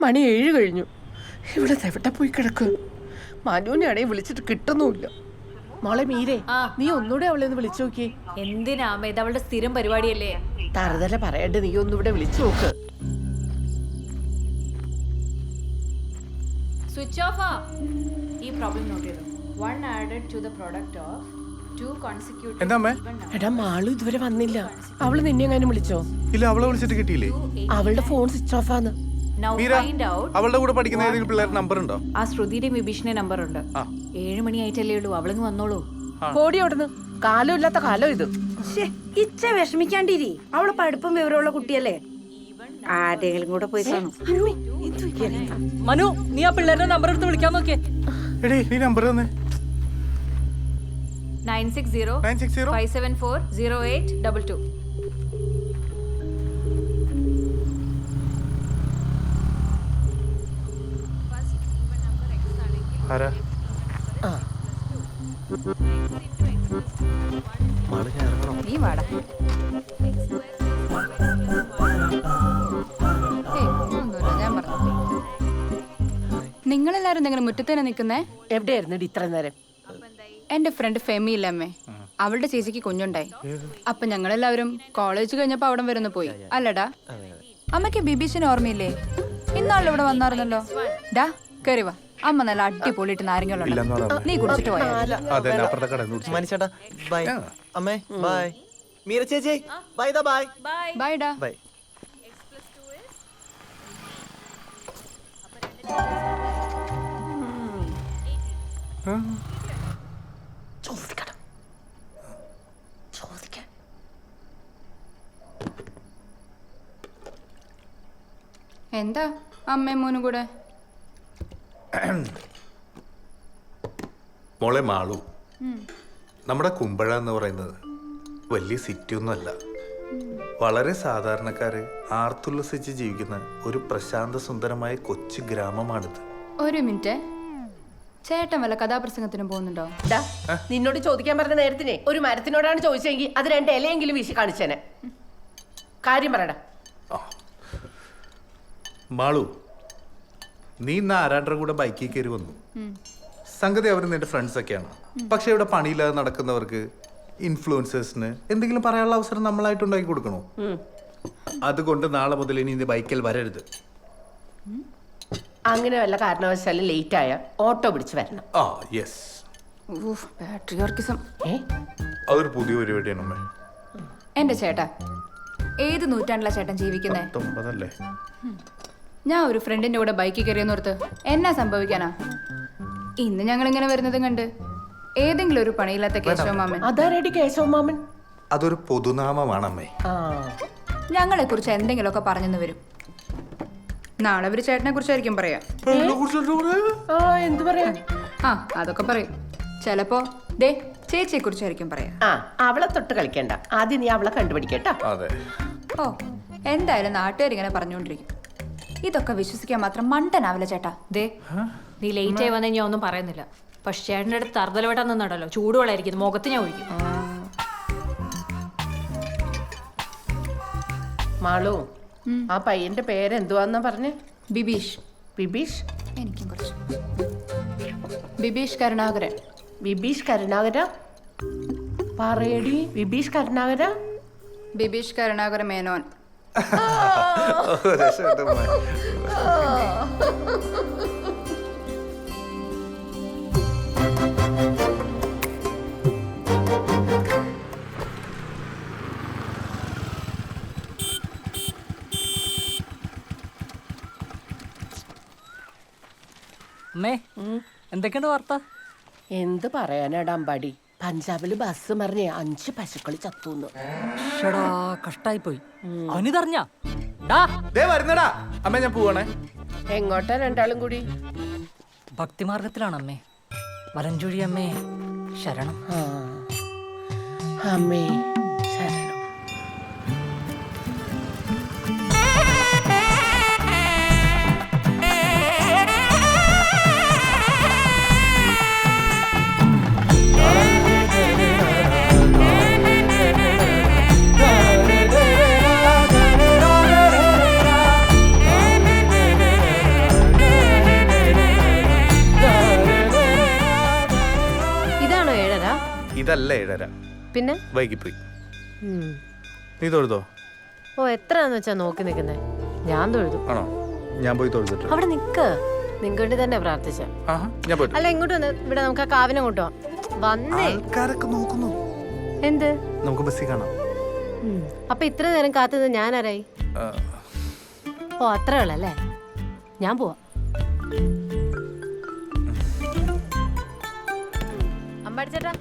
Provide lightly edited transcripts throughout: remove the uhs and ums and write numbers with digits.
മണി 7 കഴിഞ്ഞു. ഇവിടെ എവിടെ പോയി കിടക്കും? മനുവിനെ അടയെ വിളിച്ചിട്ട് കിട്ടുന്നുമില്ല. മോളെ മീരേ, നീ ഒന്നുകൂടെ അവളെ ഒന്ന് വിളിച്ചു നോക്കിയേ. എന്തിനാ അമ്മ, ഇത് അവളുടെ സ്ഥിരം പരിപാടിയല്ലേ. തറുതല പറയണ്ട്, നീ ഒന്നുകൂടെ വിളിച്ചു നോക്ക്. Switch off. ഈ പ്രോബ്ലം നോട്ട് ചെയ്തു. 1 added to the product of 2 consecutive. എടാ, മാളു ഇതുവരെ വന്നില്ല. അവള് നിന്നെ എങ്ങാനും വിളിച്ചോ? ഇല്ല, അവളെ വിളിച്ചിട്ട് കിട്ടിയില്ലേ? അവളുടെ ഫോൺ സ്വിച്ച് ഓഫ് ആണ്. Now find out. അവളുടെ കൂടെ പഠിക്കുന്ന ഏതെങ്കിലും പിള്ളേരുടെ നമ്പർ ഉണ്ടോ? ആ ശ്രുതിയുടെ വിഭീഷണ നമ്പർ ഉണ്ട്. 7 മണി ആയിട്ടല്ലേ ഉള്ളൂ, അവളങ്ങ് വന്നോളൂ. കോടി അവിടുന്ന്. കാലം ഇല്ലാത്ത കാലം ഇത്. ഇച്ച വിഷമിക്കാണ്ടിരി, അവള് പഠിപ്പും വിവരമുള്ള കുട്ടിയല്ലേ. ആരെങ്കിലും കൂടെ പോയി കാണും. മനു, നീ ആ പിള്ളേരുടെ നമ്പർ എടുത്ത് വിളിക്കാൻ നോക്കിയേ. എടീ, നീ നമ്പർ തന്നെ. 960 574 0822. ആരാ? നീ വാടാ. ഞാൻ പറഞ്ഞു, നിങ്ങളെല്ലാരും ഇങ്ങനെ മുറ്റത്ത് തന്നെ നിൽക്കുന്നേ? എവിടെയായിരുന്നു ഇത്ര നേരം? എന്റെ ഫ്രണ്ട് ഫെമി ഇല്ലമ്മേ, അവളുടെ ചേച്ചിക്ക് കുഞ്ഞുണ്ടായി. അപ്പൊ ഞങ്ങളെല്ലാവരും കോളേജ് കഴിഞ്ഞപ്പോ അവിടെ വരുന്നു പോയി. അല്ലടാ, അമ്മയ്ക്ക് ബിബീഷിന് ഓർമ്മയില്ലേ? ഇന്നാളിൽ ഇവിടെ വന്നായിരുന്നല്ലോ. ഡാ കേറി വാ, അമ്മ നല്ല അടിപൊളിയിട്ട് നാരങ്ങളുണ്ട്, നീ കുടിച്ചിട്ട് പോയാ. മനുഷ്യേട്ടാ ബൈ. അമ്മേ ബൈ. മീര ചേച്ചി ബൈ. ബൈ ബൈ ഡാ. ബൈ. ചോദിക്കണം, ചോദിക്കാൻ. എന്താ അമ്മയും മോനും കൂടെ? മോളെ മാളു, നമ്മുടെ കുമ്പഴ എന്ന് പറയുന്നത് വലിയ സിറ്റി ഒന്നുമല്ല. വളരെ സാധാരണക്കാര് ആർത്തുല്ലസിച്ച് ജീവിക്കുന്ന ഒരു പ്രശാന്ത സുന്ദരമായ കൊച്ചു ഗ്രാമമാണിത്. ഒരു മിനിറ്റ്, ചേട്ടൻ വല്ല കഥാപ്രസംഗത്തിനും പോകുന്നുണ്ടോ? ഡാ, നിന്നോട് ചോദിക്കാൻ പറഞ്ഞ നേരത്തിനെ ഒരു മരത്തിനോടാണ് ചോദിച്ചെങ്കിൽ അത് 2 ഇലയെങ്കിലും വീശി കാണിച്ചേനെ. കാര്യം പറയടാ. മാളു, നീ ഇന്ന് ആരാണ്ടരുടെ കൂടെ ബൈക്കിൽ കയറി വന്നു. സംഗതി അവർ നിന്റെ ഫ്രണ്ട്സ് ഒക്കെയാണ്. പക്ഷെ ഇവിടെ പണിയില്ലാതെ നടക്കുന്നവർക്ക്, ഇൻഫ്ലുവൻസേഴ്സിന് എന്തെങ്കിലും പറയാനുള്ള അവസരം നമ്മളായിട്ട് ഉണ്ടാക്കി കൊടുക്കണോ? അതുകൊണ്ട് നാളെ മുതൽ ഇനി ഇത് ബൈക്കിൽ വരരുത്. അങ്ങനെ വല്ല കാരണവശാലും ലേറ്റ് ആയ ഓട്ടോ പിടിച്ച് വരണം. യെസ്, പാട്രിയോർക്കിസം. അതൊരു പുതിയ പരിപാടിയാണ് അമ്മേ. എന്റെ ചേട്ടാ, ഏത് നൂറ്റാണ്ടിലാ ചേട്ടൻ ജീവിക്കുന്നേ? 19 ഞാൻ ഒരു ഫ്രണ്ടിന്റെ കൂടെ ബൈക്കിൽ കയറിയെന്നോർത്ത് എന്നാ സംഭവിക്കാനാ? ഇന്ന് ഞങ്ങൾ ഇങ്ങനെ വരുന്നതും കണ്ട് ഏതെങ്കിലും ഒരു പണിയില്ലാത്ത കേശവമാമൻ. അതാരടി കേശവമാമൻ? അതൊരു പൊതുനാമമാണ് അമ്മേ. ഞങ്ങളെ കുറിച്ച് എന്തെങ്കിലുമൊക്കെ പറഞ്ഞെന്ന് വരും. നാളെ അവര് ചേട്ടനെ കുറിച്ചായിരിക്കും പറയാ. എന്ത് പറയാ? അതൊക്കെ പറയും. ചിലപ്പോ ദേ ചേച്ചിയെ കുറിച്ചായിരിക്കും പറയാ. അവളെ തൊട്ട് കളിക്കണ്ട, ആദ്യം നീ അവളെ കണ്ടുപിടിക്കട്ടോ. ഓ, എന്തായാലും നാട്ടുകാരിങ്ങനെ പറഞ്ഞുകൊണ്ടിരിക്കും. ഇതൊക്കെ വിശ്വസിക്കാൻ മാത്രം മണ്ടനാവില്ല ചേട്ടാ. ദേ, നീ ലേറ്റ് ആയി വന്ന ഞാൻ ഒന്നും പറയുന്നില്ല. പക്ഷെ ചേട്ടൻ്റെ അടുത്ത് തറുതലവട്ടം നിന്നുണ്ടല്ലോ, ചൂടുവെള്ളമായിരിക്കും, മുഖത്ത് ഞാൻ ഒഴിക്കും. മാളു, ആ പയ്യന്റെ പേരെന്തുവാന്നാ പറഞ്ഞേ? ബിബീഷ്. ബിബീഷ്? എനിക്കും കുറച്ച്. ബിബീഷ് കരുണാകരൻ. ബിബീഷ് കരുണാകര? പറയടി, ബിബീഷ് കരുണാകര? ബിബീഷ് കരുണാകര മേനോൻ. അമ്മേ, എന്തൊക്കെയുണ്ട് വാർത്ത? എന്ത് പറയാനാടാ അമ്പാടി, പഞ്ചാബില് ബസ് മറിഞ്ഞ് 5 പശുക്കൾ ചത്തുന്നു. കഷ്ടായിപ്പോയി. അവനിതറിഞ്ഞാ? വരുന്നടാ അമ്മ, ഞാൻ പോവാണേ. എങ്ങോട്ടാ രണ്ടാളും കൂടി? ഭക്തിമാർഗത്തിലാണ് അമ്മേ. വലഞ്ചുഴി അമ്മേ ശരണം. അമ്മേ ശരണം. നല്ല 7:30. പിന്നെ വൈകിപ്പോയി. നീ തൊഴുതോ? ഓ എത്രയാന്ന് വെച്ചാ നോക്കി നിക്കുന്നേ. ഞാൻ തൊഴുതു. ആണോ? ഞാൻ പോയി തൊഴുതിട്ട്. അവിടെ നിക്ക്, നിങ്ങൾക്ക് തന്നെ പ്രാർത്ഥിച്ച. ഞാൻ പോയിട്ട്. അല്ല ഇങ്ങോട്ട് വന്ന്, ഇവിടെ നമുക്ക് ആ കാവിനെ കൊണ്ടുപോവാം. വന്നേ. ആൾക്കാരൊക്കെ നോക്കുന്നു. എന്ത്? നമുക്ക് ബസ്സിൽ കാണാം. അപ്പൊ ഇത്ര നേരം കാത്തുന്നത് ഞാൻ ആരായി? ഓ അത്രേ ഉള്ളല്ലേ. ഞാൻ പോവാ. അമ്പാടിച്ചേട്ടാ,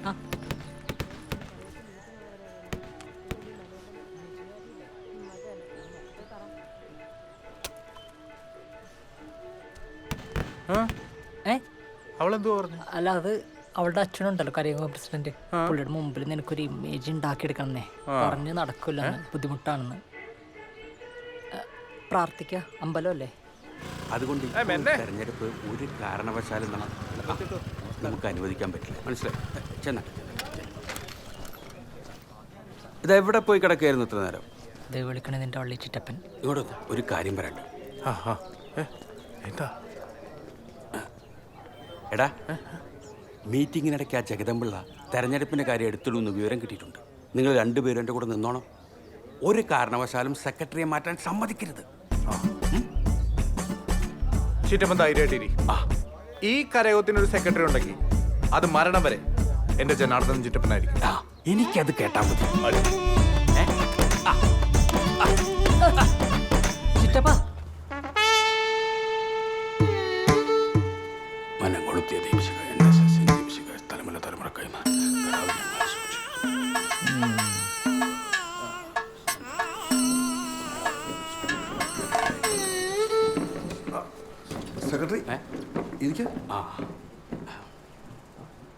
അവളെന്തോ പറഞ്ഞു? അല്ല അത് അവളുടെ അച്ഛനുണ്ടല്ലോ കരയോഗ പ്രസിഡന്റ്, പുള്ളിയുടെ മുമ്പിൽ നിനക്കൊരു ഇമേജ് ഉണ്ടാക്കിയെടുക്കണേ, പറഞ്ഞ് നടക്കില്ല, ബുദ്ധിമുട്ടാണെന്ന്. പ്രാർത്ഥിക്ക, അമ്പലമല്ലേ. അതുകൊണ്ട് തെരഞ്ഞെടുപ്പ് ഒരു കാരണവശാലും നമുക്ക് അനുവദിക്കാൻ പറ്റില്ല. മനസ്സിലായി? ചെന്ന ഇതെവിടെ പോയി കിടക്കുകയായിരുന്നു ഇത്ര നേരം? ദേ വിളിക്കണേ നിന്റെ വള്ളി ചിറ്റപ്പൻ. ഇങ്ങോട്ട് ഒരു കാര്യം പറയണ്ട. എടാ, മീറ്റിങ്ങിനിടയ്ക്ക് ആ ജഗദമ്പിള്ള തെരഞ്ഞെടുപ്പിൻ്റെ കാര്യം എടുത്തിടുമെന്ന് വിവരം കിട്ടിയിട്ടുണ്ട്. നിങ്ങൾ രണ്ടുപേരും എൻ്റെ കൂടെ നിന്നോണം. ഒരു കാരണവശാലും സെക്രട്ടറിയെ മാറ്റാൻ സമ്മതിക്കരുത്. ചിറ്റപ്പൻ ധൈര്യമായിട്ടിരി. ഈ കരയോഗത്തിനൊരു സെക്രട്ടറി ഉണ്ടെങ്കിൽ അത് മരണം വരെ എന്റെ ജനാർദ്ദൻ ചിറ്റപ്പനായിരിക്കും. എനിക്കത് കേട്ടാ മതി. ചിറ്റപ്പ മനം കൊളുത്തിയ ദീപിശിക NSS ദീപിശിക തലമുറ തലമുറക്കായി സെക്രട്ടറി ഇരിക്ക.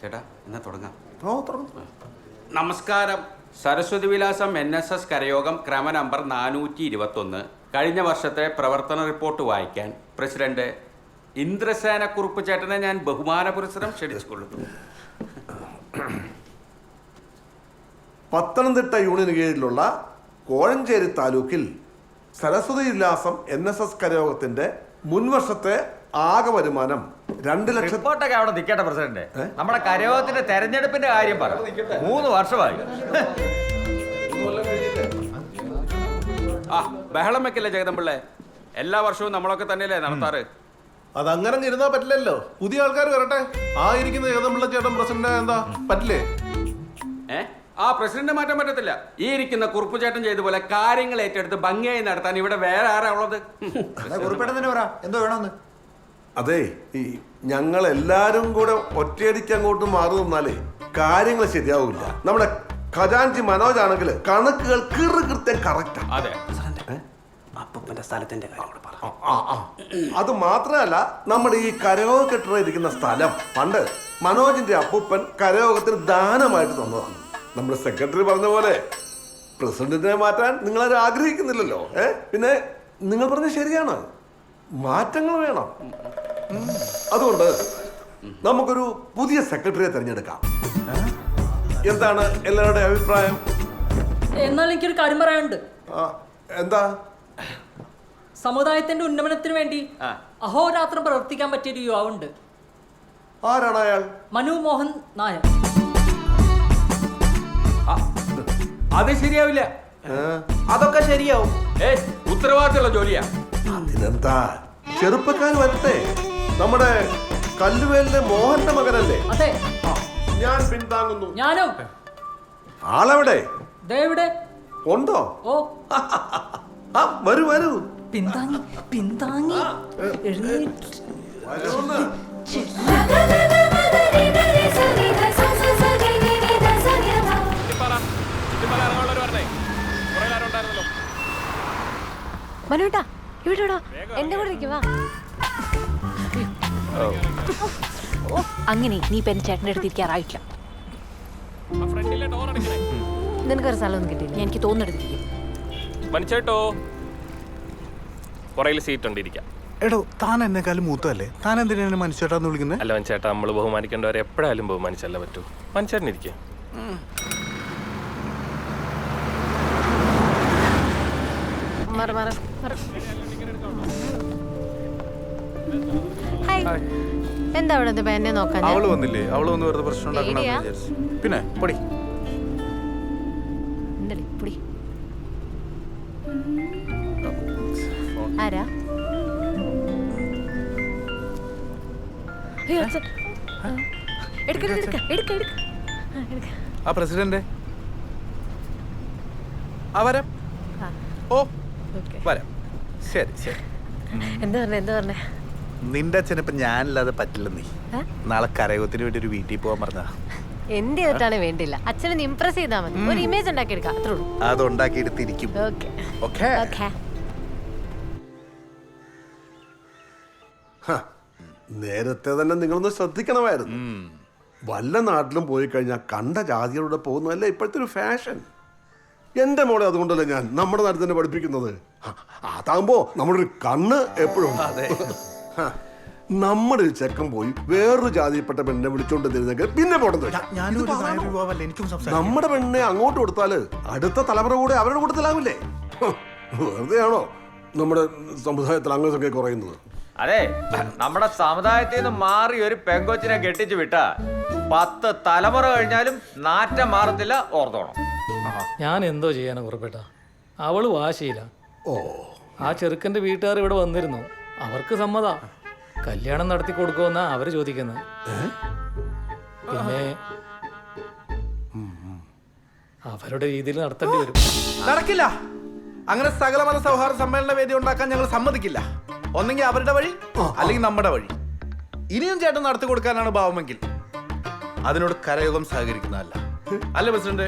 ചേട്ടാ എന്നാ തുടങ്ങാം. നമസ്കാരം. സരസ്വതി വിലാസം NSS കരയോഗം ക്രമ നമ്പർ 421 കഴിഞ്ഞ വർഷത്തെ പ്രവർത്തന റിപ്പോർട്ട് വായിക്കാൻ പ്രസിഡന്റ് ഇന്ദ്രസേന കുറുപ്പ് ചേട്ടനെ ഞാൻ ബഹുമാനപുരസ്സരം ക്ഷണിച്ചുകൊള്ളുന്നു. പത്തനംതിട്ട യൂണിയന് കീഴിലുള്ള കോഴഞ്ചേരി താലൂക്കിൽ സരസ്വതി വിലാസം NSS കരയോഗത്തിന്റെ മുൻവർഷത്തെ ആകെ വരുമാനം 2 ലക്ഷം. റിപ്പോർട്ടൊക്കെ അവിടെ നിൽക്കട്ടെ പ്രസിഡന്റ്. നമ്മുടെ കരയോഗത്തിന്റെ തെരഞ്ഞെടുപ്പിന്റെ കാര്യം പറ. 3 വർഷമായി. ബഹളം വെക്കില്ലേ ജഗദമ്പിള്ളേ? എല്ലാ വർഷവും നമ്മളൊക്കെ തന്നെയല്ലേ നടത്താറ്? അതങ്ങനെ ഇരുന്നാ പറ്റില്ലല്ലോ. പുതിയ ആൾക്കാർ വരട്ടെ. ആ ഇരിക്കുന്ന ജഗദമ്പിള്ള ചേട്ടൻ പ്രസിഡന്റ് എന്താ പറ്റില്ലേ? ആ പ്രസിഡന്റ് മാറ്റാൻ പറ്റത്തില്ല. ഈ ഇരിക്കുന്ന കുറുപ്പ് ചേട്ടൻ ചെയ്ത പോലെ കാര്യങ്ങൾ ഏറ്റെടുത്ത് ഭംഗിയായി നടത്താൻ ഇവിടെ വേറെ ആരാ ഉള്ളത്? എന്തോ വേണമെന്ന്. അതെ, ഈ ഞങ്ങൾ എല്ലാരും കൂടെ ഒറ്റയടിക്ക് അങ്ങോട്ട് മാറി നിന്നാലേ കാര്യങ്ങൾ ശരിയാവില്ല. നമ്മുടെ ഖജാൻജി മനോജ് ആണെങ്കിൽ കണക്കുകൾ കൃത്യം കറക്റ്റാ. അതെ. അപ്പൂപ്പന്റെ സ്ഥലത്തിന്റെ കാര്യം പറ. അത് മാത്രമല്ല, നമ്മുടെ ഈ കരയോഗ കെട്ടിട ഇരിക്കുന്ന സ്ഥലം പണ്ട് മനോജിന്റെ അപ്പൂപ്പൻ കരയോഗത്തിന് ദാനമായിട്ട് തന്നതാണ്. നമ്മുടെ സെക്രട്ടറി പറഞ്ഞ പോലെ പ്രസിഡന്റിനെ മാറ്റാൻ നിങ്ങളാരും ആഗ്രഹിക്കുന്നില്ലല്ലോ. പിന്നെ നിങ്ങൾ പറഞ്ഞ ശരിയാണ്, മാറ്റങ്ങൾ വേണം. അതുകൊണ്ട് നമുക്കൊരു പുതിയ സെക്രട്ടറിയെ തിരഞ്ഞെടുക്കാം. എന്താണ് എല്ലാവരുടെയും അഭിപ്രായം? എന്നാൽ എനിക്കൊരു കാര്യം പറയാനുണ്ട്. എന്താ? സമുദായത്തിന്റെ ഉന്നമനത്തിന് വേണ്ടി അഹോരാത്രം പ്രവർത്തിക്കാൻ പറ്റിയൊരു യുവാവുണ്ട്. ആരാണ് അയാൾ? മനു മോഹൻ നായർ. അത് ശരിയാവില്ല. അതൊക്കെ ശരിയാവും. ഉത്തരവാദിത്തമുള്ള ജോലിയാ. അതിനെന്താ, ചെറുപ്പക്കാർ വരട്ടെ. നമ്മുടെ കല്ലുവേലിലെ മോഹന്റെ മകനല്ലേ? അതെ, ഞാൻ പിന്താങ്ങുന്നു. ഞാനും. ആളെവിടെ? ദേവിടെ ഉണ്ടോ? ഓ വരൂ വരൂ. പിന്താങ്ങി പിന്താങ്ങി മനോട്ടാ ഇവിടെ എന്റെ കൂടെ ഇരിക്കുവാ. അങ്ങനെ നീ ഇപ്പൊ എന്റെ ചേട്ടൻ്റെ അടുത്ത് ഇരിക്കാറായിട്ടില്ല. നിനക്കൊരു സ്ഥലമൊന്നും കിട്ടിയില്ല. എനിക്ക് തോന്നെടുത്തിരിക്കും. മനുഷ്യേട്ടോ, പുറകിൽ സീറ്റ് ഉണ്ട്, ഇരിക്കാം. എടോ, താൻ എന്നെക്കാളും മൂത്തല്ലേ? താൻ എന്തിനാണ് മനുഷ്യേട്ടാന്ന് വിളിക്കുന്നത്? അല്ല മനുഷ്യേട്ടാ, നമ്മൾ ബഹുമാനിക്കേണ്ടവരെ എപ്പോഴായാലും ബഹുമാനിച്ചല്ലേ പറ്റൂ. മനുഷ്യേട്ടനിരിക്കുക. എന്താ അവിടെ എന്നെ നോക്കാൻ? അവള് വന്നില്ലേ? അവള് വന്ന് വെറുതെ പ്രശ്നം ഉണ്ടാക്കണം. പിന്നെ പൊടി ആരാ? അയ്യോ, അച്ഛൻ. എടുക്ക, എടുക്ക, എടുക്ക, എടുക്ക. ആ, എടുക്ക. ആ പ്രസിഡന്റ് ആ വരാം. ഓ ഓക്കേ. വരാം. ശരി ശരി. എന്താ പറഞ്ഞേ, എന്താ പറഞ്ഞേ? നിന്റെ അച്ഛനിപ്പോ ഞാനില്ലാതെ പറ്റില്ല. നീ നാളെ കരയോഗത്തിന് വേണ്ടി ഒരു വീട്ടിൽ പോകാൻ പറഞ്ഞാ. എന്റെ ആയിട്ടാണ് വേണ്ടില്ല, അച്ഛനെ ഇംപ്രസ് ചെയ്താൽ മതി. ഒരു ഇമേജ് ഉണ്ടാക്കി എടുക്കാം, അത്രേ ഉള്ളൂ. അത് ഉണ്ടാക്കിയെടുത്തിരിക്കും. Okay okay. ഓക്കെ. നേരത്തെ തന്നെ നിങ്ങളൊന്ന് ശ്രദ്ധിക്കണമായിരുന്നു. വല്ല നാട്ടിലും പോയി കഴിഞ്ഞാൽ കണ്ട ജാതികളുടെ പോകുന്നതല്ലേ ഇപ്പോഴത്തെ ഒരു ഫാഷൻ. എന്റെ മോളെ അതുകൊണ്ടല്ലേ ഞാൻ നമ്മുടെ നാട്ടിൽ തന്നെ പഠിപ്പിക്കുന്നത്. അതാകുമ്പോ നമ്മുടെ ഒരു കണ്ണ് എപ്പോഴും നമ്മുടെ ഒരു ചെക്കൻ പോയി വേറൊരു ജാതിയിൽപ്പെട്ട പെണ്ണെ വിളിച്ചോണ്ട് തരുന്നെങ്കിൽ പിന്നെ പോട്ടെന്ന് വെച്ചാൽ നമ്മുടെ പെണ്ണെ അങ്ങോട്ട് കൊടുത്താല് അടുത്ത തലമുറ കൂടെ അവരുടെ കൂട്ടത്തിലാവില്ലേ? വെറുതെയാണോ നമ്മുടെ സമുദായത്തിൽ അംഗസംഖ്യ കുറയുന്നത്? അതെ, നമ്മുടെ സമുദായത്തിൽ നിന്ന് മാറി ഒരു പെങ്കൊച്ചിനെ കെട്ടിച്ചു വിട്ട 10 തലമുറ കഴിഞ്ഞാലും നാറ്റം മാറത്തില്ല, ഓർത്തോണം. ഞാൻ എന്തോ ചെയ്യാനാ കുറിപ്പേട്ട, അവള് വാശിയില്ല. ആ ചെറുക്കന്റെ വീട്ടുകാർ ഇവിടെ വന്നിരുന്നു, അവർക്ക് സമ്മതാ. കല്യാണം നടത്തി കൊടുക്കുമെന്നാ അവര് ചോദിക്കുന്നത്. പിന്നെ അവരുടെ രീതിയിൽ നടത്തേണ്ടി വരും. നടക്കില്ല. അങ്ങനെ സകലമത സൗഹാർദ്ദ സമ്മേളന വേദി ഉണ്ടാക്കാൻ ഞങ്ങൾ സമ്മതിക്കില്ല. ഒന്നെങ്കിൽ അവരുടെ വഴി, അല്ലെങ്കിൽ നമ്മുടെ വഴി. ഇനിയും ചേട്ടൻ നടത്തി കൊടുക്കാനാണ് ഭാവമെങ്കിൽ അതിനോട് കരയോഗം സഹകരിക്കുന്നതല്ല. അല്ലേ പ്രസിഡന്റ്?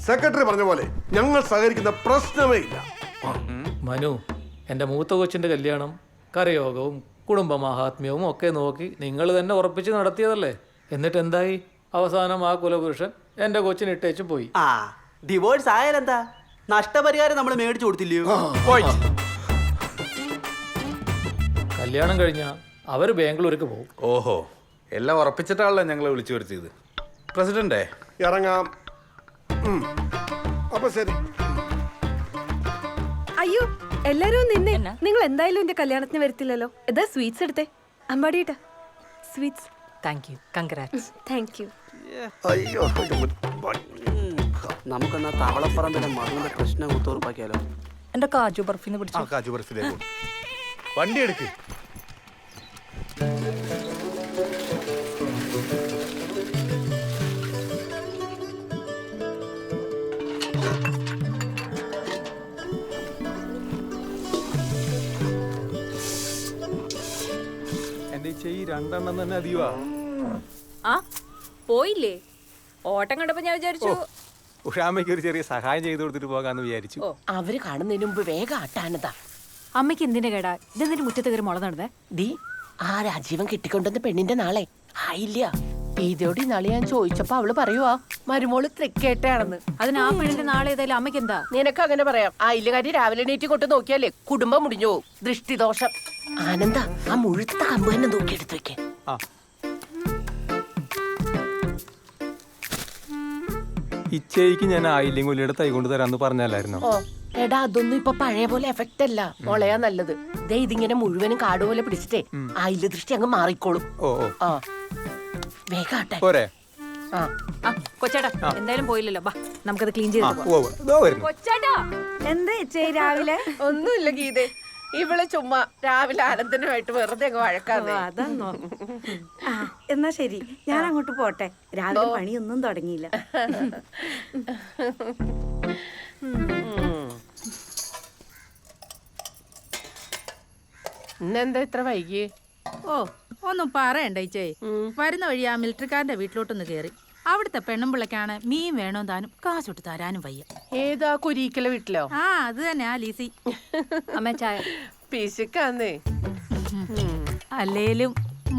സെക്രട്ടറി പറഞ്ഞ പോലെ ഞങ്ങൾ സഹകരിക്കുന്ന പ്രശ്നമേ ഇല്ല. മനു, എൻ്റെ മൂത്ത കൊച്ചിൻ്റെ കല്യാണം കരയോഗവും കുടുംബ മഹാത്മ്യവും ഒക്കെ നോക്കി നിങ്ങൾ തന്നെ ഉറപ്പിച്ച് നടത്തിയതല്ലേ? എന്നിട്ട് എന്തായി? അവസാനം ആ കുലപുരുഷൻ എൻ്റെ കൊച്ചിന് ഇട്ടേച്ച് പോയി. ഡിവോഴ്സ് ആയാലെന്താ? നഷ്ടപരിഹാരം നമ്മൾ മേടിച്ചു കൊടുത്തില്ലയോ? കല്യാണം കഴിഞ്ഞാൽ അവർ ബാംഗ്ലൂർക്ക് പോകും. ഓഹോ, എല്ലാം ഉറപ്പിച്ചിട്ടാണല്ലോ ഞങ്ങളെ വിളിച്ചു വരുത്തിയത്. പ്രസിഡന്റേ, ഇറങ്ങാം. അപ്പൊ ശരി. അയ്യോ, എല്ലാരും നിന്നെ. നിങ്ങൾ എന്തായാലും എന്റെ കല്യാണത്തിന് വരത്തില്ലല്ലോ. ഇതാ സ്വീറ്റ്സ് എടുത്തേ. അമ്പാടിയേട്ടാ, sweets. Thank you, congrats. Thank you. അയ്യോ, നമുക്കെന്നാ തവളപ്പറമ്പിലെ മറുവിന്റെ പ്രശ്നം കുത്തുറപ്പാക്കിയാലോ? എൻ്റെ കാജു ബർഫിന്ന് പിടിച്ചു. കാജു ബർഫിലേക്ക് വണ്ടി എടുക്ക്. എന്റെ ഈ 2 എണ്ണം തന്നെ അധികമാ. ആ പോയില്ലേ? ഓട്ടം കണ്ടപ്പോ ഞാൻ വിചാരിച്ചു ഉഷാമ്മയ്ക്ക് ഒരു ചെറിയ സഹായം ചെയ്തു കൊടുത്തിട്ട് പോകാന്ന് വിചാരിച്ചു. അവര് കാണുന്നതിന് മുമ്പ് വേഗം ആട്ടാനതാ. അമ്മയ്ക്ക് എന്തിന്റെ കേടാ? ഇതെന്തിനു മുറ്റത്ത് കയറി മുള നടന്നേ? ഡി, ആ രാജീവൻ കിട്ടിക്കൊണ്ടുവന്ന പെണ്ണിന്റെ നാളെ ആയില്ല. ഇതോടെ നാളെ ഞാൻ ചോദിച്ചപ്പോ അവള് പറയുവാ മരുമോള് തൃക്കേട്ടയാണെന്ന്. അതിന് ആ പെണ്ണിന്റെ നാളെ ഏതായാലും അമ്മയ്ക്ക് എന്താ? നിനക്ക് അങ്ങനെ പറയാം. ആ ഇല്ലകാരി രാവിലെ എണീറ്റ് കൊണ്ട് നോക്കിയാലേ കുടുംബം മുടിഞ്ഞു പോകും. ദൃഷ്ടിദോഷം. ആനന്ദ, ആ മുഴുത്ത കമ്പ് തന്നെ നോക്കിയെടുത്ത് വെക്കേ. ഇച്ചയ്ക്ക് ഞാൻ ആയില്ലെങ്കിൽ കൊല്ലിയുടെ തൈ കൊണ്ട് തരാന്ന് പറഞ്ഞല്ലായിരുന്നോ? ഓ എടാ, അതൊന്നും ഇപ്പൊ പഴയ പോലെ എഫക്റ്റ് അല്ല. മുളയാ നല്ലത്. ദേ ഇതിങ്ങനെ മുഴുവനും കാട് പോലെ പിടിച്ചിട്ടേ ആയില്ല ദൃഷ്ടി അങ്ങ് മാറിക്കോളും. ആ വേഗാട്ടെ. കൊച്ചേട്ടാ എന്തായാലും പോയില്ലല്ലോ, ബാ നമുക്കത് ക്ലീൻ ചെയ്ത്. കൊച്ചേട്ടാ, എന്താ ചേച്ചി രാവിലെ? ഒന്നുമില്ല ഗീതേ, ഇവള് ചുമ്മാ രാവിലെ ആനന്ദനുമായിട്ട് വെറുതെ അങ്ങ് വഴക്കാതെ. അതാന്നോ? എന്നാ ശരി, ഞാൻ അങ്ങോട്ട് പോട്ടെ. രാവിലെ പണിയൊന്നും തുടങ്ങിയില്ല. ഇന്നെന്താ ഇത്ര വൈകിയേ? ഓ ഒന്നും പറയണ്ട ഇച്ചേ. വരുന്ന വഴി ആ മിലിറ്ററിക്കാരന്റെ വീട്ടിലോട്ടൊന്ന് കയറി. അവിടുത്തെ പെണ്ണുമ്പിള്ളക്കാണ് മീൻ വേണോ താനും കാശൊട്ട് തരാനും വയ്യ. ഏതാ കുരീക്കല വീട്ടിലോ? ആ അത് തന്നെ, ആ ലീസി. അമ്മ ചായ. പിശുക്കാന്നേ. അല്ലേലും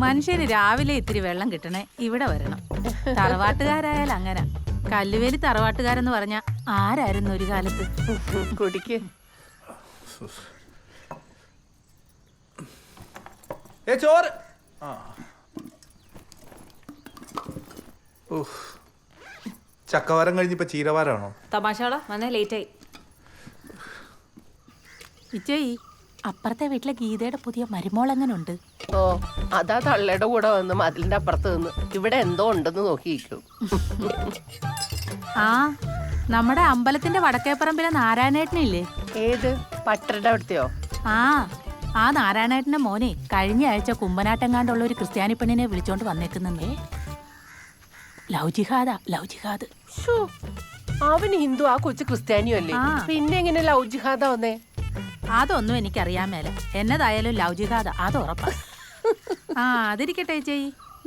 മനുഷ്യന് രാവിലെ ഇത്തിരി വെള്ളം കിട്ടണേ ഇവിടെ വരണം. തറവാട്ടുകാരായാലും അങ്ങനെ. കല്ലുവേലി തറവാട്ടുകാരെന്ന് പറഞ്ഞ ആരായിരുന്നു ഒരു കാലത്ത്? കുടിക്ക്. ചോറ്. ചക്കവാരം കഴിഞ്ഞിപ്പോ ചീരവാരാണോ? തമാശകളോ വന്നേ ലേറ്റായി. ഇച്ചേ, അപ്പുറത്തെ വീട്ടിലെ ഗീതയുടെ പുതിയ മരുമോൾ എങ്ങനെ ഉണ്ട്? ഓ, അതാ തള്ളയുടെ കൂടെ വന്ന് മതിലിന്റെ അപ്പുറത്ത് നിന്ന് ഇവിടെ എന്തോ ഉണ്ടെന്ന് നോക്കിയിരിക്കും. ആ നമ്മുടെ അമ്പലത്തിന്റെ വടക്കേപ്പറമ്പിലെ നാരായണേട്ടനില്ലേ? ഏത് പട്ടരുടെ അവിടുത്തെയോ? ആ നാരായണേട്ടന്റെ മോനെ കഴിഞ്ഞ ആഴ്ച കുമ്പനാട്ടെങ്ങാണ്ടുള്ള ഒരു ക്രിസ്ത്യാനി പെണ്ണിനെ വിളിച്ചോണ്ട് വന്നേക്കുന്നേ. ലവ് ജിഹാദ്. ശ്ശോ, അവൻ ഹിന്ദു, ആ കൊച്ചു ക്രിസ്ത്യാനിയും അല്ലേ? പിന്നെ എങ്ങനെ ലവ് ജിഹാദ വന്നേ? അതൊന്നും എനിക്കറിയാൻ മേല. എന്നതായാലും ലവ് ജിഹാദ, അത് ഉറപ്പാ. അതിരിക്കട്ടെ ചേച്ചി,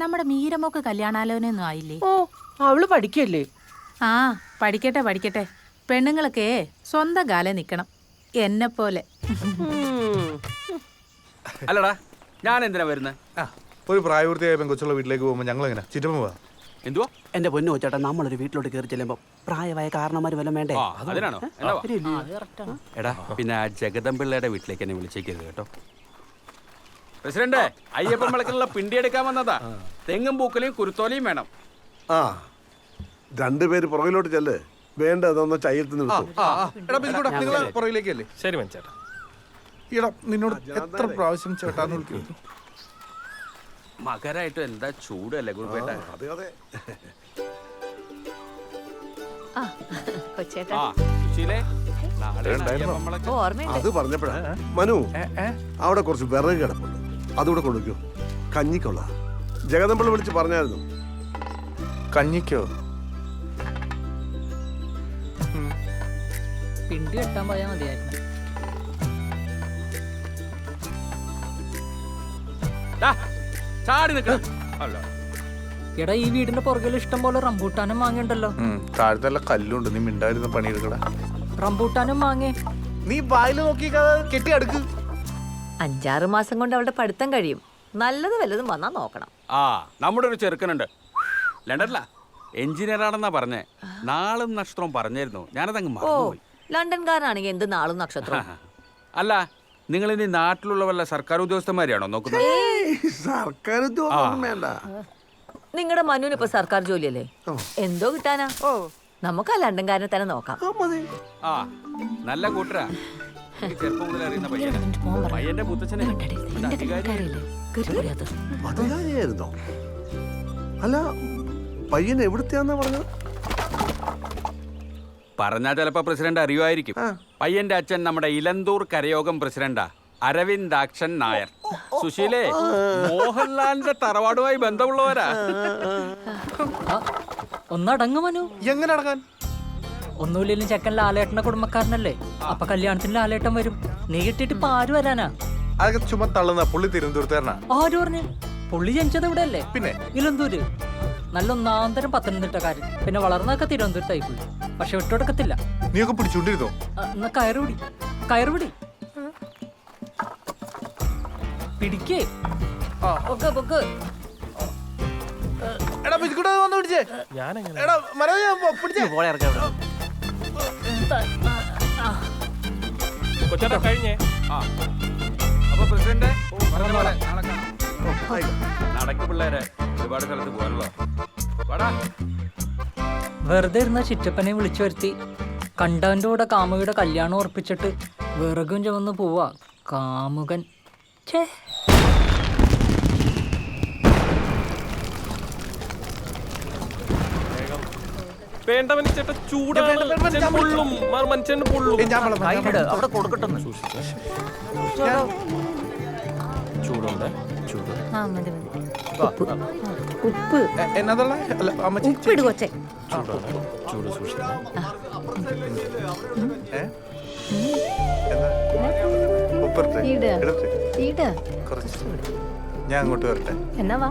നമ്മുടെ മീരമോക്ക് കല്യാണാലോചനയൊന്നും ആയില്ലേ? ഓ, അവള് പഠിക്കല്ലേ? പഠിക്കട്ടെ. പെണ്ണുങ്ങളൊക്കെ സ്വന്തം കാലം നിക്കണം, എന്നെ പോലെ. അല്ലടാ, ഞാൻ എന്തിനാ വരുന്നത്? ഒരു പ്രായപൂർത്തിയായ പെങ്കൊച്ചുള്ള വീട്ടിലേക്ക് പോകുമ്പോൾ ഞങ്ങൾ എങ്ങനെ ചിറ്റമ്മ പോവാ? എന്തുവാ എന്റെ പൊന്നു ചേട്ടാ, നമ്മളൊരു വീട്ടിലോട്ട് കയറി ചെല്ലുമ്പോ പ്രായമായ കാരണന്മാര് വല്ലതും വേണ്ടേ? അതിനാണോ? എടാ, പിന്നെ ആ ജഗദമ്പിള്ളയുടെ വീട്ടിലേക്ക് എന്നെ വിളിച്ചേക്കരുത് കേട്ടോ. പ്രസിഡന്റ്, അയ്യപ്പൻ വിളക്കിലുള്ള പിണ്ടി എടുക്കാൻ വന്നതാ. തെങ്ങും പൂക്കലയും കുരുത്തോലയും വേണം. രണ്ടുപേര് പുറകിലോട്ട് ചെല്ല്. വേണ്ട, അതൊന്ന് ചയ്യത്ത് നിർത്തും. പുറകിലേക്കല്ലേ? ശരി മനസ്സേട്ടാ. ഈടാ, നിന്നോട് എത്ര പ്രാവശ്യം ചേട്ടാന്ന് വിളിക്കുന്നു? മകരായിട്ട് എന്താ ചൂടല്ലേ ഗുരുപേട്ട? അത് പറഞ്ഞപ്പോഴാ മനു, അവിടെ കുറച്ച് വിറക് കിടപ്പുണ്ട്, അതുകൂടെ കൊടുക്കൂ. കഞ്ഞിക്കുള്ള ജഗദമ്പിള്ള വിളിച്ച് പറഞ്ഞായിരുന്നു. കഞ്ഞിക്കോ? പിണ്ടി കെട്ടാൻ പോയാൽ മതിയായിരുന്നു. എടാ, ഈ വീടിന്റെ പുറകിൽ ഇഷ്ടം പോലെ റംബൂട്ടാനും മാങ്ങയുണ്ടല്ലോ. താഴത്തല്ല കല്ലുണ്ട്, നീ മിണ്ടായിരുന്ന പണിയെടുക്കട. റംബൂട്ടാനും മാങ്ങേ നീ വായില് നോക്കി കെട്ടി അടുക്ക്. 5-6 മാസം കൊണ്ട് അവളുടെ പഠിത്തം കഴിയും. നല്ലത് വല്ലതും വന്നാ നോക്കണം. നമ്മുടെ ഒരു ചെറുക്കനുണ്ട് ലണ്ടനിലാ, എഞ്ചിനീയർ ആണെന്നാ പറഞ്ഞേ. നാളും നക്ഷത്രവും പറഞ്ഞായിരുന്നു, ഞാനതങ്ങ് മറന്നുപോയി. ലണ്ടൻകാരനാണെങ്കിൽ എന്ത് നാളും നക്ഷത്രം. അല്ല, നിങ്ങൾ ഇനി നാട്ടിലുള്ള വല്ല സർക്കാർ ഉദ്യോഗസ്ഥന്മാരെയാണോ നോക്കുന്നത്? സർക്കാർ ഉദ്യോഗം വേണ്ട. നിങ്ങളുടെ മനുവിന് ഇപ്പൊ സർക്കാർ ജോലിയല്ലേ, എന്തോ കിട്ടാനാ. നമുക്ക് ആ ലണ്ടൻകാരനെ തന്നെ നോക്കാം. നല്ല കൂട്ടരാ. ചെറുപ്പം മുതൽ അറിയുന്ന പയ്യന്റെ മുത്തച്ഛനെ അധികാരിയായിരുന്നോ? അല്ല, പയ്യൻ എവിടുത്തെയാന്നാ പറഞ്ഞത്? പറഞ്ഞാ ചിലപ്പോ പ്രസിഡന്റ് അറിയുമായിരിക്കും. പയ്യന്റെ അച്ഛൻ നമ്മുടെ ഇലന്തൂർ കരയോഗം പ്രസിഡന്റാ, അരവിന്ദാക്ഷൻ നായർ. സുശീലേ, മോഹൻലാലിന്റെ തറവാടുമായി ബന്ധമുള്ളവരാ. ഒന്നടങ്ങു മനു. എങ്ങനെ അടങ്ങാൻ? ഒന്നുമില്ലെങ്കിലും ചെക്കൻ ലാലേട്ടന്റെ കുടുംബക്കാരനല്ലേ, അപ്പൊ കല്യാണത്തിന് ലാലേട്ടൻ വരും. നീ കിട്ടിയിട്ട് ഇപ്പൊ ആര് വരാനാ? അതൊക്കെ ചുമ തള്ളുന്ന പുള്ളി തിരുവനന്തപുരത്തുകാരനാ. ആര് പറഞ്ഞു? പുള്ളി ജനിച്ചത് ഇവിടെ അല്ലേ? പിന്നെ ഇലന്തൂര്. നല്ല ഒന്നാന്തരം പത്തനംതിട്ടക്കാരൻ. പിന്നെ വളർന്നൊക്കെ തിരുവനന്തപുരത്തായി പോയി. പക്ഷെ വിട്ടുകൊടുക്കത്തില്ല. നീയൊക്കെ പിടിച്ചോണ്ടിരുന്നോ? എന്നാ കയറുപിടി പിടിക്കേ. എടാ, ബിസ്കുട്ട് വന്ന് പിടിച്ചേ. എടാ, പിടിച്ചേ. കഴിഞ്ഞേ. അപ്പൊ പ്രസിഡന്റ് നടക്ക് പിള്ളേരെ, ഒരുപാട് സ്ഥലത്ത് പോകാനുള്ള. വെറുതെ ഇരുന്ന ചിറ്റപ്പനെ വിളിച്ചു വരുത്തി കണ്ടവന്റെ കൂടെ കാമുകിയുടെ കല്യാണം ഉറപ്പിച്ചിട്ട് വിറകും ചുമന്ന് പോവാ കാമുകൻ. ഛേ, വേണ്ട മനുഷ്യേട്ട, ചൂടാണ്. മനുഷ്യന് പൊള്ളും. അവിടെ കൊടുക്കട്ടെ. ചൂടുണ്ട്, ചൂട്. ഉപ്പ് എന്നതുള്ള ഉപ്പിട് കൊച്ചേ. ചൂട് സൂക്ഷിക്കണം. ഞാൻ അങ്ങോട്ട് വരട്ടെ. എന്നാ വാ.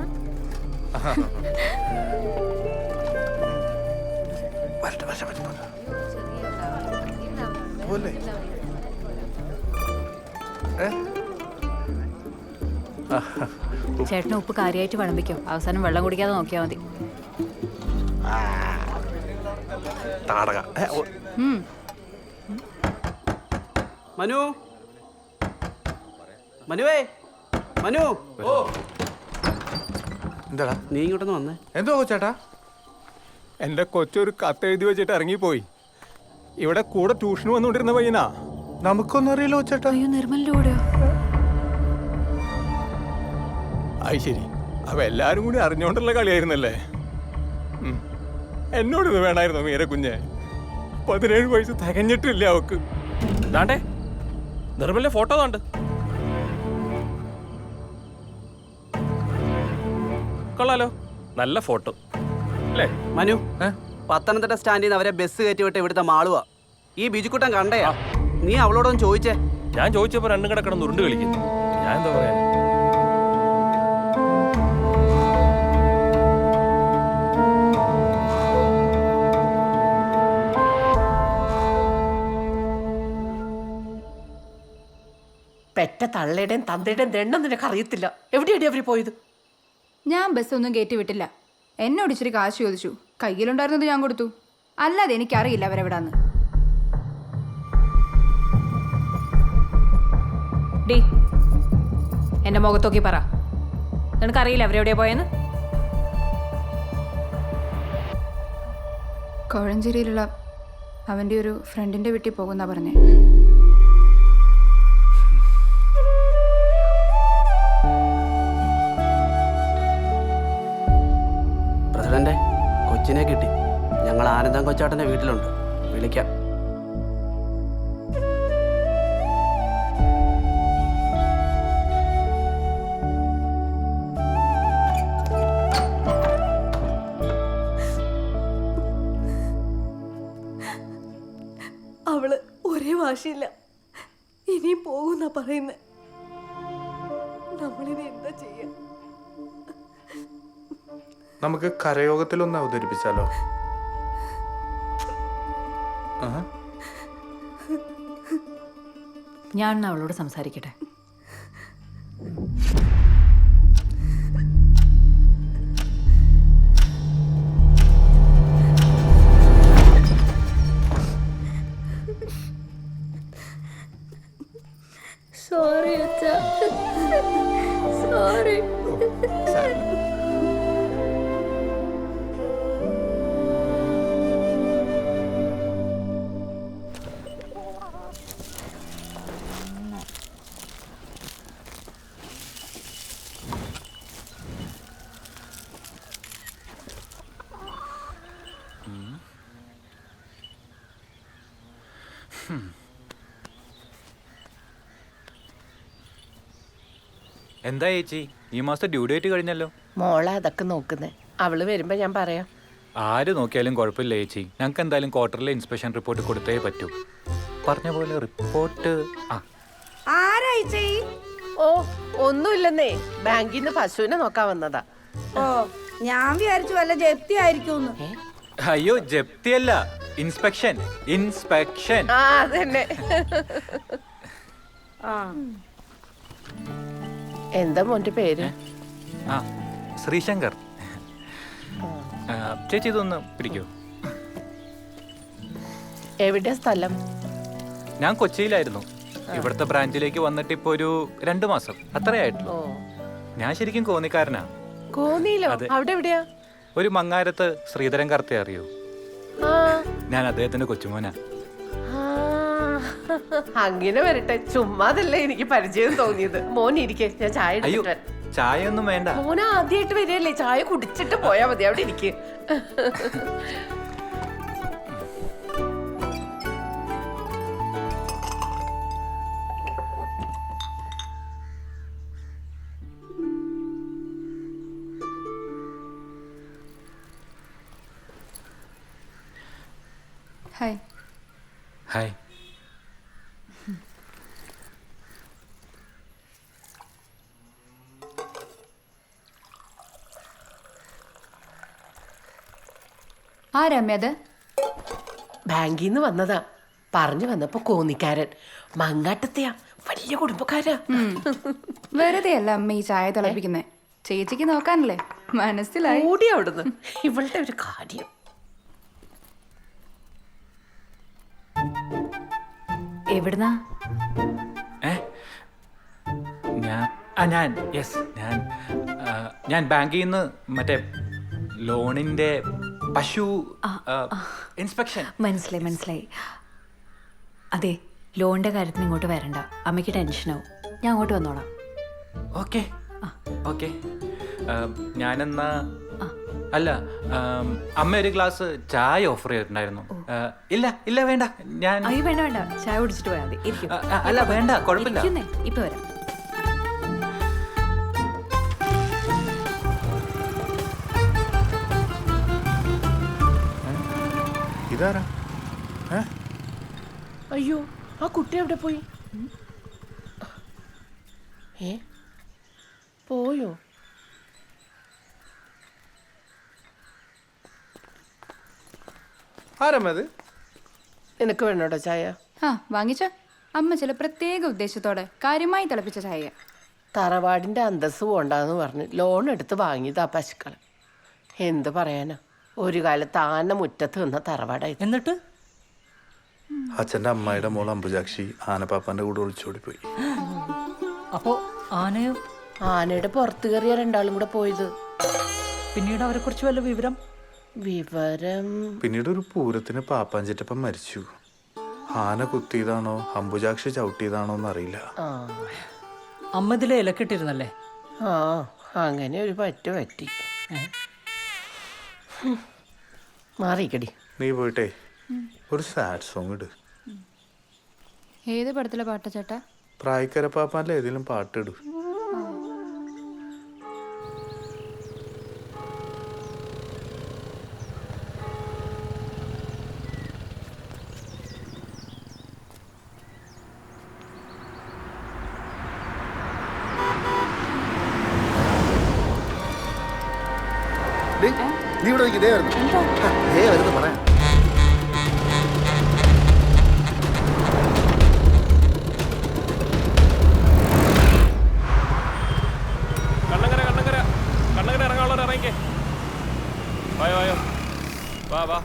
ചേട്ടന് ഉപ്പ് കാര്യമായിട്ട് വിളമ്പിക്കോ, അവസാനം വെള്ളം കുടിക്കാതെ നോക്കിയാൽ മതി. മനു, മനുവേ, മനു. എന്താടാ നീ ഇങ്ങോട്ടൊന്ന് വന്നേ. എന്തോ ചേട്ടാ? എന്റെ കൊച്ചൊരു കത്ത് എഴുതി വെച്ചിട്ട് ഇറങ്ങിപ്പോയി. ഇവിടെ കൂടെ ട്യൂഷന് വന്നുകൊണ്ടിരുന്ന പയ്യനാ. നമുക്കൊന്നും അറിയില്ലോ ചേട്ടാ. നിർമ്മലിന്റെ കൂടെയോ? അത് ശരി, അപ്പൊ എല്ലാരും കൂടി അറിഞ്ഞോണ്ടുള്ള കളിയായിരുന്നല്ലേ. എന്നോടിത് വേണമായിരുന്നു മീര കുഞ്ഞെ. 17 വയസ്സ് തികഞ്ഞിട്ടില്ല അവക്ക്. ദാണ്ടേ നിർമ്മലിന്റെ ഫോട്ടോ കണ്ട്. കൊള്ളാലോ, നല്ല ഫോട്ടോ അല്ലേ? മനു, പത്തനംതിട്ട സ്റ്റാൻഡിൽ നിന്ന് അവരെ ബസ് കയറ്റി വിട്ട് ഇവിടുത്തെ മാളുവാ. ഈ ബിജുക്കുട്ടൻ കണ്ടയാ. നീ അവളോടൊന്ന് ചോദിച്ചേ. ഞാൻ ചോദിച്ചപ്പോ രണ്ടും കിടക്കണം ഉരുണ്ട് കളിക്കുന്നു. ഞാൻ എന്താ പറയാ? പെറ്റ തള്ളയുടെയും തന്തയുടെയും ദണ്ണം നിനക്ക് അറിയത്തില്ല. എവിടെയാണ് അവര് പോയത്? ഞാൻ ബസ്സൊന്നും കയറ്റി വിട്ടില്ല. എന്നോട് ഇച്ചിരി കാശ് ചോദിച്ചു. കയ്യിലുണ്ടായിരുന്നത് ഞാൻ കൊടുത്തു. അല്ലാതെ എനിക്കറിയില്ല അവരെവിടാന്ന്. ഡി എന്റെ മുഖത്തോക്കി പറ, നിനക്കറിയില്ല അവരെവിടെയാ പോയെന്ന്? കോഴഞ്ചേരിയിലുള്ള അവൻ്റെ ഒരു ഫ്രണ്ടിൻ്റെ വീട്ടിൽ പോകുന്നാ പറഞ്ഞേ. പ്രസിഡന്റെ, കൊച്ചിനെ കിട്ടി. ഞങ്ങൾ ആനന്ദം കൊച്ചാട്ടന്റെ വീട്ടിലുണ്ട്. വിളിക്കാം. അവള് ഒരേ വാശിയില്ല. ഇനിയും പോകുന്ന പറയുന്നത്. നമ്മളിനി എന്താ ചെയ്യാ? നമുക്ക് കരയോഗത്തിലൊന്ന് അവതരിപ്പിച്ചാലോ? ഞാൻ അവളോട് സംസാരിക്കട്ടെ. സോറി അച്ഛാ, സോറി. എന്താ ചേച്ചി, ഈ മാസത്തെ ഡ്യൂ ഡേറ്റ് കഴിഞ്ഞല്ലോ. മോളെ അതൊക്കെ നോക്കുന്നേ. അവള് വരുമ്പോ ഞാൻ പറയാം. ആര് നോക്കിയാലും കുഴപ്പമില്ല ചേച്ചി. ഞങ്ങൾക്ക് എന്തായാലും ക്വാർട്ടറിലെ ഇൻസ്പെക്ഷൻ റിപ്പോർട്ട് കൊടുത്തേ പറ്റൂ. പറഞ്ഞ പോലെ റിപ്പോർട്ട്. ഓ, ഒന്നുമില്ലെന്നേ. ബാങ്കിൽ നിന്ന് പശുവിനെ നോക്കാൻ വന്നതാ. ഓ, ഞാൻ വിചാരിച്ചു വല്ല ജപ്തി ആയിരിക്കും. അയ്യോ, ജപ്തിയല്ല, ഇൻസ്പെക്ഷൻ. ഇൻസ്പെക്ഷൻ. ആ, അതന്നെ. എന്താ മോന്റെ പേര്? ആ, ശ്രീശങ്കർ. ചേച്ചി ഇതൊന്ന് പിടിക്കോ? എവിടെ സ്ഥലം? ഞാൻ കൊച്ചിയിലായിരുന്നു. ഇവിടുത്തെ ബ്രാഞ്ചിലേക്ക് വന്നിട്ട് ഇപ്പൊ ഒരു 2 മാസം അത്രയായിട്ടുള്ളൂ. ഞാൻ ശരിക്കും കോന്നിക്കാരനാ. കോന്നിയിലോ? അവിടെ എവിടെയാ? ഒരു മങ്ങാരത്ത് ശ്രീധരൻ കർത്തെ അറിയോ? ഞാൻ അദ്ദേഹത്തിന്റെ കൊച്ചുമോനാ. അങ്ങനെ വരട്ടെ. ചുമ്മാതല്ലേ എനിക്ക് പരിചയം തോന്നിയത്. മോൻ ഇരിക്കെ, ഞാൻ ചായ അയ്യോ, എടുത്തിട്ട്. ചായ ഒന്നും വേണ്ട. മോന ആദ്യമായിട്ട് വരികയല്ലേ, ചായ കുടിച്ചിട്ട് പോയാ മതി. അവിടെ ഇരിക്കെ. ഹായ്. ഹായ്. ആരാമ്മ അത്? ബാങ്കിൽ നിന്ന് വന്നതാ. പറഞ്ഞു വന്നപ്പോ കോന്നിക്കാരൻ. മങ്ങാട്ടത്തെയാ, വലിയ കുടുംബക്കാരാ. വെറുതെ അല്ല അമ്മ ഈ ചായ തിളപ്പിക്കുന്നേ. ചേച്ചിക്ക് നോക്കാനല്ലേ. മനസ്സിലായി. ഓടി അവിടുന്ന്. ഇവളുടെ ഒരു കാര്യം. എവിടുന്നാ? ഞാൻ ബാങ്കിൽ നിന്ന് മറ്റേ ലോണിന്റെ പശു ഇൻസ്പെക്ഷൻ. മനസ്സിലായി. അതെ, ലോണിന്റെ കാര്യത്തിന് ഇങ്ങോട്ട് വരണ്ട. അമ്മയ്ക്ക് ടെൻഷനാവും. ഞാൻ അങ്ങോട്ട് വന്നോളാം. ഓക്കെ. ഞാനെന്നാ അല്ല, അമ്മ ഒരു ഗ്ലാസ് ചായ ഓഫർ ചെയ്തിട്ടുണ്ടായിരുന്നു. ഇല്ല ഇല്ല വേണ്ട ഞാൻ അയ്യോ വേണ്ട വേണ്ട, ചായ കുടിച്ചിട്ട് പോയാൽ മതി. ഇരിക്കും. അല്ല വേണ്ട കുഴപ്പമില്ല. ഇരിക്കുന്നേ, ഇപ്പൊ വരാം. ഇതാരാ? അയ്യോ, ആ കുട്ടി എവിടെ പോയി? പോയോ? ആരമ്മത്? നിനക്ക് വേണോട്ടോ ചായ? ആ വാങ്ങിച്ചോ. അമ്മ ചില പ്രത്യേക ഉദ്ദേശത്തോടെ കാര്യമായി തിളപ്പിച്ച ചായ. തറവാടിന്റെ അന്തസ് പോണ്ടെന്ന് പറഞ്ഞ് ലോൺ എടുത്ത് വാങ്ങിയതാ പശുക്കൾ. എന്ത് പറയാനാ, ഒരു കാലത്ത് ആന മുറ്റത്ത് നിന്ന തറവാടായി. എന്നിട്ട് അച്ഛൻ്റെ അമ്മായിയുടെ മോൾ അമ്പുജാക്ഷി ആനപ്പാപ്പാന്റെ കൂടെ ഒളിച്ചോടി പോയി. അപ്പോ ആനയോ? ആനയുടെ പുറത്ത് കയറിയ രണ്ടാളും കൂടെ പോയത്. പിന്നീട് അവരെ കുറിച്ച് വല്ല വിവരം? പിന്നീട് ഒരു പൂരത്തിന് പാപ്പാഞ്ചിറ്റപ്പം മരിച്ചു. ആന കുത്തിയതാണോ അമ്പുജാക്ഷി ചവിട്ടിയതാണോ എന്നറിയില്ല. അമ്മ ഇതിലെ ഇലക്കിട്ടിരുന്നല്ലേ? ആ, അങ്ങനെ ഒരു പറ്റി. മാറിക്കടി. നീ പോയിട്ടേ ഒരു സാഡ് സോങ് ഇട്. ഏത് പടത്തിലെ പാട്ട ചേട്ടാ? പ്രായക്കര പാപ്പാന്റെ ഏതെങ്കിലും പാട്ടിടു. നീ ഇവിടെ ഇതേ വരുന്നു പറയാം. കണ്ണങ്കര ഇറങ്ങാനുള്ളവർ ഇറങ്ങിക്കേ. വായോ വായോ വാ വാ.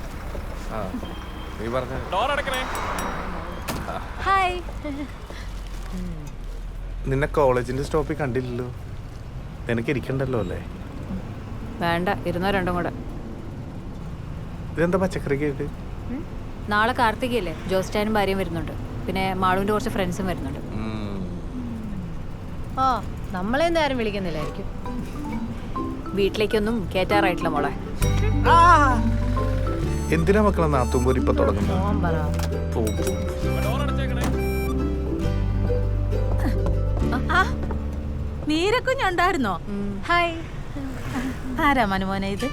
നീ പറഞ്ഞ ഡോർ അടക്കണേ. ഹായ്. നിന്നെ കോളേജിന്റെ സ്റ്റോപ്പിൽ കണ്ടില്ലല്ലോ. നിനക്ക് ഇരിക്കണ്ടല്ലോ അല്ലേ? വേണ്ട, ഇരുന്നോ രണ്ടും കൂടെ. ഇതെന്താ പച്ചക്കറി കേട്ട്? നാളെ കാർത്തികയല്ലേ, ജോസ്റ്റാനും ഭാര്യയും വരുന്നുണ്ട്. പിന്നെ മാളുവിന്റെ കുറച്ച് ഫ്രണ്ട്സും വരുന്നുണ്ട്. ഓ, നമ്മളെന്താ ആരും വിളിക്കുന്നില്ലായിരിക്കും. വീട്ടിലേക്കൊന്നും കേറ്റാറായിട്ടില്ല മോളെ. എന്തിനാ മക്കളെ നാത്തുമ്പോൾ ഇപ്പൊ തുടങ്ങുന്നത്? നീരക്കുഞ്ഞുണ്ടായിരുന്നോ? ഹായ്. ആരാ മനുമോനെ ഇത്?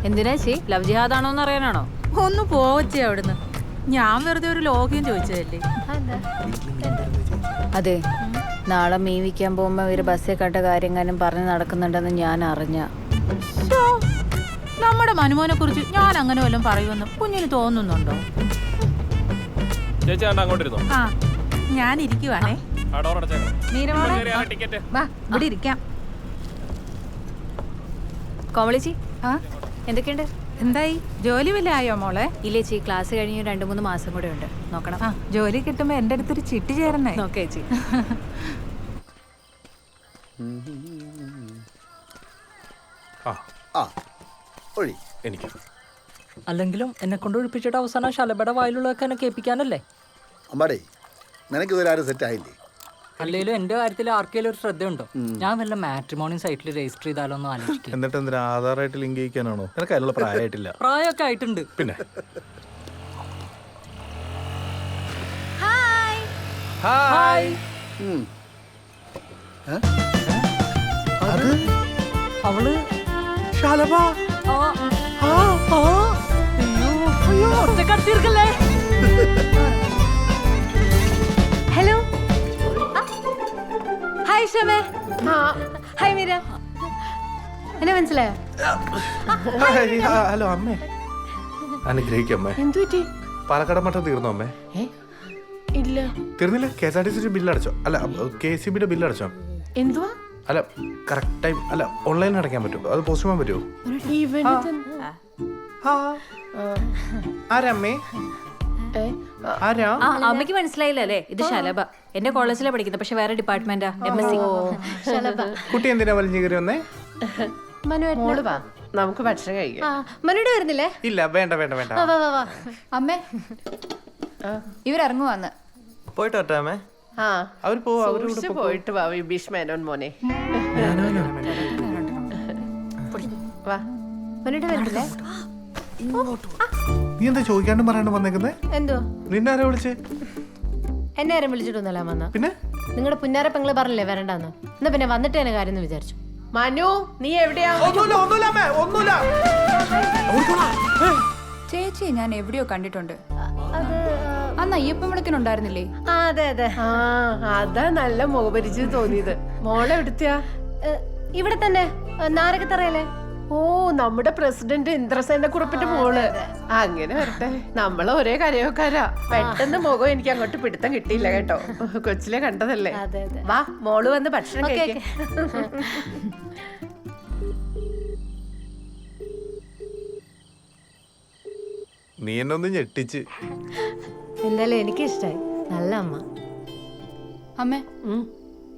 എന്തിനാ ചേ, ലവ് ജിഹാദാണോ എന്ന് അറിയാനാണോ? ഒന്ന് പോവച്ചേ അവിടുന്ന്. ഞാൻ വെറുതെ ഒരു ലോഗ്യം ചോദിച്ചതല്ലേ. അതെ, നാളെ മീൻ വിൽക്കാൻ പോകുമ്പോ ഇവര് ബസ്സിൽ കണ്ട കാര്യങ്ങളും പറഞ്ഞ് നടക്കുന്നുണ്ടെന്ന് ഞാൻ അറിഞ്ഞ. നമ്മുടെ മനുമോനെ കുറിച്ച് ഞാൻ അങ്ങനെ വല്ലതും പറയുമെന്ന് കുഞ്ഞിന് തോന്നുന്നുണ്ടോ? ചേച്ചി അങ്ങോട്ടിരുന്നോ? ആ, ഞാൻ ഇരിക്കുവാണേ. നീരമോളെ വാ, ഇവിടെ ഇരിക്കാം. കോമളിച്ചി, എന്തൊക്കെയുണ്ട്? എന്തായി, ജോലി വല്ല ആയോ മോളെ? ഇല്ലേ ചേച്ചി, ക്ലാസ് കഴിഞ്ഞ് 2-3 മാസം കൂടെ ഉണ്ട്. നോക്കണം. ആ, ജോലി കിട്ടുമ്പോ എന്റെ അടുത്തൊരു ചിട്ടി ചേരണേ. നോക്കേ ചേച്ചി. എനിക്ക് അല്ലെങ്കിലും എന്നെ കൊണ്ട് ഒഴിപ്പിച്ചിട്ട് അവസാനം ശലഭയുടെ വായിലുള്ളതൊക്കെ എന്നെ കേൾപ്പിക്കാനല്ലേ? അമ്പാടേ, നിനക്ക് ഇതുവരെ ആരും സെറ്റ് ആയില്ലേ? അല്ലെങ്കിലും എന്റെ കാര്യത്തിൽ ആർക്കെങ്കിലും ഒരു ശ്രദ്ധയുണ്ടോ? ഞാൻ വല്ല മാട്രിമോണി സൈറ്റിൽ രജിസ്റ്റർ ചെയ്താലോ എന്ന് ആലോചിക്കും. എന്നിട്ട് എന്തിനാ ആധാറായിട്ട് ലിങ്ക് ചെയ്യിക്കാനാണോ? നിനക്ക് അതിനുള്ള പ്രായമായിട്ടില്ല. പ്രായമൊക്കെ ആയിട്ടുണ്ട്. പിന്നെ ഹായ്. അവള് ശലഭ. ഒറ്റക്കടത്തിയിരിക്കല്ലേ? ഹലോ. ഹായ് ഷമേ. ഹായ് മീര. എന്നെ മനസ്സിലായോ? ഹലോ അമ്മേ. അനുഗ്രഹിക്കമ്മേ. എന്തു പറ്റി? പാലക്കാട് മട്ടം തീർന്നോ അമ്മേ? ഇല്ല. തീർന്നില്ല? KSRTC ബില്ല് അടച്ചോ? അല്ല, KCBയുടെ ബില്ല് അടച്ചോ? എന്തുവാ? അല്ല, കറക്റ്റ് ടൈം അല്ല, ഓൺലൈനിൽ അടയ്ക്കാൻ പറ്റുമോ? അത് പോസ്റ്റ് ചെയ്യാൻ പറ്റുമോ? ആരമ്മേ? ആരാ? അമ്മയ്ക്ക് മനസ്സിലായില്ല അല്ലേ? ഇത് ശലഭ. എന്റെ കോളേജിലാണ് പഠിക്കുന്നത്, പക്ഷെ വേറെ ഡിപ്പാർട്ട്മെന്റാ, MSc. കുട്ടി എന്തിനാ വലിഞ്ഞു കയറി വന്നേ? മോള് വാ, നമുക്ക് ഭക്ഷണം കഴിക്കാം. മനുടെ വരുന്നില്ലേ? ഇല്ല, വേണ്ട വേണ്ട വേണ്ട. അമ്മേ, ഇവരിറങ്ങുവാന്ന്. പോയിട്ട് വരട്ടെ അമ്മേ. ആ, അവർ സൂക്ഷിച്ച് പോയിട്ട് വാ വിഭീഷ് മേനോൻ മോനെ. വാ. മനുടെ വരുന്നില്ലേ? നീ എന്താ ചോദിക്കാണ്ടും പറയാണ്ട് വന്നേക്കുന്നേ? എന്തോ നിന്നെ ആരാ വിളിച്ചേ? എന്നെ ആരും വിളിച്ചിട്ടൊന്നുമല്ല വന്ന. പിന്നെ നിങ്ങളുടെ പുന്നാര പെങ്ങള് പറഞ്ഞില്ലേ വരണ്ടെന്ന്. എന്നാ പിന്നെ വന്നിട്ട് തന്നെ കാര്യം എന്ന് വിചാരിച്ചു. മനു നീ എവിടെയാ? ചേച്ചി ഞാൻ എവിടെയോ കണ്ടിട്ടുണ്ട്. അന്ന് അയ്യപ്പൻ വിളക്കിനുണ്ടായിരുന്നില്ലേ? അതെ അതെ. ആ അതാ നല്ല മുഖപരിചയം തോന്നിയത്. മോളെ എവിടുത്തെയാ? ഇവിടെ തന്നെ നാരകത്തറയല്ലേ. ഓ നമ്മുടെ പ്രസിഡന്റ് ഇന്ദ്രസേന കുറിപ്പിന്റെ മോള്. അങ്ങനെ വരട്ടെ, നമ്മള് ഒരേ കരയോക്കാരാ. പെട്ടെന്ന് മുഖം എനിക്ക് അങ്ങോട്ട് പിടുത്തം കിട്ടിയില്ല കേട്ടോ, കൊച്ചിലെ കണ്ടതല്ലേ. വാ മോള് വന്ന് ഭക്ഷണം കഴിക്ക്. നീ എന്നെ ഒന്ന് ഞെട്ടിച്ച്. എന്തായാലും എനിക്ക് ഇഷ്ടായി. നല്ല അമ്മ. അമ്മേ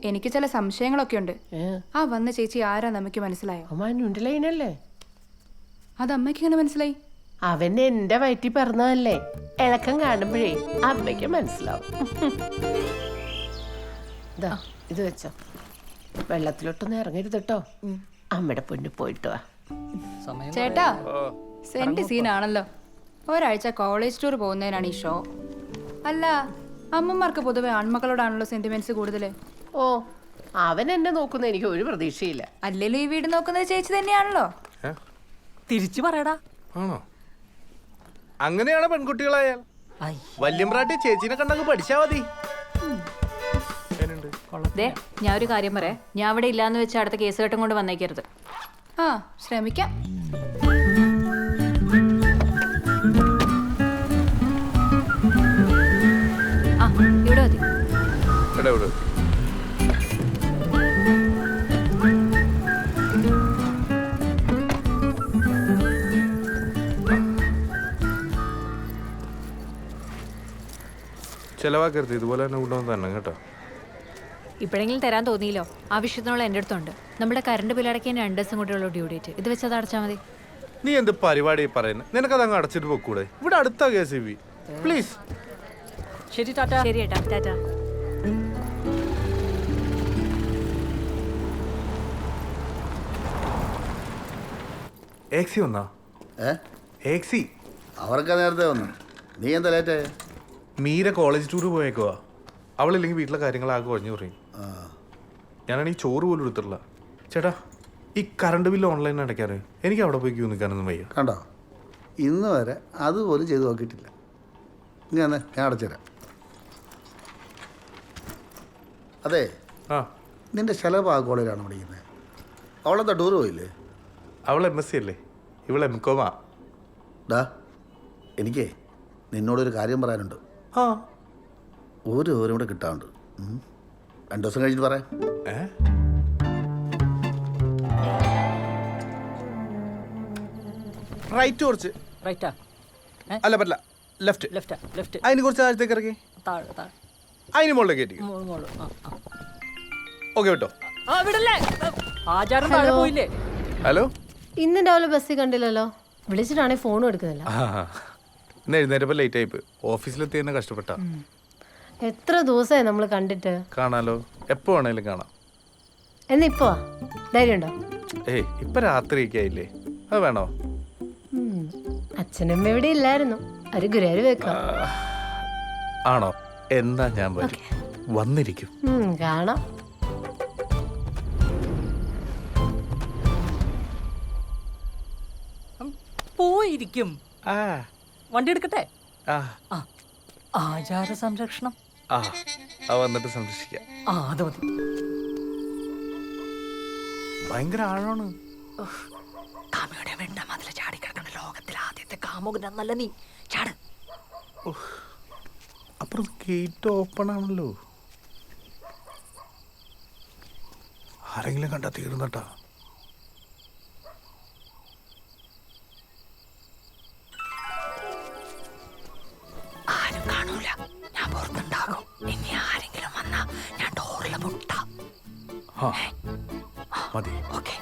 എനിക്ക് ചില സംശയങ്ങളൊക്കെ ഉണ്ട്. ആ വന്ന ചേച്ചി ആരാ നമുക്ക് മനസ്സിലായോ? മനുണ്ടല്ലേ? അത് അമ്മയ്ക്ക് ഇങ്ങനെ മനസ്സിലായി? അവൻ എന്റെ വയറ്റി പറഞ്ഞതല്ലേ. ഇളക്കം കാണുമ്പോഴേ അമ്മയ്ക്ക് മനസ്സിലാവും. ഇത് വെച്ചോ, വെള്ളത്തിലോട്ടൊന്നും ഇറങ്ങരുത് കേട്ടോ. അമ്മയുടെ പൊന്നു പോയിട്ട് വാ. ചേട്ടാ സെന്റ് സീനാണല്ലോ. ഒരാഴ്ച കോളേജ് ടൂർ പോകുന്നതിനാണ് ഈ ഷോ. അല്ല അമ്മമാർക്ക് പൊതുവെ ആൺമക്കളോടാണല്ലോ സെന്റിമെന്റ്സ് കൂടുതല്. ഓ അവൻ എന്നെ നോക്കുന്ന എനിക്ക് ഒരു പ്രതീക്ഷയില്ല. അല്ലെങ്കിലും ഈ വീട് നോക്കുന്നത് ചേച്ചി തന്നെയാണല്ലോ. തിരിച്ചു പറയടാ. ആണോ? അങ്ങനെയാണ് പെൺകുട്ടികളായാൽ. വല്യമ്പ്രാട്ടി ചേച്ചിനെ കണ്ടങ്ങ് പഠിച്ചാ മതി. ഞാൻ ഒരു കാര്യം പറയാം. ഞാൻ അവിടെ ഇല്ലാന്ന് വെച്ചാൽ അടുത്ത കേസ് കെട്ടും കൊണ്ട് വന്നേക്കരുത്. ആ ശ്രമിക്കാം. ഇവിടെ മതി. ചെലവാക്കരുത്, ഇതുപോലെ തന്നെ കൊണ്ടുവന്ന് തന്നെ കേട്ടോ. ഇപ്പോഴെങ്കിലും തരാൻ തോന്നിയില്ലോ. ആവശ്യത്തിനുള്ള എൻ്റെ അടുത്തുണ്ട്. നമ്മുടെ കറണ്ട് ബില്ലടക്കാൻ 2 ദിവസം കൂടെയുള്ള ഡ്യൂ ഡേറ്റ്. ഇത് വെച്ചത് അടച്ചാൽ മതി. നീ എന്ത് പരിപാടി പറയുന്നത്? നിനക്കത് അങ്ങ് അടച്ചിട്ട് പോക്കൂടെ? ഇവിടെ അടുത്ത KCB പ്ലീസ്. ശരി ടാറ്റാ. ശരി ഏട്ടാ, ടാറ്റാ. ഏക്സി വന്നാ? ഏക്സി അവർക്ക് നേരത്തെ വന്നു. നീ എന്താ ലേറ്റ്? മീര കോളേജ് ടൂർ പോയേക്കുവാ. അവളില്ലെങ്കിൽ വീട്ടിലെ കാര്യങ്ങളാകെ കുഴഞ്ഞു പറയും. ഞാനാണെങ്കിൽ ചോറ് പോലും എടുത്തിട്ടില്ല. ചേട്ടാ ഈ കറണ്ട് ബില്ല് ഓൺലൈൻ അടയ്ക്കാറ് എനിക്ക് അവിടെ പോയി ക്യൂ നിൽക്കാനൊന്നും വയ്യ. കണ്ടോ, ഇന്ന് വരെ അതുപോലും ചെയ്തു നോക്കിയിട്ടില്ല. നീ തന്നെ ഞാൻ അടച്ചുതരാം. അതെ, നിന്റെ ശലഭ ആ കോളേജിലാണ് പഠിക്കുന്നത്. അവളെന്താ ടൂർ പോയില്ലേ? അവൾ MSc അല്ലേ, ഇവൾ MCOM. ഡാ എനിക്കേ നിന്നോടൊരു കാര്യം പറയാനുണ്ട്. ഒരു ഓരം കൂടെ കിട്ടാറുണ്ട്. 2 ദിവസം കഴിഞ്ഞിട്ട് പറയാം. റൈറ്റ് കുറച്ച്. റൈറ്റാ? അല്ല പറ്റില്ല, ലെഫ്റ്റ്. ലെഫ്റ്റ്. അതിന് കുറച്ച് താഴത്തേക്ക് ഇറക്കി. താഴെ. അതിന് മുകളിലേക്ക് കയറ്റി. ഓക്കെ കേട്ടോ. ആചാരം താഴെ പോയില്ലേ? ഹലോ, ഇന്ന് രാവിലെ ബസ്സിൽ കണ്ടില്ലല്ലോ. വിളിച്ചിട്ടാണെങ്കിൽ ഫോണും എടുക്കുന്നില്ല. ഇന്ന് എഴുന്നേറ്റപ്പോൾ ലേറ്റ് ആയിപ്പ്. ഓഫീസിലെത്തി തന്നെ കഷ്ടപ്പെട്ട. എത്ര ദിവസമായി നമ്മൾ കണ്ടിട്ട്. കാണാലോ, എപ്പോ വേണേലും കാണാം. എന്നിപ്പോ ധൈര്യമുണ്ടോ? ഏയ് ഇപ്പൊ രാത്രിയൊക്കെ ആയില്ലേ, അത് വേണോ? അച്ഛനമ്മ ഇവിടെ ഇല്ലായിരുന്നു. ഒരു ഗുരുവായൂർ വെക്കാം. ആണോ? എന്താ ഞാൻ വരും, വന്നിരിക്കും. കാണാം. പോയിരിക്കും. വണ്ടി എടുക്കട്ടെ? ആചാര സംരക്ഷണം വന്നിട്ട് സംരക്ഷിക്കാം. അത് മതി. ഭയങ്കര ആഴമാണ്. കാമയുടെ വെണ്ട മതിൽ ചാടിക്കിടക്കുന്ന ലോകത്തിലെ ആദ്യത്തെ കാമുകനല്ല നീ. ചാട്. അപ്പുറം ഗേറ്റ് ഓപ്പൺ ആണല്ലോ. ആരെങ്കിലും കണ്ടാ തീർന്നട്ടാ. ആരും കാണൂല, ഞാൻ പുറത്തുണ്ടാകും. ഇനി ആരെങ്കിലും വന്നാ ഞാൻ ഡോറിലെ മുട്ട. മതി. ഓക്കെ.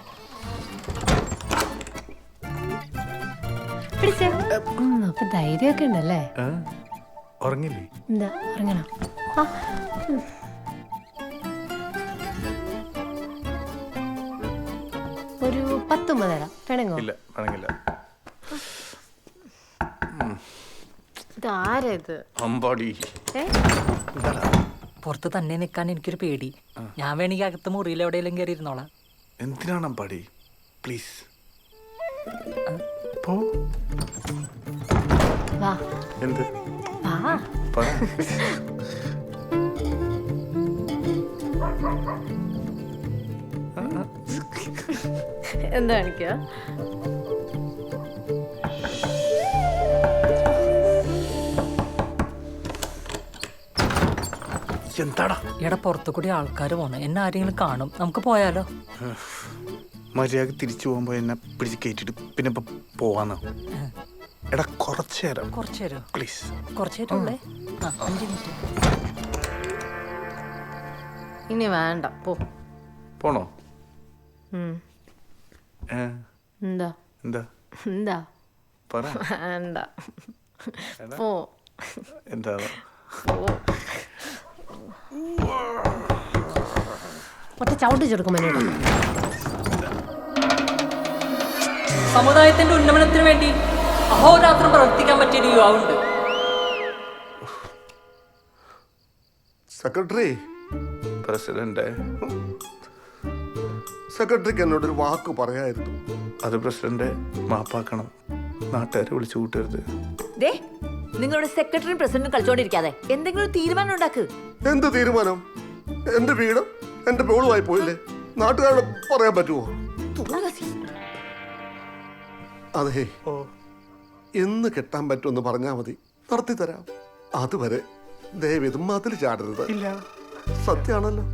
അപ്പൊ ധൈര്യമൊക്കെ ഉണ്ടല്ലേ? ഉറങ്ങില്ലേ? എന്താ ഉറങ്ങണം? ഒരു 10 തരാം. പിണങ്ങോ? ഇല്ല, പിണങ്ങില്ല. ഇത് ആരാ ഇത്? അമ്പാടി. പുറത്ത് തന്നെ നിൽക്കാൻ എനിക്കൊരു പേടി. ഞാൻ വേണമെങ്കിൽ അകത്ത് മുറിയിൽ എവിടെയെങ്കിലും കയറി ഇരുന്നോളാം. എന്തിനാണ് അമ്പാടി? പ്ലീസ് പോ. വാ എന്ത്? വാ. പറ. എന്താ കാണിക്കുക? എന്താടാ? ഇവിടെ പുറത്തു കൂടി ആൾക്കാർ പോണു. എന്നെ ആരെങ്കിലും കാണും. നമുക്ക് പോയാലോ? മര്യാദ തിരിച്ചു പോകുമ്പോ എന്നെ പിടിച്ച് കയറ്റിട്ട് പിന്നെ പോവാന്നോ? എടാ കുറച്ചു നേരം. കുറച്ചു നേരം പ്ലീസ്. കുറച്ചു നേരം ഉള്ളേ. 5 മിനിറ്റ്. ഇനി വേണ്ട, പോ. പോണോ? എന്താ എന്താ എന്താ പറ. വേണ്ട, പോ. എന്താ? ഒറ്റ ചവിട്ടി ചെറുക്കും. സമുദായത്തിന്റെ ഉന്നമനത്തിന് വേണ്ടി അഹോരാത്രം പ്രവർത്തിക്കാൻ പറ്റിയൊരു യുവാവുണ്ട്. സെക്രട്ടറി. പ്രസിഡന്റ്. സെക്രട്ടറിക്ക് എന്നോടൊരു വാക്ക് പറയായിരുന്നു. അത് പ്രസിഡന്റ് മാപ്പാക്കണം. നാട്ടുകാരെ വിളിച്ചു കൂട്ടരുത്. നിങ്ങളുടെ സെക്രട്ടറിയും പ്രസിഡന്റും കളിച്ചോണ്ടിരിക്കാതെ എന്തെങ്കിലും തീരുമാനം ഉണ്ടാക്ക്. എന്ത് തീരുമാനം? എന്റെ വീടും എന്റെ പേളുമായി പോയില്ലേ? നാട്ടുകാരോട് പറയാൻ പറ്റുമോ? അതെ, എന്ന് കെട്ടാൻ പറ്റുമെന്ന് പറഞ്ഞാൽ മതി, നടത്തി തരാം. അതുവരെ ദയവേത് മതിൽ ചാടരുത്. ഇല്ല, സത്യാണല്ലോ.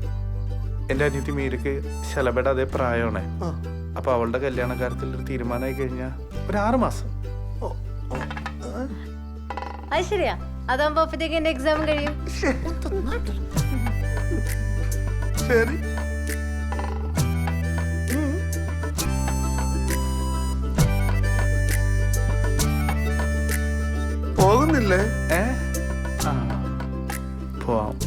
എന്റെ അനിയത്തി മീരക്ക് ശലഭയുടെ അതേ പ്രായമാണ്. അപ്പൊ അവളുടെ കല്യാണ കാര്യത്തിൽ ഒരു തീരുമാനമായി കഴിഞ്ഞാൽ ഒരു 6 മാസം. അത് ശരിയാ. അതാകുമ്പോ അപ്പത്തേക്ക് എന്റെ എക്സാം കഴിയും. ശരി. പോകുന്നില്ലേ? പോവാം.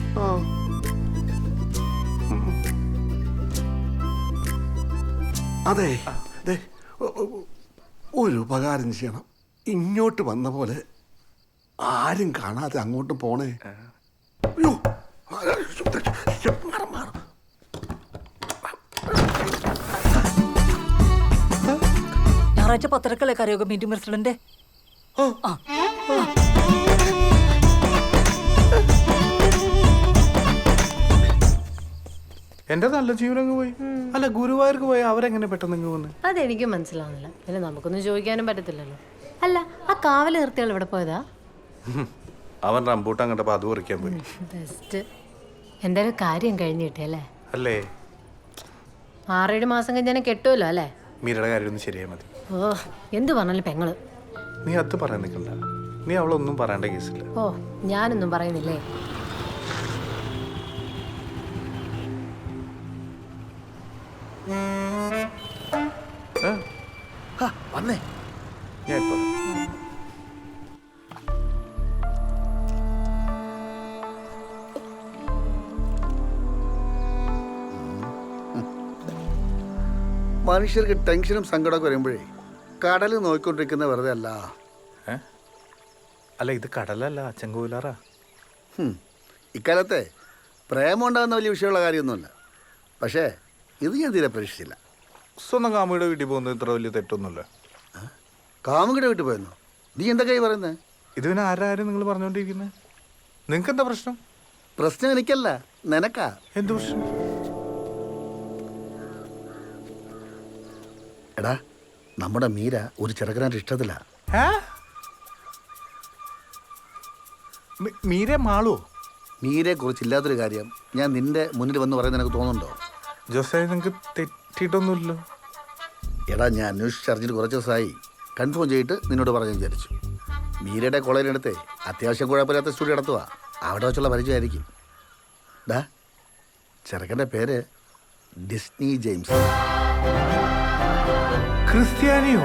അതെ, ഒരു ഉപകാരം ചെയ്യണം. ഇങ്ങോട്ട് വന്ന പോലെ ആരും കാണാതെ അങ്ങോട്ട് പോണേ. ഞായറാഴ്ച 10:30 കരയോഗ മീറ്റിംഗ് പ്രസിഡന്റ്. എന്റെ നല്ല ജീവനങ്ങ് പോയി. അല്ല, ഗുരുവായൂർക്ക് പോയി അവരെങ്ങനെ പെട്ടെന്ന് ഇങ്ങ് വന്ന്? അതെനിക്കും മനസ്സിലാവുന്നില്ല. പിന്നെ നമുക്കൊന്നും ചോദിക്കാനും പറ്റത്തില്ലല്ലോ. അല്ല, ആ കാവല് നിർത്തിയാൾ ഇവിടെ പോയതാ? അവൻ റംബൂട്ടാൻ കണ്ടപ്പോ അത് പറിക്കാൻ പോയി. ബെസ്റ്റ്. എന്റെ ഒരു കാര്യം കഴിഞ്ഞിട്ടല്ലേ? അല്ലേ? 6-7 മാസം കഴിഞ്ഞാൽ കെട്ടുമല്ലോ അല്ലേ? മീരയുടെ കാര്യം ഒന്ന് ശരിയാ മതി. ഓ, എന്ത് പറഞ്ഞാലും പെങ്ങള്. നീ അത് പറയാൻ നിൽക്കണ്ട. നീ അവളൊന്നും പറയേണ്ട കേസില്ല. ഓ, ഞാനൊന്നും പറയുന്നില്ലേ. വന്നേ. ഞാൻ ഇപ്പൊ മനുഷ്യർക്ക് ടെൻഷനും സങ്കടമൊക്കെ വരുമ്പോഴേ കടൽ നോക്കിക്കൊണ്ടിരിക്കുന്ന വെറുതെ അല്ല. അല്ല, ഇത് കടലല്ല, ചെങ്കോലാറാ. ഇക്കാലത്തെ പ്രേമം ഉണ്ടാകുന്ന വലിയ വിഷയമുള്ള കാര്യമൊന്നുമില്ല. പക്ഷേ ഇത് ഞാൻ തീരെ പ്രതീക്ഷിച്ചില്ല. സ്വന്തം കാമുകിയുടെ വീട്ടിൽ പോകുന്നത് ഇത്ര വലിയ തെറ്റൊന്നുമില്ല. കാമുകിയുടെ വീട്ടിൽ പോയെന്നോ? നീ എന്തൊക്കെയായി പറയുന്നത്? ഇത് പിന്നെ ആരാരും നിങ്ങൾ പറഞ്ഞുകൊണ്ടിരിക്കുന്നത്? നിങ്ങൾക്ക് എന്താ പ്രശ്നം? പ്രശ്നം എനിക്കല്ല, നിനക്കാ. എന്ത് പ്രശ്നം? എടാ, നമ്മുടെ മീര ഒരു ചെറുക്കനായിട്ട് ഇഷ്ടത്തില്ല. മീരെ മാളോ? മീരയെ കുറിച്ചില്ലാത്തൊരു കാര്യം ഞാൻ നിന്റെ മുന്നിൽ വന്ന് പറയുന്നത് നിനക്ക് തോന്നുന്നുണ്ടോ? ജോസേ, നിങ്ങൾക്ക് തെറ്റിയിട്ടൊന്നുമില്ലല്ലോ. എടാ, ഞാൻ അന്വേഷിച്ചറിഞ്ഞിട്ട് കുറച്ച് ദിവസമായി. കൺഫേം ചെയ്തിട്ട് നിന്നോട് പറഞ്ഞു വിചാരിച്ചു. മീരയുടെ കോളേജിനടുത്ത് അത്യാവശ്യം കുഴപ്പമില്ലാത്ത സ്റ്റുഡിയോ നടത്തുക. അവിടെ വെച്ചുള്ള പരിചയമായിരിക്കും. ഡാ, ചെറുക്കൻ്റെ പേര് ഡിസ്നി ജെയിംസ്. ക്രിസ്ത്യാനിയോ?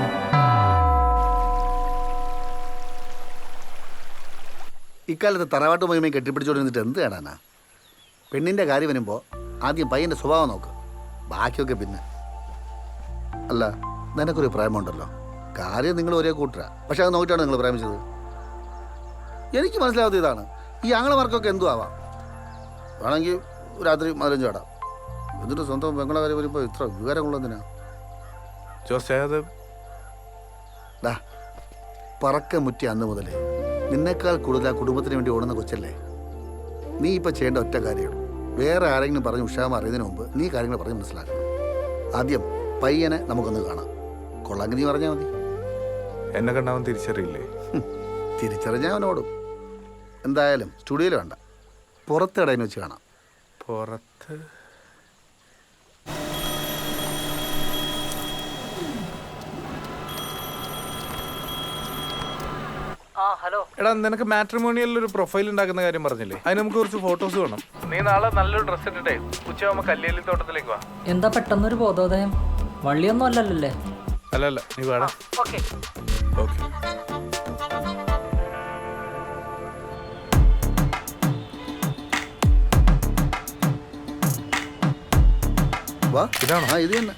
ഇക്കാലത്ത് തറവാട്ട് മഹിമയും കെട്ടിപ്പിടിച്ചോണ്ടിരുന്നിട്ട് എന്ത് കാണാനാ? പെണ്ണിൻ്റെ കാര്യം വരുമ്പോൾ ആദ്യം പയ്യൻ്റെ സ്വഭാവം നോക്ക്, ബാക്കിയൊക്കെ പിന്നെ. അല്ല, നിനക്കൊരു പ്രേമമുണ്ടല്ലോ. കാര്യം നിങ്ങൾ ഒരേ കൂട്ടരാ, പക്ഷെ അത് നോക്കിയിട്ടാണ് നിങ്ങൾ പ്രേമിച്ചത്. എനിക്ക് മനസ്സിലാവാത്ത ഇതാണ്. ഈ ആങ്ങളമാർക്കൊക്കെ എന്തു ആവാം. വേണമെങ്കിൽ രാത്രി മധുരം ചാടാം. എന്നിട്ട് സ്വന്തം പെങ്ങളെ കാര്യം വരുമ്പോൾ ഇത്ര വിവരമുള്ളതിനാ? ഡാ, പറക്ക മുറ്റി അന്ന് മുതലേ നിന്നേക്കാൾ കൂടുതൽ ആ കുടുംബത്തിന് വേണ്ടി ഓടുന്ന കൊച്ചല്ലേ. നീ ഇപ്പം ചെയ്യേണ്ട ഒറ്റ കാര്യമുള്ളൂ. വേറെ ആരെങ്കിലും പറഞ്ഞ് ഉഷാമ അറിയുന്നതിന് മുമ്പ് നീ കാര്യങ്ങൾ പറഞ്ഞ് മനസ്സിലാക്കണം. ആദ്യം പയ്യനെ നമുക്കൊന്ന് കാണാം. കൊള്ളാങ്കി നീ പറഞ്ഞാൽ മതി. എന്നെ കണ്ടാവൻ തിരിച്ചറിയില്ലേ? തിരിച്ചറിഞ്ഞാൽ അവനോടും. എന്തായാലും സ്റ്റുഡിയോയിൽ വേണ്ട, പുറത്ത് ഇടയിൽ വെച്ച് കാണാം. പുറത്ത്? എടാ, നിനക്ക് മാട്രിമോണിയലിൽ ഒരു പ്രൊഫൈൽ ഉണ്ടാക്കുന്ന കാര്യം പറഞ്ഞില്ലേ? അതിന് നമുക്ക് കുറച്ച് ഫോട്ടോസ് വേണം. നീ നാളെ നല്ലൊരു ഡ്രസ് ഇട്ടിട്ടേ ഉച്ചയാകുമ്പോ കല്ലേലി തോട്ടത്തിലേക്ക് വാ. എന്താ പെട്ടെന്നൊരു ബോധോദയം? വള്ളിയൊന്നും അല്ലല്ലേ? അല്ല, നീ വേടാ. ഓക്കെ. വാ, ഇതാണോ? ആ, ഇത് തന്നെ.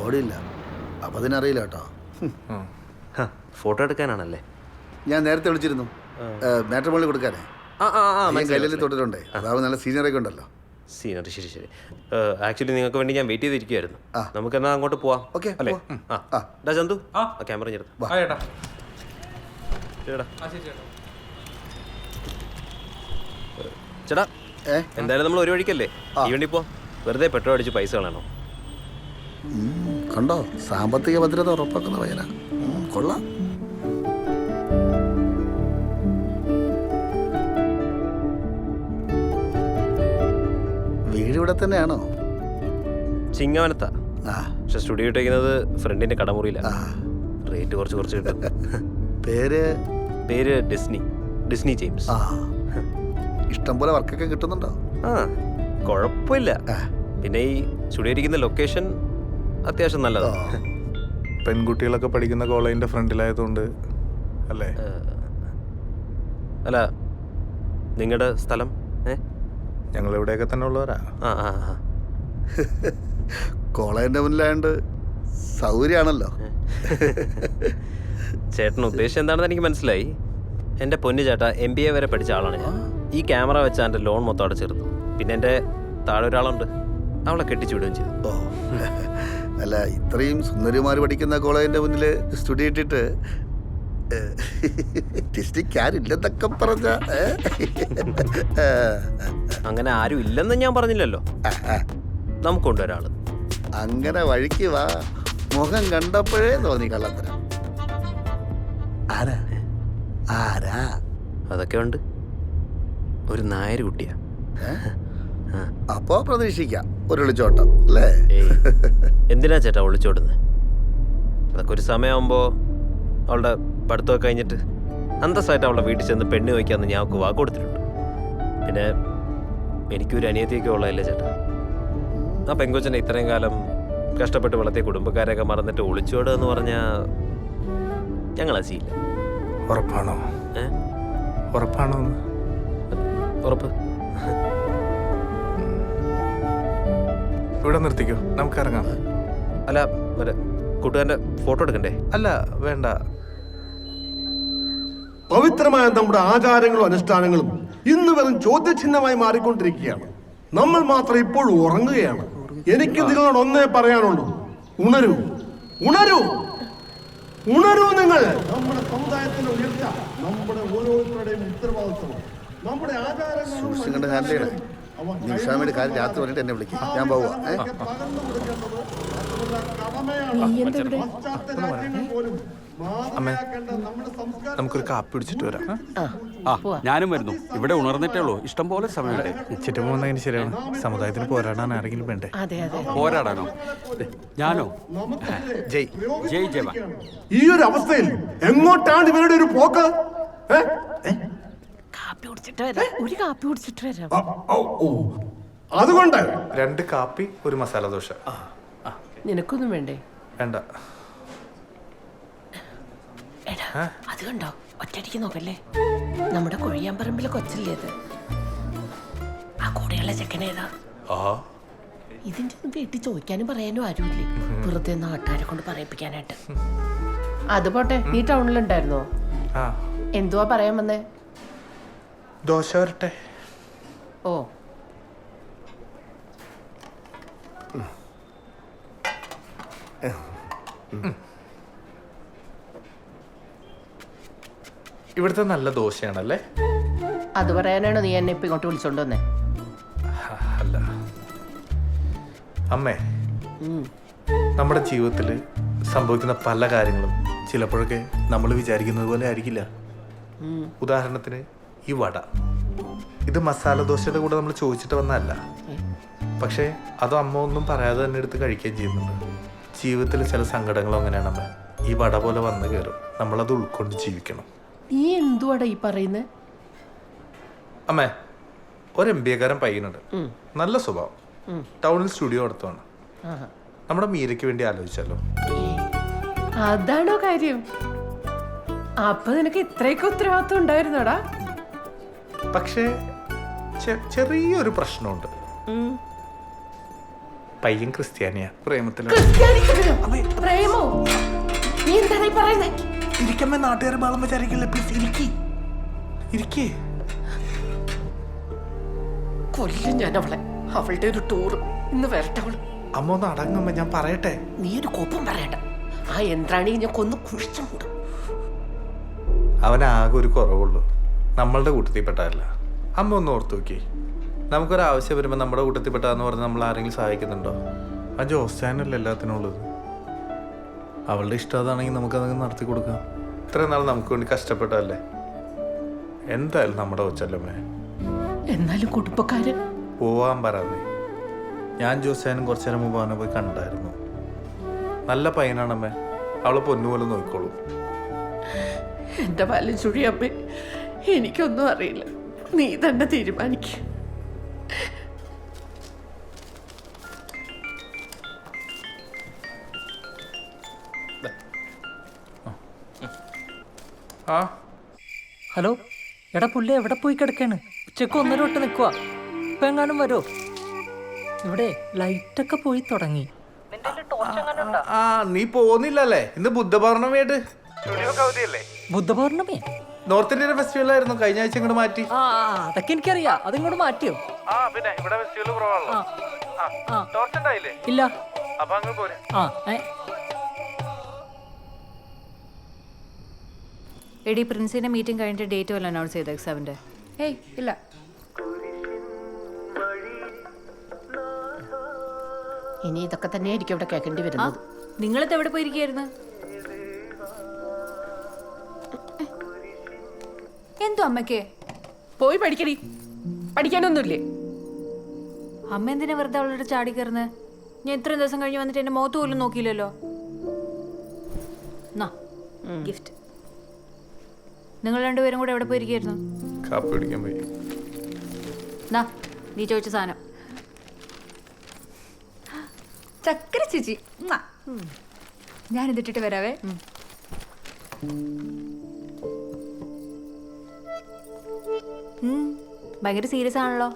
ഓടില്ല, അപ്പം അതിനറിയില്ല കേട്ടോ. ഫോട്ടോ എടുക്കാനാണല്ലേ? ഞാൻ നേരത്തെ വിളിച്ചിരുന്നു മാട്രിമോണിയിൽ കൊടുക്കാനേ. കല്ലിൽ തൊട്ടിട്ടുണ്ടേ. അതാവും നല്ല സീനിയറൊക്കെ ഉണ്ടല്ലോ. സീനിയർ, ശരി. ആക്ച്വലി നിങ്ങൾക്ക് വേണ്ടി ഞാൻ വെയിറ്റ് ചെയ്തിരിക്കുവായിരുന്നു. നമുക്ക് എന്നാ അങ്ങോട്ട് പോവാം. ഓക്കെ അല്ലേ? ഡാ ചന്തു, ക്യാമറ ചേട്ടാ. ചേട്ടാ, എന്തായാലും നമ്മൾ ഒരു വഴിക്കല്ലേ? ഈ വണ്ടി പോ. വെറുതെ പെട്രോൾ അടിച്ച് പൈസ കളയണോ? കണ്ടോ, സാമ്പത്തിക ഭദ്രത ഉറപ്പാക്കുന്ന പയ്യനാ. കൊള്ളാം. വീട് ഇവിടെ തന്നെയാണോ? ചിങ്ങവനത്താ. പക്ഷെ സ്റ്റുഡിയോ ഇട്ടേക്കുന്നത് ഫ്രണ്ടിന്റെ കടമുറിയിലാണ്. റേറ്റ് കുറച്ച് കിട്ടും. പേര് ഡിസ്നി ജെയിംസ്. ഇഷ്ടം പോലെ വർക്കൊക്കെ കിട്ടുന്നുണ്ടോ? കുഴപ്പമില്ല. പിന്നെ ഈ സ്റ്റുഡിയോ ഇരിക്കുന്ന ലൊക്കേഷൻ അത്യാവശ്യം നല്ലതാണ്. പെൺകുട്ടികളൊക്കെ പഠിക്കുന്ന കോളേജിന്റെ ഫ്രണ്ടിലായതുകൊണ്ട് അല്ലേ? അല്ല, നിങ്ങളുടെ സ്ഥലം? ഞങ്ങൾ ഇവിടെയൊക്കെ തന്നെ ഉള്ളവരാ. കോളേജിന്റെ മുന്നിലായോണ്ട് സൗകര്യമാണല്ലോ. ചേട്ടൻ ഉദ്ദേശം എന്താണെന്ന് എനിക്ക് മനസ്സിലായി. എൻ്റെ പൊന്നു ചേട്ടാ, MBA വരെ പഠിച്ച ആളാണ് ഞാൻ. ഈ ക്യാമറ വെച്ചാൽ എൻ്റെ ലോൺ മൊത്തം അടച്ചിരുന്നു. പിന്നെ എൻ്റെ താഴെ ഒരാളുണ്ട്, അവളെ കെട്ടിച്ചു വിടുകയും ചെയ്തു. അല്ല, ഇത്രയും സുന്ദരിമാർ പഠിക്കുന്ന കോളേജിന്റെ മുന്നിൽ സ്റ്റുഡിയോ ഇട്ടിട്ട് ില്ലെന്നൊക്കെ പറഞ്ഞ അങ്ങനെ ആരും ഇല്ലെന്ന് ഞാൻ പറഞ്ഞില്ലല്ലോ. നമുക്കുണ്ട് ഒരാള്. അങ്ങനെ വഴിക്ക് വാ. മുഖം കണ്ടപ്പോഴേ തോന്നി കള്ളത്തരം. ആരാ? അതൊക്കെ ഉണ്ട്. ഒരു നായർ കുട്ടിയാ. അപ്പോ പ്രതീക്ഷിക്കാം ഒരു ഒളിച്ചോട്ടം അല്ലേ? എന്തിനാ ചേട്ടാ ഒളിച്ചോടുന്നത്? അതൊക്കെ ഒരു സമയമാകുമ്പോൾ അവളുടെ പഠിത്തമൊക്കെ കഴിഞ്ഞിട്ട് അന്തസ്സായിട്ട് അവളുടെ വീട്ടിൽ ചെന്ന് പെണ്ണ് വയ്ക്കാമെന്ന് ഞാൻ അവൾക്ക് വാക്ക് കൊടുത്തിട്ടുണ്ട്. പിന്നെ എനിക്കൊരു അനിയത്തിയൊക്കെ ഉള്ളതല്ലേ ചേട്ടാ. ആ പെങ്കൊച്ചനെ ഇത്രയും കാലം കഷ്ടപ്പെട്ട് വളർത്തിയ കുടുംബക്കാരെയൊക്കെ മറന്നിട്ട് ഒളിച്ചോടുക എന്ന് പറഞ്ഞാൽ ഞങ്ങൾ അസിയില്ല. ഉറപ്പാണോ? ഉറപ്പാണോ? ഉറപ്പ്. ഇവിടെ നിർത്തിക്കോ, നമുക്ക് ഇറങ്ങാം. അല്ല, കൂട്ടുകാരൻ്റെ ഫോട്ടോ എടുക്കണ്ടേ? അല്ല, വേണ്ട. പവിത്രമായ നമ്മുടെ ആചാരങ്ങളും അനുഷ്ഠാനങ്ങളും ഇന്ന് വെറും ചോദ്യചിഹ്നമായി മാറിക്കൊണ്ടിരിക്കുകയാണ്. നമ്മൾ മാത്രം ഇപ്പോൾ ഉറങ്ങുകയാണ്. എനിക്ക് നിങ്ങളോട് ഒന്നേ പറയാനുള്ളൂ, ഉണരൂ, ഉണരൂ, ഉണരൂ. നിങ്ങൾ നമ്മുടെ സമുദായത്തിന്റെ ഉയർച്ച നമ്മുടെ ഓരോരുത്തരുടെയും ഉത്തരവാദിത്വമാണ്. നമ്മുടെ ആചാരങ്ങളും നിഷാമയുടെ കാര്യം രാത്രി പറഞ്ഞിട്ട് എന്നെ വിളിക്കും. ഞാൻ പോവാ. അമ്മേ, നമുക്കൊരു കാപ്പി പിടിച്ചിട്ട് വരാം. ഞാനും വരുന്നു. ഇവിടെ ഉണർന്നിട്ടേ ഉള്ളൂ, ഇഷ്ടം പോലെ സമയമുണ്ട്. ചുറ്റും പോകുന്നതിന് ശരിയാണ്. സമുദായത്തിന് പോരാടാൻ ആരെങ്കിലും വേണ്ടേ? പോരാടാനോ? ഞാനോ? ജയ് ജയ് ജവാൻ. ഈ ഒരു അവസ്ഥയിൽ എങ്ങോട്ടാണ് ഇവരുടെ ഒരു പോക്ക്? ഒരു കാപ്പി കുടിച്ചിട്ട് വരാം. അതുകൊണ്ട് 2 കാപ്പി, 1 മസാല ദോശ. നിനക്കൊന്നും വേണ്ടേ? വേണ്ട. അത് കണ്ടോ, ഒറ്റയടിക്ക് നോക്കല്ലേ. നമ്മുടെ കൊഴിയാമ്പറമ്പിലെ കൊച്ചല്ലേ അത്? ആ കൂടെയുള്ള ചെക്കനേതാ? ഇതിന്റെ ഒന്നും വീട്ടിൽ ചോദിക്കാനും പറയാനും ആരുമില്ലേ, വെറുതെ നാട്ടുകാരെ കൊണ്ട് പറയിപ്പിക്കാനായിട്ട്. അത് പോട്ടെ, നീ ടൗണിലുണ്ടായിരുന്നോ? എന്തുവാ പറയാൻ വന്നേ? ദോശ വരട്ടെ. ഓ, ഇവിടുത്തെ നല്ല ദോശയാണല്ലേ? അത് പറയാനാണോ നീ എന്നെ ഇപ്പൊ ഇങ്ങോട്ട് വിളിച്ചോണ്ട് വന്നേ? അല്ല അമ്മേ, നമ്മുടെ ജീവിതത്തിൽ സംഭവിക്കുന്ന പല കാര്യങ്ങളും ചിലപ്പോഴൊക്കെ നമ്മൾ വിചാരിക്കുന്നത് പോലെ ആയിരിക്കില്ല. ഉദാഹരണത്തിന് ഈ വട, ഇത് മസാല ദോശയുടെ കൂടെ നമ്മൾ ചോദിച്ചിട്ട് വന്നതല്ല. പക്ഷേ അത് അമ്മ ഒന്നും പറയാതെ തന്നെ എടുത്ത് കഴിക്കുകയും ചെയ്യുന്നുണ്ട്. ജീവിതത്തിൽ ചില സങ്കടങ്ങളും അങ്ങനെയാണ് അമ്മ. ഈ വട പോലെ വന്നു കയറും, നമ്മളത് ഉൾക്കൊണ്ട് ജീവിക്കണം. നീ എന്തുവാടാ ഈ പറയുന്നേ? അമ്മേ, ഒരു MBA-കാരൻ പയ്യനുണ്ട്, നല്ല സ്വഭാവം, ടൗണിൽ സ്റ്റുഡിയോ നടത്തുവാണ്. നമ്മുടെ മീരയ്ക്ക് വേണ്ടി ആലോചിച്ചാലോ? അതാണോ കാര്യം? അപ്പൊ നിനക്ക് ഇത്രയൊക്കെ ഉത്തരവാദിത്വം ഉണ്ടായിരുന്നോടാ? പക്ഷേ ചെറിയൊരു പ്രശ്നമുണ്ട്. പയ്യൻ ക്രിസ്ത്യാനിയാ, പ്രേമത്തിലാണ്. പ്രേമോ? നീ എന്താണ് ഈ പറയുന്നേ? ഇരിക്കമ്മേ, നാട്ടുകാരെ ബാളം വിചാരിക്കില്ല. പ്ലീസ് ഇരിക്കേ. കൊല്ലും ഞാൻ അവളെ. അവളുടെ ഒരു ടൂർ ഇന്ന് വരട്ടെ അവള്. അമ്മ ഒന്ന് അടങ്ങമ്മ, ഞാൻ പറയട്ടെ. നീ ഒരു കോപ്പം പറയണ്ട. ആ യന്ത്രാണി ഞാൻ കൊന്നു കുഴിച്ചുണ്ട്. അവനാകെ ഒരു കുറവുള്ളൂ, നമ്മളുടെ കൂട്ടത്തിൽപ്പെട്ടതല്ല. അമ്മ ഒന്ന് ഓർത്ത് നോക്കി, നമുക്കൊരാവശ്യം വരുമ്പോൾ നമ്മുടെ കൂട്ടത്തിൽപ്പെട്ടാന്ന് പറഞ്ഞ് നമ്മൾ ആരെങ്കിലും സഹായിക്കുന്നുണ്ടോ? ആ ജോസ്റ്റാനല്ലേ എല്ലാത്തിനും ഉള്ളത്. അവളുടെ ഇഷ്ടം അതാണെങ്കിൽ നമുക്കതങ്ങ് നടത്തി കൊടുക്കാം. ഇത്രയും നാൾ നമുക്ക് വേണ്ടി കഷ്ടപ്പെട്ടതല്ലേ. എന്തായാലും നമ്മുടെ കൊച്ചല്ലമ്മേ. എന്നാലും കുടുംബക്കാരൻ പോവാൻ പറയാതെ. ഞാൻ ജോസ്റ്റാനും കുറച്ചു നേരം മുമ്പ് അവനെ പോയി കണ്ടായിരുന്നു. നല്ല പയ്യനാണമ്മേ, അവളെ പൊന്നുപോലെ നോക്കിക്കോളൂ. എന്റെ പാലും ചുഴിയമ്മേ, എനിക്കൊന്നും അറിയില്ല. നീ തന്നെ തീരുമാനിക്ക. ഹലോ, എടാ പുള്ളി എവിടെ പോയി കിടക്കാണ്? ഉച്ചക്ക് 1:30 തൊട്ട് നിൽക്കുക. ഇപ്പൊ എങ്ങാനും വരോ? ഇവിടെ ലൈറ്റൊക്കെ പോയി തുടങ്ങി. നീ പോകുന്നില്ലല്ലേ? ഇന്ന് ബുദ്ധപൗർണമിയായിട്ട്. ബുദ്ധപൗർണമി നോർത്ത് ഇന്ത്യൻ ഫെസ്റ്റിവൽ ആയിരുന്നു, കഴിഞ്ഞ ആഴ്ച ഇങ്ങോട്ട് മാറ്റി. അതൊക്കെ എനിക്കറിയാം. അതിങ്ങോട്ട് മാറ്റിയോ? പിന്നെ ഇവിടെ ഫെസ്റ്റിവൽ കുറവാണല്ലോ. ഇല്ല. അപ്പൊ അങ്ങ് പോരെ. എടി, പ്രിൻസിന്റെ മീറ്റിംഗ് കഴിഞ്ഞിട്ട് ഡേറ്റ് വല്ല അനൗൺസ് ചെയ്ത എക്സാമിന്റെ? ഏയ് ഇല്ല. ഇനി ഇതൊക്കെ തന്നെയായിരിക്കും ഇവിടെ കേൾക്കേണ്ടി വരുന്നത്. നിങ്ങളിത് എവിടെ പോയിരിക്കായിരുന്നു? എന്തോ അമ്മയ്ക്ക്? പോയി പഠിക്കടി. പഠിക്കാനൊന്നുമില്ലേ? അമ്മ എന്തിനാ വെറുതെ അവളോട് ചാടി കയറുന്നത്? ഞാൻ ഇത്രയും ദിവസം കഴിഞ്ഞ് വന്നിട്ട് എന്റെ മുഖത്ത് പോലും നോക്കിയില്ലല്ലോ. ഗിഫ്റ്റ്. നിങ്ങൾ രണ്ടുപേരും കൂടെ എവിടെ പോയിരിക്കായിരുന്നു? കാപ്പി കുടിക്കാൻ പോയി. നീ ചോദിച്ച സാധനം. ചക്കര ചേച്ചി, ഞാൻ ഇതിട്ടിട്ട് വരാവേ. ഭയങ്കര സീരിയസ് ആണല്ലോ.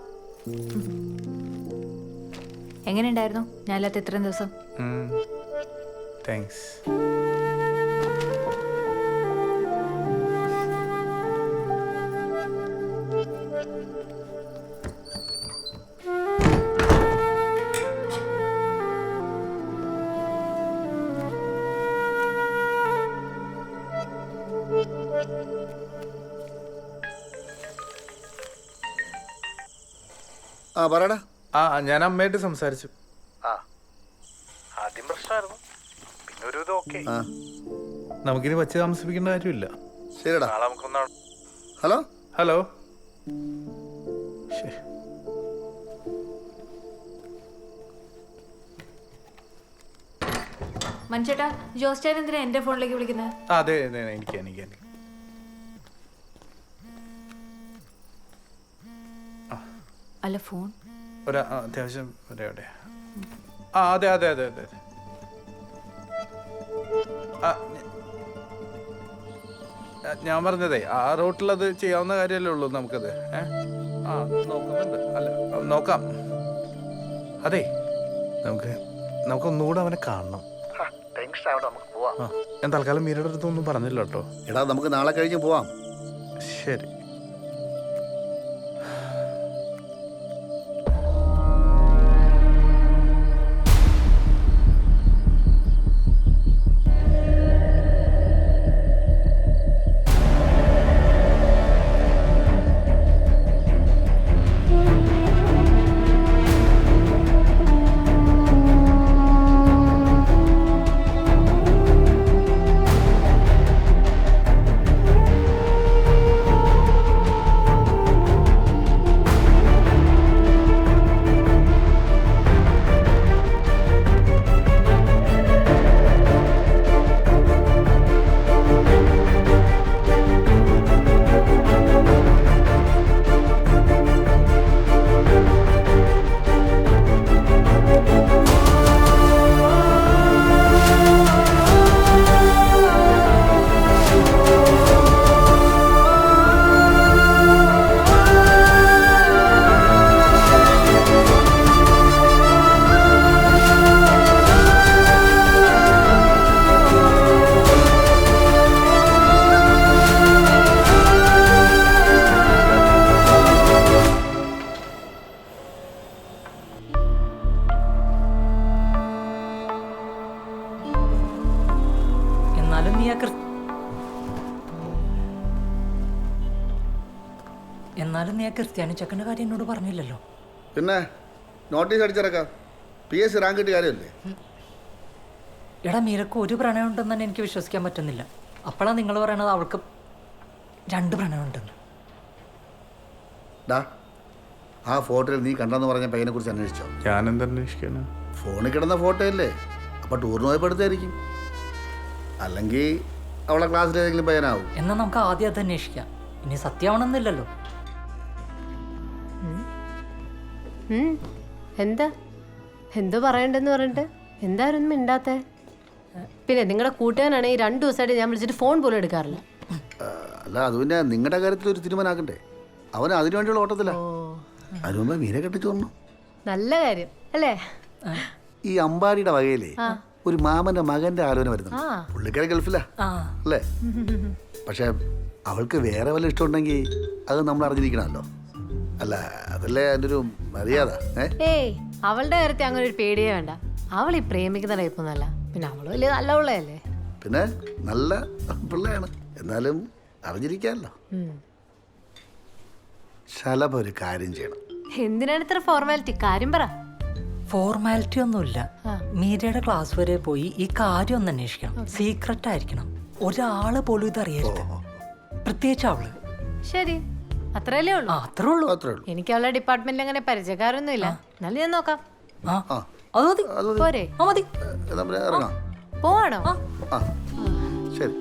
എങ്ങനെയുണ്ടായിരുന്നു ഞാനില്ലാത്ത ഇത്രയും ദിവസം? താങ്ക്സ്. പറയടാ. ഞാൻ അമ്മയായിട്ട് സംസാരിച്ചു. ആദ്യം പ്രശ്നമായിരുന്നു, പിന്നെ ഒരു ഇത് ഓക്കെ. നമുക്കിനി വച്ച് താമസിപ്പിക്കേണ്ട കാര്യമില്ല. ശരിടാ. Hello hello. മനുഷ്യേട്ടാ, ജോസ്റ്റാൻ എന്തിനാ എന്റെ ഫോണിലേക്ക് വിളിക്കുന്നത്? അതെ എനിക്ക് അല്ല, ഫോൺ ഒരു അത്യാവശ്യം എവിടെ? അതെ അതെ അതെ അതെ. ഞാൻ പറഞ്ഞതേ ആ റൂട്ടിലത് ചെയ്യാവുന്ന കാര്യമല്ലേ ഉള്ളൂ നമുക്കത്. ആ നോക്കുന്നുണ്ട്. അല്ല നോക്കാം. അതെ നമുക്ക് ഒന്നുകൂടെ അവനെ കാണണം. ഞാൻ തൽക്കാലം മീരയുടെ അടുത്തൊന്നും പറഞ്ഞില്ല കേട്ടോ. എടാ നമുക്ക് നാളെ കഴിഞ്ഞ് പോവാം. ശരി. എന്നാലും നീ ആ ക്രിസ്ത്യാനി ചെക്കൻ്റെ കാര്യം എന്നോട് പറഞ്ഞില്ലല്ലോ. പിന്നെ നോട്ടീസ് അടിച്ചിറക്കാം. PSC റാങ്ക് കിട്ടിയ കാര്യമല്ലേ? എടാ മീരക്ക് ഒരു പ്രണയം ഉണ്ടെന്ന് തന്നെ എനിക്ക് വിശ്വസിക്കാൻ പറ്റുന്നില്ല. അപ്പോഴാണ് നിങ്ങൾ പറയണത് അവൾക്ക് 2 പ്രണയം ഉണ്ടെന്ന്. ഡാ ആ ഫോട്ടോയിൽ നീ കണ്ടെന്ന് പറഞ്ഞ പയ്യനെ കുറിച്ച് അന്വേഷിച്ചോ? ഞാനെന്താ അന്വേഷിക്കാന്? ഫോണിൽ കിടന്ന ഫോട്ടോ അല്ലേ? അപ്പോൾ ടൂറിന് പോയപ്പോൾ എടുത്തായിരിക്കും. അല്ലെങ്കിൽ അവളെ ക്ലാസ്സിൽ ഏതെങ്കിലും പയ്യനാവും. എന്നാൽ നമുക്ക് ആദ്യം അത് അന്വേഷിക്കാം. ഇനി സത്യമാണെന്നില്ലല്ലോ. എന്താ എന്തോ പറയണ്ടെന്ന് പറഞ്ഞിട്ട് എന്തായിരുന്നു മിണ്ടാത്തേ? പിന്നെ നിങ്ങളുടെ കൂട്ടുകാരനാണ് ഈ 2 ദിവസമായിട്ട് ഞാൻ വിളിച്ചിട്ട് ഫോൺ പോലും എടുക്കാറില്ല. അല്ല അത് പിന്നെ നിങ്ങളുടെ കാര്യത്തിൽ ഒരു തീരുമാനമാക്കണ്ടേ? അവൻ അതിനു വേണ്ടിയുള്ള ഓട്ടത്തില്ല. അതിനു മുമ്പ് മീനെ കെട്ടിച്ചു വന്നു. നല്ല കാര്യം അല്ലേ? ഈ അമ്പാടിയുടെ വകയിലേ ഒരു മാമന്റെ മകന്റെ ആലോചന വരുന്നു. പുള്ളിക്കാരെ ഗൾഫിലാ അല്ലേ? പക്ഷെ അവൾക്ക് വേറെ വല്ല ഇഷ്ടമുണ്ടെങ്കിൽ അത് നമ്മൾ അറിഞ്ഞിരിക്കണമല്ലോ. അല്ല അതല്ലേ അതിൻ്റെ ഒരു മര്യാദ. ഏയ് അവളുടെ കാര്യത്തിൽ അങ്ങനെ ഒരു പേടിയേ വേണ്ട. അവൾ ഈ പ്രേമിക്കുന്ന ടൈപ്പൊന്നല്ല. പിന്നെ അവള് വലിയ നല്ല പിള്ളയല്ലേ? പിന്നെ നല്ല പിള്ളയാണ്. എന്നാലും അറിഞ്ഞിരിക്കാമല്ലോ. ശലഭ ഒരു കാര്യം ചെയ്യണം. എന്തിനാണ് ഇത്ര ഫോർമാലിറ്റി? കാര്യം പറ. ഫോർമാലിറ്റി ഒന്നുമില്ല. മീരയുടെ ക്ലാസ് വരെ പോയി ഈ കാര്യം ഒന്ന് അന്വേഷിക്കണം. സീക്രട്ട് ആയിരിക്കണം. ഒരാള് പോലും ഇത് അറിയരുത്. പ്രത്യേകിച്ച് അവള്. ശരി അത്രയല്ലേ ഉള്ളൂ? അത്രേ ഉള്ളൂ. എനിക്ക് അവളുടെ ഡിപ്പാർട്ട്മെന്റിൽ അങ്ങനെ പരിചയക്കാരൊന്നും ഇല്ല. എന്നാലും ഞാൻ നോക്കാം. അത് മതി. പോരെ? മതി. ഇറങ്ങാം. പോവാണോ? ശരി.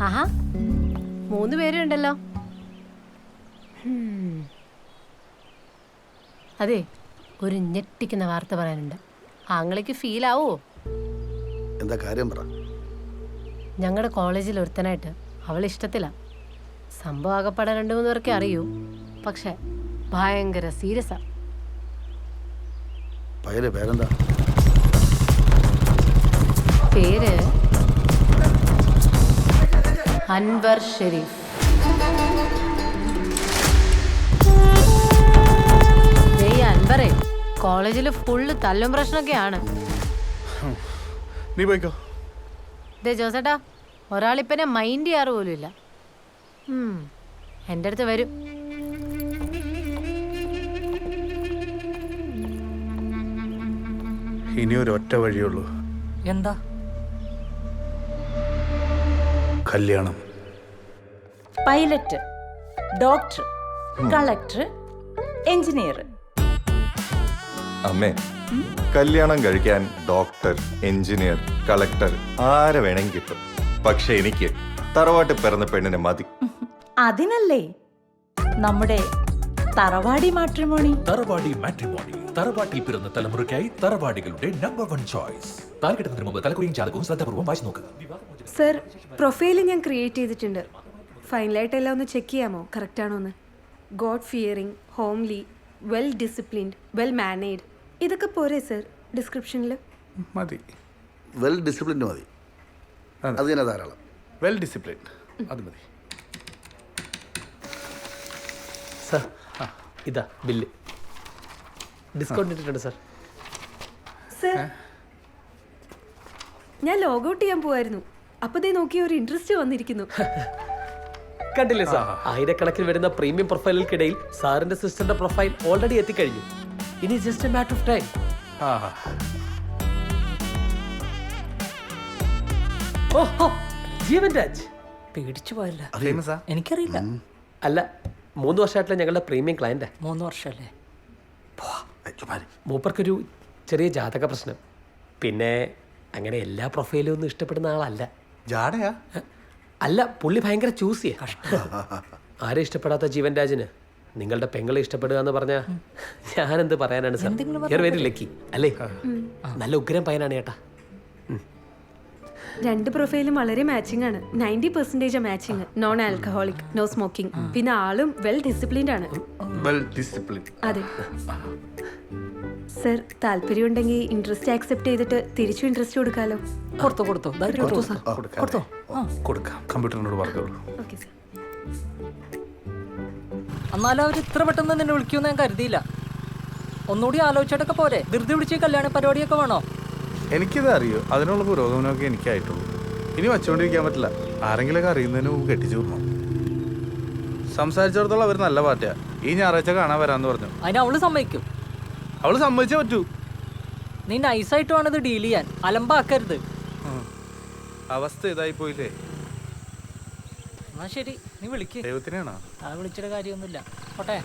ആഹാ 3 പേരും ഉണ്ടല്ലോ. അതെ ഒരു ഞെട്ടിക്കുന്ന വാർത്ത പറയാനുണ്ട്. ആങ്ങളേക്ക് ഫീൽ ആവോ? എന്താ കാര്യം പറ. ഞങ്ങളുടെ കോളേജിൽ ഒരുത്തനായിട്ട് അവൾ ഇഷ്ടത്തില്ല. സംഭവം ആകെപ്പാടെ 2-3 പേർക്കേ അറിയൂ. പക്ഷെ ഭയങ്കര സീരിയസാ. പേരെന്താ? പേര് അൻവർ ഷെരീഫ്. അൻവറേ കോളേജിൽ ഫുള്ള് തല്ലും പ്രശ്നമൊക്കെയാണ്. നീ പോയിക്കോ. ദേ ജോസേട്ടാ ഒരാളിപ്പനെ മൈൻഡ് ചെയ്യാറ് പോലും ഇല്ല. എൻ്റെ അടുത്ത് വരും. ഇനി ഒരു ഒറ്റ വഴിയുള്ളൂ. എന്താ? കല്യാണം. Pilot, doctor, collector, engineer. അമ്മേ കല്യാണം കഴിക്കാൻ ഡോക്ടർ, എഞ്ചിനീയർ, കളക്ടർ ആരെ വേണമെങ്കിൽ കിട്ടും. പക്ഷെ എനിക്ക് തറവാട്ടിൽ പിറന്ന പെണ്ണിനെ മതി. അതിനല്ലേ നമ്മുടെ തറവാടി മാട്രിമോണി. തറവാടി മാട്രിമോണി. തറവാട്ടിൽ പിറന്ന തലമുറയ്ക്കായി തറവാടികളുടെ നമ്പർ 1 ചോയ്സ്. താൽക്കെട്ടുന്നതിന് മുമ്പ് തലക്കുറിയും ജാതകവും ശ്രദ്ധാപൂർവ്വം വായിച്ചു നോക്കുക. സർ, പ്രൊഫൈൽ ഞാൻ ക്രിയേറ്റ് ചെയ്തിട്ടുണ്ട്. ഫൈനലായിട്ട് എല്ലാം ഒന്ന് ചെക്ക് ചെയ്യാമോ, കറക്റ്റ് ആണോ എന്ന്? God fearing, homely, well disciplined, well mannered, ഇതൊക്കെ പോരെ സർ ഡിസ്ക്രിപ്ഷനിൽ? മതി. വെൽ ഡിസിപ്ലിൻഡ് മതി. അത് തന്നെ ധാരാളം. വെൽ ഡിസിപ്ലിൻഡ് അത് മതി. സർ, ഇതാ ബില്ല്. ഡിസ്കൗണ്ട് ഇട്ടിട്ടുണ്ട് സർ. സർ, ഞാൻ ലോഗ് ഔട്ട് ചെയ്യാൻ പോവായിരുന്നു. അപ്പൊ ദേ നോക്കി ഒരു ഇൻട്രസ്റ്റ് വന്നിരിക്കുന്നു. കണ്ടില്ലേ സാർ, ആയിരക്കണക്കിന് വരുന്ന പ്രീമിയം പ്രൊഫൈലുകൾക്കിടയിൽ സാറിന്റെ സിസ്റ്ററിന്റെ പ്രൊഫൈൽ ഓൾറെഡി എത്തിക്കഴിഞ്ഞു. ഇനി just A matter of time. ഓഹോ, ജീവൻ രാജ് പേടിച്ചു പോയല്ല. ഫേമസാ? എനിക്കറിയില്ല. അല്ല, 3 വർഷമായിട്ടുള്ള ഞങ്ങളുടെ പ്രീമിയം ക്ലയന്റ്. 3 വർഷമല്ലേ? മൂപ്പർക്കൊരു ചെറിയ ജാതക പ്രശ്നം. പിന്നെ അങ്ങനെ എല്ലാ പ്രൊഫൈലും ഒന്നും ഇഷ്ടപ്പെടുന്ന ആളല്ല. ജാടയാ? അല്ല, പുള്ളി ഭയങ്കര ചൂസ് ചെയ്യാ. ആരെ ഇഷ്ടപ്പെടാത്ത ജീവൻ രാജിന് നിങ്ങളുടെ പെങ്ങളെ ഇഷ്ടപ്പെടുക എന്ന് പറഞ്ഞാൽ ഞാനെന്ത് പറയാനാണ് സാർ? വെരി ലക്കി അല്ലേ? നല്ല ഉഗ്രം പയ്യനാണ് ചേട്ടാ. 2 പ്രൊഫൈലും വളരെ മാച്ചിങ് ആണ്. 90% matching. Non alcoholic, no smoking. പിന്നെ ആളും വെൽ ഡിസിപ്ലിൻഡ് ആണ്. Well discipline. അതെ സർ, താല്പര്യം ഉണ്ടെങ്കിൽ ഇൻട്രസ്റ്റ് ആക്സെപ്റ്റ് ചെയ്തിട്ട് തിരിച്ചു ഇൻട്രസ്റ്റ് കൊടുക്കാലോ? കൊടുത്തോ കൊടുക്കാം. കമ്പ്യൂട്ടറിനോട് പറഞ്ഞോളൂ. Okay sir. എന്നാലും അവർ ഇത്ര പെട്ടെന്ന് നിന്നെ വിളിക്കുമെന്ന് ഞാൻ കരുതിയില്ല. ഒന്നുകൂടി ആലോചിച്ചിട്ടൊക്കെ പോരെ? ധൃതി പിടിച്ച് കല്യാണ പരിപാടിയൊക്കെ വേണോ? എനിക്കിത് അറിയോ, അതിനുള്ള പുരോഗമനമൊക്കെ എനിക്കായിട്ടുള്ളൂ. ഇനി വച്ചുകൊണ്ടിരിക്കാൻ പറ്റില്ല. ആരെങ്കിലൊക്കെ അറിയുന്നതിന് മുമ്പ് കെട്ടിച്ചു വിടണം. സംസാരിച്ചിടത്തോളം അവർ നല്ല പാർട്ടിയാ. ഈ ഞായറാഴ്ച കാണാൻ വരാന്ന് പറഞ്ഞു. അതിന് അവള് സമ്മതിക്കും? അവള് സമ്മതിച്ചേ പറ്റൂ. നീ നൈസായിട്ട് വേണം ഇത് ഡീൽ ചെയ്യാൻ, അലമ്പാക്കരുത്. അവസ്ഥ ഇതായി പോയില്ലേ? എന്നാ ശരി, നീ വിളിക്ക്. ദൈവത്തിനാണോ? ആ, വിളിച്ചിട്ട് കാര്യമൊന്നുമില്ല. പോട്ടെ.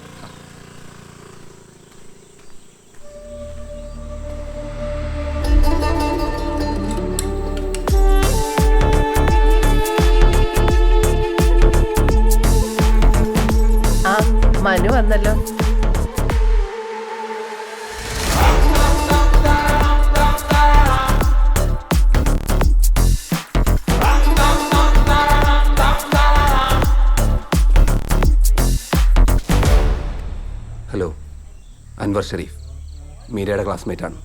ആ, മനു വന്നല്ലോ. ഹലോ, അൻവർ ഷരീഫ്, മീരയുടെ ക്ലാസ്മേറ്റാണ്.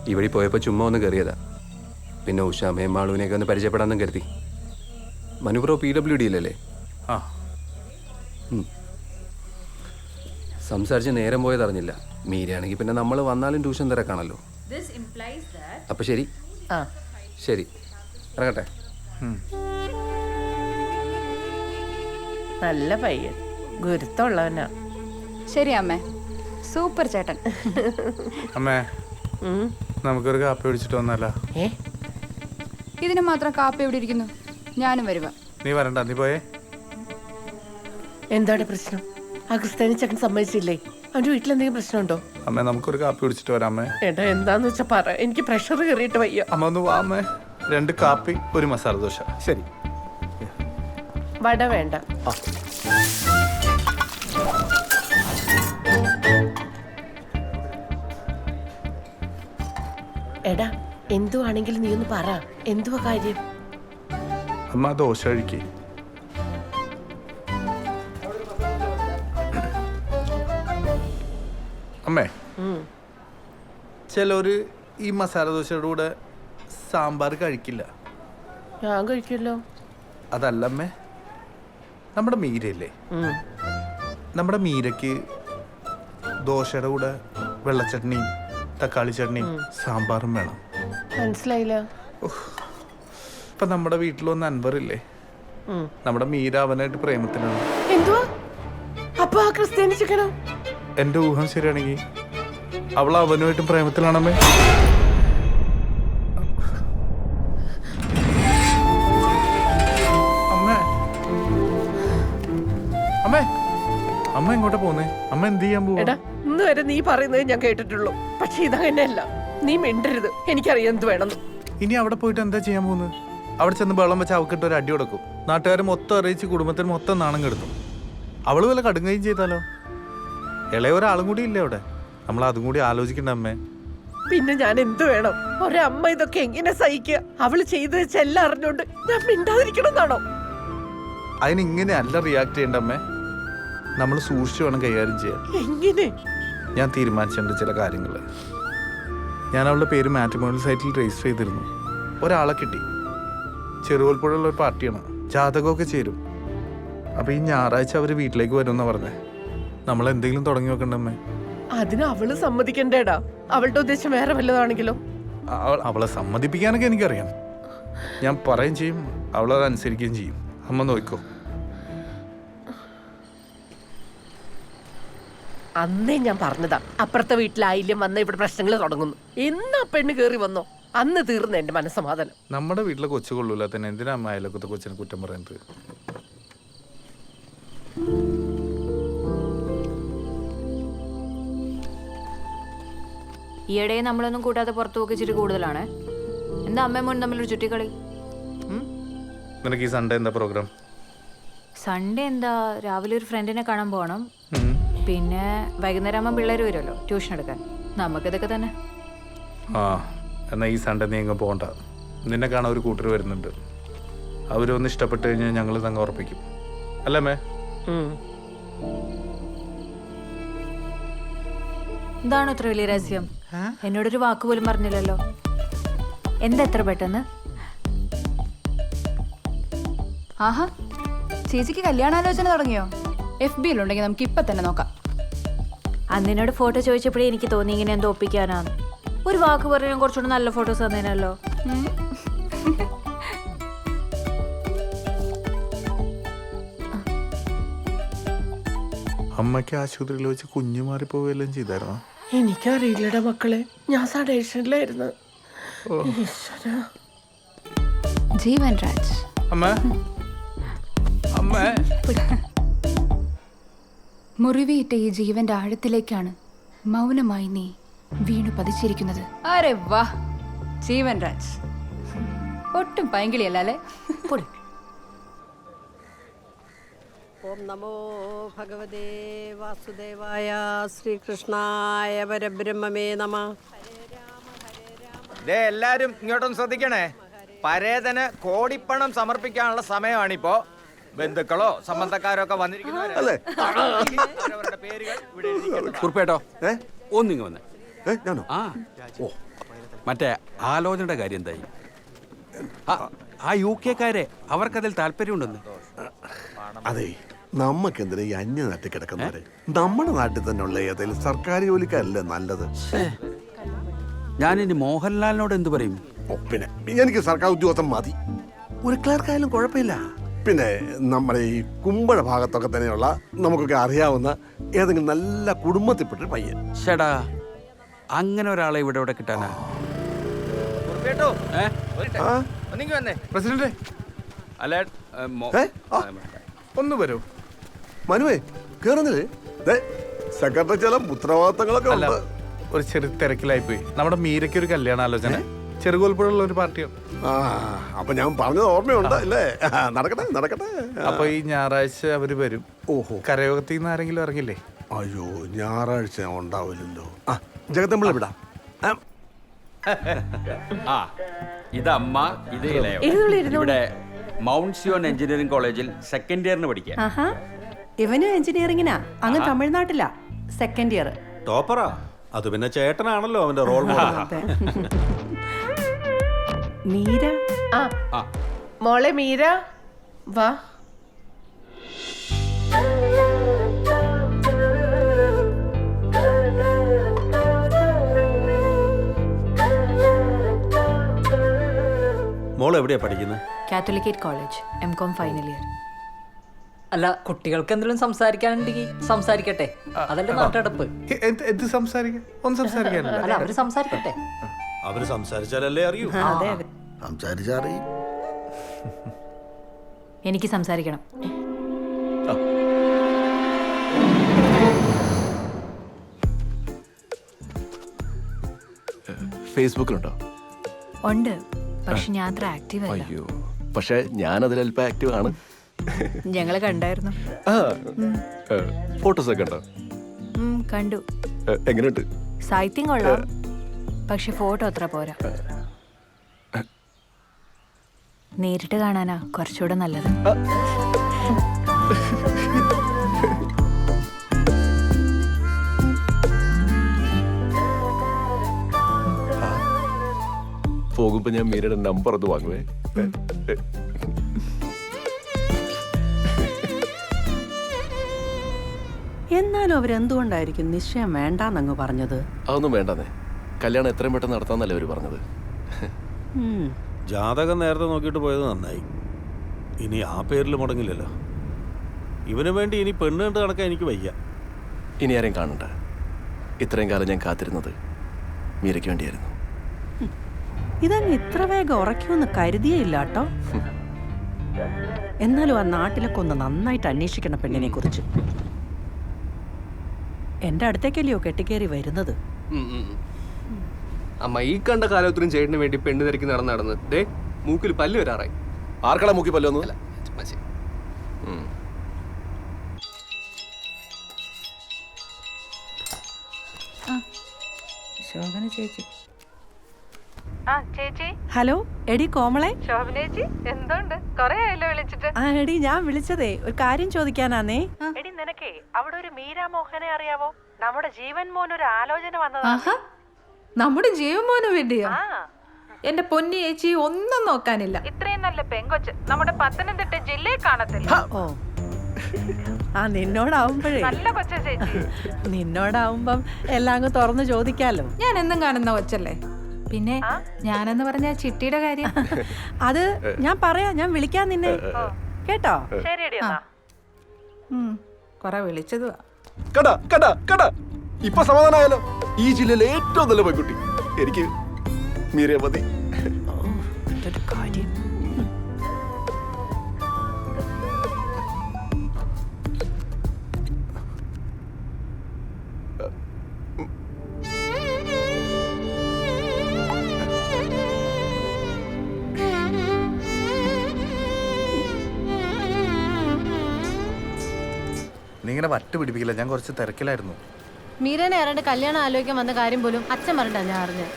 ഈ വഴി പോയപ്പോൾ ചുമ്മാ ഒന്ന് കയറിയതാ. പിന്നെ ഉഷാമയും മാളുവിനെയൊക്കെ ഒന്ന് പരിചയപ്പെടാമെന്നും കരുതി. മനുപ്രോ PWDയിലല്ലേ? ആ. സംസാരിച്ച് നേരം പോയതറിഞ്ഞില്ല. മീരയാണെങ്കിൽ പിന്നെ നമ്മൾ വന്നാലും ട്യൂഷൻ തിരക്കാണല്ലോ. അപ്പം ശരി ശരി, ഇറങ്ങട്ടെ. നല്ല പയ്യൻ, ഗുരുത്തമുള്ളവനാ. ശരി അമ്മേ, സൂപ്പർ ചേട്ടൻ. അമ്മേ, നമുക്കൊരു കാപ്പി പിടിച്ചിട്ട് വന്നാലോ? ഇതിന് മാത്രം കാപ്പി എവിടെ ഇരിക്കുന്നു? ഞാനും വരുക. നീ വരണ്ട, നീ പോയേ. എന്താണ് പ്രശ്നം? ആ ക്രിസ്ത്യാനി ചേട്ടൻ സമ്മതിച്ചില്ലേ? അവന്റെ വീട്ടിലെന്തെങ്കിലും പ്രശ്നമുണ്ടോ? അമ്മേ, നമുക്കൊരു കാപ്പി പിടിച്ചിട്ട് വരാം. അമ്മേ, ഏട്ടാ എന്താന്ന് വെച്ചാ പറ, എനിക്ക് പ്രഷർ കയറിയിട്ട് വയ്യ. അമ്മ ഒന്ന് വാ. അമ്മേ, 2 കാപ്പി, 1 മസാല ദോശ. ശരി. വട വേണ്ട. എടാ, എന്തുവാണെങ്കിലും നീ ഒന്ന് പറ, എന്തുവാ കാര്യം? അമ്മ ദോശ കഴിക്കേ. അമ്മേ, ചിലര് ഈ മസാല ദോശയുടെ കൂടെ സാമ്പാർ കഴിക്കില്ല. ഞാൻ കഴിക്കുമല്ലോ. അതല്ല അമ്മേ, നമ്മുടെ മീരയില്ലേ, നമ്മുടെ മീരയ്ക്ക് ദോശയുടെ കൂടെ വെള്ളച്ചട്നിയും തക്കാളി ചട്നിയും സാമ്പാറും വേണം. മനസ്സിലായില്ല. ഇപ്പൊ നമ്മുടെ വീട്ടിലൊന്ന് അൻവറില്ലേ, നമ്മുടെ മീര അവനായിട്ട് പ്രേമത്തിലാണ്. എന്തുവാ? അപ്പൊ ആ ക്രിസ്ത്യാനി ചിക്കനോ? എന്റെ ഊഹം ശരിയാണെങ്കിൽ അവൾ അവനുമായിട്ടും പ്രേമത്തിലാണമ്മേ. അമ്മേ, അമ്മേ, അമ്മ എങ്ങോട്ടാ പോന്നേ? അമ്മ എന്ത് ചെയ്യാൻ പോവാ? എടാ, ഇന്ന് വരെ നീ പറയുന്നത് ഞാൻ കേട്ടിട്ടുള്ളൂ. പക്ഷെ ഇതങ്ങനെയല്ല. നീ മിണ്ടരുത്, എനിക്കറിയാം എന്ത് വേണമെന്ന്. ഇനി അവിടെ പോയിട്ട് എന്താ ചെയ്യാൻ പോകുന്നത്? അവിടെ ചെന്ന് വെള്ളം വെച്ച് അവക്കിട്ട് ഒരു അടി കൊടുക്കും. നാട്ടുകാർ മൊത്തം അറിയിച്ച് കുടുംബത്തിന് മൊത്തം നാണം കെടുത്തും. അവള് വല്ല കടുങ്ങയും ചെയ്താലോ? ഇളയ ഒരാളും കൂടി ഇല്ലേ അവിടെ? നമ്മൾ അതും കൂടി ആലോചിക്കണ്ട അമ്മേ. പിന്നെ ഞാൻ എന്ത് വേണം? ഒരമ്മ ഇതൊക്കെ എങ്ങനെ സഹിക്കുക? അവള് ചെയ്തു വെച്ച എല്ലാം അറിഞ്ഞോണ്ട് ഞാൻ മിണ്ടാതിരിക്കണമെന്നാണോ? അതിനിങ്ങനെ അല്ല റിയാക്ട് ചെയ്യണ്ട അമ്മേ. നമ്മൾ സൂക്ഷിച്ചു വേണം കൈകാര്യം ചെയ്യാൻ. എങ്ങനെ? ഞാൻ തീരുമാനിച്ചിട്ടുണ്ട് ചില കാര്യങ്ങൾ. ഞാൻ അവളുടെ പേര് മാട്രിമോണിയൽ സൈറ്റിൽ രജിസ്റ്റർ ചെയ്തിരുന്നു. ഒരാളെ കിട്ടി. ചെറുകോൽപ്പുഴയുള്ള ഒരു പാർട്ടിയാണ്. ജാതകമൊക്കെ ചേരും. അപ്പോൾ ഈ ഞായറാഴ്ച അവർ വീട്ടിലേക്ക് വരുമെന്നാണ് പറഞ്ഞത്. നമ്മൾ എന്തെങ്കിലും തുടങ്ങി വെക്കണ്ടമ്മേ. അതിന് അവള് സമ്മതിക്കണ്ടേടാ. അവളുടെ ഉദ്ദേശം വേറെ വല്ലതാണെങ്കിലോ? അവളെ സമ്മതിപ്പിക്കാനൊക്കെ എനിക്കറിയാം. ഞാൻ പറയുകയും ചെയ്യും, അവളത് അനുസരിക്കുകയും ചെയ്യും. അമ്മ നോക്കോ. അന്നേ ഞാൻ പറഞ്ഞതാ, അപ്പുറത്തെ വീട്ടിലായില്യം വന്ന ഇവിടെ പ്രശ്നങ്ങൾ തുടങ്ങുന്നു. എന്നാ പെണ്ണ് കേറി വന്നോ അന്ന് തീർന്നു എന്റെ മനസ്സമാധാനം. നമ്മുടെ വീട്ടിലെ കൊച്ചു കൊള്ളൂല തന്നെ എന്തിനാ അമ്മ അയലൊക്കത്തെ കൊച്ചിനെ കുറ്റം പറയുന്നത്? ഈയിടെ നമ്മളൊന്നും കൂട്ടാതെ പുറത്തു പോക്ക് ഇച്ചിരി കൂടുതലാണ്. എന്താ അമ്മയും മോനും തമ്മിലൊരു ചുറ്റിക്കളി? നിനക്ക് ഈ സൺഡേ എന്താ പ്രോഗ്രാം? സൺഡേ എന്താ, രാവിലെ ഒരു ഫ്രണ്ടിനെ കാണാൻ പോകണം. പിന്നെ വൈകുന്നേരം ആകുമ്പോൾ പിള്ളേർ വരുമല്ലോ ട്യൂഷൻ എടുക്കാൻ. നമുക്കിതൊക്കെ തന്നെ. ആ എന്നാൽ ഈ സൺഡേ നീ എങ്ങും പോകണ്ട. നിന്നെ കാണാൻ ഒരു കൂട്ടർ വരുന്നുണ്ട്. അവരൊന്ന് ഇഷ്ടപ്പെട്ട് കഴിഞ്ഞാൽ ഞങ്ങൾ തങ്ങ ഉറപ്പിക്കും. അല്ലേ മേ? എന്താണോ ഇത്ര വലിയ രഹസ്യം? എന്നോടൊരു വാക്ക് പോലും പറഞ്ഞില്ലല്ലോ. എന്താ എത്ര പെട്ടെന്ന്? ആഹാ, ചേച്ചിക്ക് കല്യാണാലോചന തുടങ്ങിയോ? FB-യിലുണ്ടെങ്കിൽ നമുക്ക് ഇപ്പൊ തന്നെ നോക്കാം. അന്നിനോട് ഫോട്ടോ ചോദിച്ചപ്പോഴേ എനിക്ക് തോന്നി ഇങ്ങനെ എന്തോ ഒപ്പിക്കാനാണ്. ഒരു വാക്ക് പറഞ്ഞാൽ കുറച്ചുകൂടെ നല്ല ഫോട്ടോസ് തന്നേനല്ലോ. അമ്മയ്ക്ക് ആശുപത്രിയിൽ വെച്ച് കുഞ്ഞു മാറിപ്പോവുകയെല്ലാം ചെയ്തായിരുന്നോ? എനിക്കറിയില്ലടാ മക്കളെ, ഞാൻ സഡേഷനിലായിരുന്നു. ജീവൻ രാജ്. അമ്മ അമ്മ മുറിവേറ്റ ഈ ജീവന്റെ ആഴത്തിലേക്കാണ് മൗനമായി നീ വീണു പതിച്ചിരിക്കുന്നത്. അരെ വാ, ജീവൻ രാജ് ഒട്ടും പൈങ്കിളിയല്ലേ? ഓം നമോ ഭഗവതേ വാസുദേവായ ശ്രീകൃഷ്ണായ പരബ്രഹ്മമേ നമഃ. എല്ലാരും ഇങ്ങോട്ടൊന്ന് ശ്രദ്ധിക്കണേ. പരേതന് കോടിപ്പണം സമർപ്പിക്കാനുള്ള സമയമാണിപ്പോ. ബന്ധുക്കളോ സംബന്ധക്കാരോ ഒക്കെ വന്നിരിക്കുന്നവരല്ലേ? അവരവരുടെ പേരുകൾ ഇവിടെ എഴുതിക്കേണ്ടതാണ്. കുറിപ്പേട്ടോ ഒന്നിങ്ങ് വന്നേ. ആ ഓ മറ്റേ ആലോചനയുടെ കാര്യം എന്തായി? ആ UK-കാരെ അവർക്കതിൽ താല്പര്യമുണ്ടെന്ന്. അതെ, നമുക്കെന്തിനാ ഈ അന്യനാട്ടിൽ കിടക്കുന്നവരെ? നമ്മുടെ നാട്ടിൽ തന്നെ ഉള്ള ഏതെങ്കിലും സർക്കാർ ജോലിക്കാരല്ലേ നല്ലത്? ഞാനിനി മോഹൻലാലിനോട് എന്ത് പറയും? പിന്നെ എനിക്ക് സർക്കാർ ഉദ്യോഗസ്ഥൻ മതി. ഒരു ക്ലർക്കായാലും കുഴപ്പമില്ല. പിന്നെ നമ്മുടെ ഈ കുമ്പഴ ഭാഗത്തൊക്കെ തന്നെയുള്ള നമുക്കൊക്കെ അറിയാവുന്ന ഏതെങ്കിലും നല്ല കുടുംബത്തിൽപ്പെട്ടൊരു പയ്യൻ. ചേടാ, അങ്ങനെ ഒരാളെ ഇവിടെ കിട്ടാനാ? പ്രസിഡന്റ് അല്ല ഒന്ന് വരൂ. മനുവേ കേറുന്നില്ലേ? സെക്രട്ടറി ചില ഉത്തരവാദിത്തങ്ങളൊക്കെ അല്ല, ഒരു ചെറിയ തിരക്കിലായി പോയി. നമ്മുടെ മീരയ്ക്ക് ഒരു കല്യാണാലോചന ചെറുകോൽപ്പുഴയുള്ള ഒരു പാർട്ടിയാണ്. അപ്പൊ ഞാൻ പറഞ്ഞത് ഓർമ്മയുണ്ട് അല്ലേ? നടക്കട്ടെ നടക്കട്ടെ. അപ്പൊ ഈ ഞായറാഴ്ച അവര് വരും. ഓഹോ, കരയോഗത്തിൽ നിന്ന് ആരെങ്കിലും ഇറങ്ങില്ലേ? അയ്യോ, ഞായറാഴ്ച ഉണ്ടാവില്ലല്ലോ. ജഗദമ്പിള്ള വിടാം. ആ ഇതമ്മ, ഇത് ഇവിടെ മൗണ്ട് സിയോൺ എഞ്ചിനീയറിംഗ് കോളേജിൽ സെക്കൻഡ് ഇയറിന് പഠിക്കുക. ഇവന് എഞ്ചിനീയറിംഗിനാ, അങ്ങ് തമിഴ്നാട്ടിലാ സെക്കൻഡ് ഇയർ. ടോപ്പറാ. അത് പിന്നെ ചേട്ടനാണല്ലോ അവന്റെ റോൾ മോഡൽ. മീര, മോളെ മീര വാ. മോൾ എവിടെയാ പഠിക്കുന്നത്? Catholicate college, M.Com final year. അല്ല, കുട്ടികൾക്ക് എന്തെങ്കിലും സംസാരിക്കാനുണ്ടെങ്കിൽ സംസാരിക്കട്ടെ. അതല്ലേ നാട്ടടപ്പ്. എന്ത് സംസാരിക്കാൻ? ഒന്നും സംസാരിക്കാനില്ല. അല്ല, അവര് സംസാരിക്കട്ടെ. അവര് സംസാരിച്ചാലല്ലേ അറിയൂ. സംസാരിച്ചറിയും. എനിക്ക് സംസാരിക്കണം. ഫേസ്ബുക്കിലുണ്ടോ? ഉണ്ട്, പക്ഷെ ഞാൻ അത്ര ആക്റ്റീവ് അല്ല. അയ്യോ, പക്ഷെ ഞാനതിൽ അല്പം ആക്റ്റീവ് ആണ്. ഞങ്ങള് കണ്ടായിരുന്നു. ഫോട്ടോസ് ഒക്കെ ഉണ്ടോ? കണ്ടു. എങ്ങനെയുണ്ട്? സാഹിത്യം കൊള്ളാം, പക്ഷെ ഫോട്ടോ അത്ര പോരാ. നേരിട്ട് കാണാനാ കുറച്ചുകൂടെ നല്ലത്. പോകുമ്പോ ഞാൻ മീരയുടെ നമ്പർ ഒന്ന് വാങ്ങുവേ. എന്നാലും അവരെന്തുകൊണ്ടായിരിക്കും നിശ്ചയം വേണ്ടാന്നങ്ങ് പറഞ്ഞത്? അതൊന്നും വേണ്ടെന്നേ, കല്യാണം എത്രയും പെട്ടെന്ന് നടത്താന്നല്ലേ അവര് പറഞ്ഞത്. ജാതകം നേരത്തെ നോക്കിയിട്ട് പോയത് നന്നായി. ഇനി ആ പേരിൽ മുടങ്ങില്ലല്ലോ. ഇവന് വേണ്ടി ഇനി പെണ്ണ് കണ്ട് നടക്കാൻ എനിക്ക് വയ്യ. ഇനി ആരെയും കാണണ്ട. ഇത്രയും കാലം ഞാൻ കാത്തിരുന്നത് മീരയ്ക്ക് വേണ്ടിയായിരുന്നു. ഇതങ്ങ് ഇത്ര വേഗം ഉറക്കുമെന്ന് കരുതിയേയില്ല കേട്ടോ. എന്നാലും ആ നാട്ടിലൊക്കെ ഒന്ന് നന്നായിട്ട് അന്വേഷിക്കണം പെണ്ണിനെ കുറിച്ച്. എന്റെ അടുത്തേക്കല്ലയോ കെട്ടിക്കേറി വരുന്നത്. അമ്മ ഈ കണ്ട കാലത്തിനും ചേട്ടന് വേണ്ടി പെണ്ണ് തിരക്കി നടന്ന് ദേ മൂക്കിൽ പല്ല് വരാറായി. ആർക്കടാ മൂക്കി പല്ല് വന്നു? ശോഭന ചേച്ചി. ഹലോ എടി കോമളെ. ആ എടി ഞാൻ വിളിച്ചതേ ഒരു കാര്യം ചോദിക്കാനാന്നേ. എടി നിനക്കേ അവിടെ ഒരു മീരാ മോഹനെ അറിയാവോ? നമ്മുടെ ജീവൻ മോനൊരു ആലോചന വന്നതാ. നമ്മുടെ ജീവമോന് വേണ്ടിയോ? എന്റെ പൊന്നി ചേച്ചി ഒന്നും നോക്കാനില്ല. ഇത്രയും നല്ല പെങ്കൊച്ച് നമ്മുടെ പത്തനംതിട്ട ജില്ലയിൽ കാണത്തില്ല. ഓ ആ നിന്നോടാവുമ്പോഴേ നല്ല കൊച്ച ചേച്ചി. നിന്നോടാവുമ്പം എല്ലാം അങ്ങ് തുറന്നു ചോദിക്കാലോ. ഞാൻ എന്നും കാണുന്ന കൊച്ചല്ലേ. പിന്നെ ഞാനെന്ന് പറഞ്ഞ ചിട്ടിയുടെ കാര്യം അത് ഞാൻ പറയാം, ഞാൻ വിളിക്കാൻ നിന്നെ കേട്ടോ. കൊറേ വിളിച്ചതുവാ. കടാ കടാ കടാ, ഇപ്പൊ സമാധാനമായാലോ? ഈ ജില്ലയിലെ ഏറ്റവും നല്ല പെൺകുട്ടി എനിക്ക് മീരയെ മതി. കാര്യം നീ ഇങ്ങനെ വട്ട് പിടിപ്പിക്കില്ല, ഞാൻ കുറച്ച് തിരക്കിലായിരുന്നു. മീരനെ ആരാണ്ട് കല്യാണം ആലോചിക്കാൻ വന്ന കാര്യം പോലും അച്ഛൻ പറഞ്ഞിട്ടാ ഞാൻ അറിഞ്ഞത്.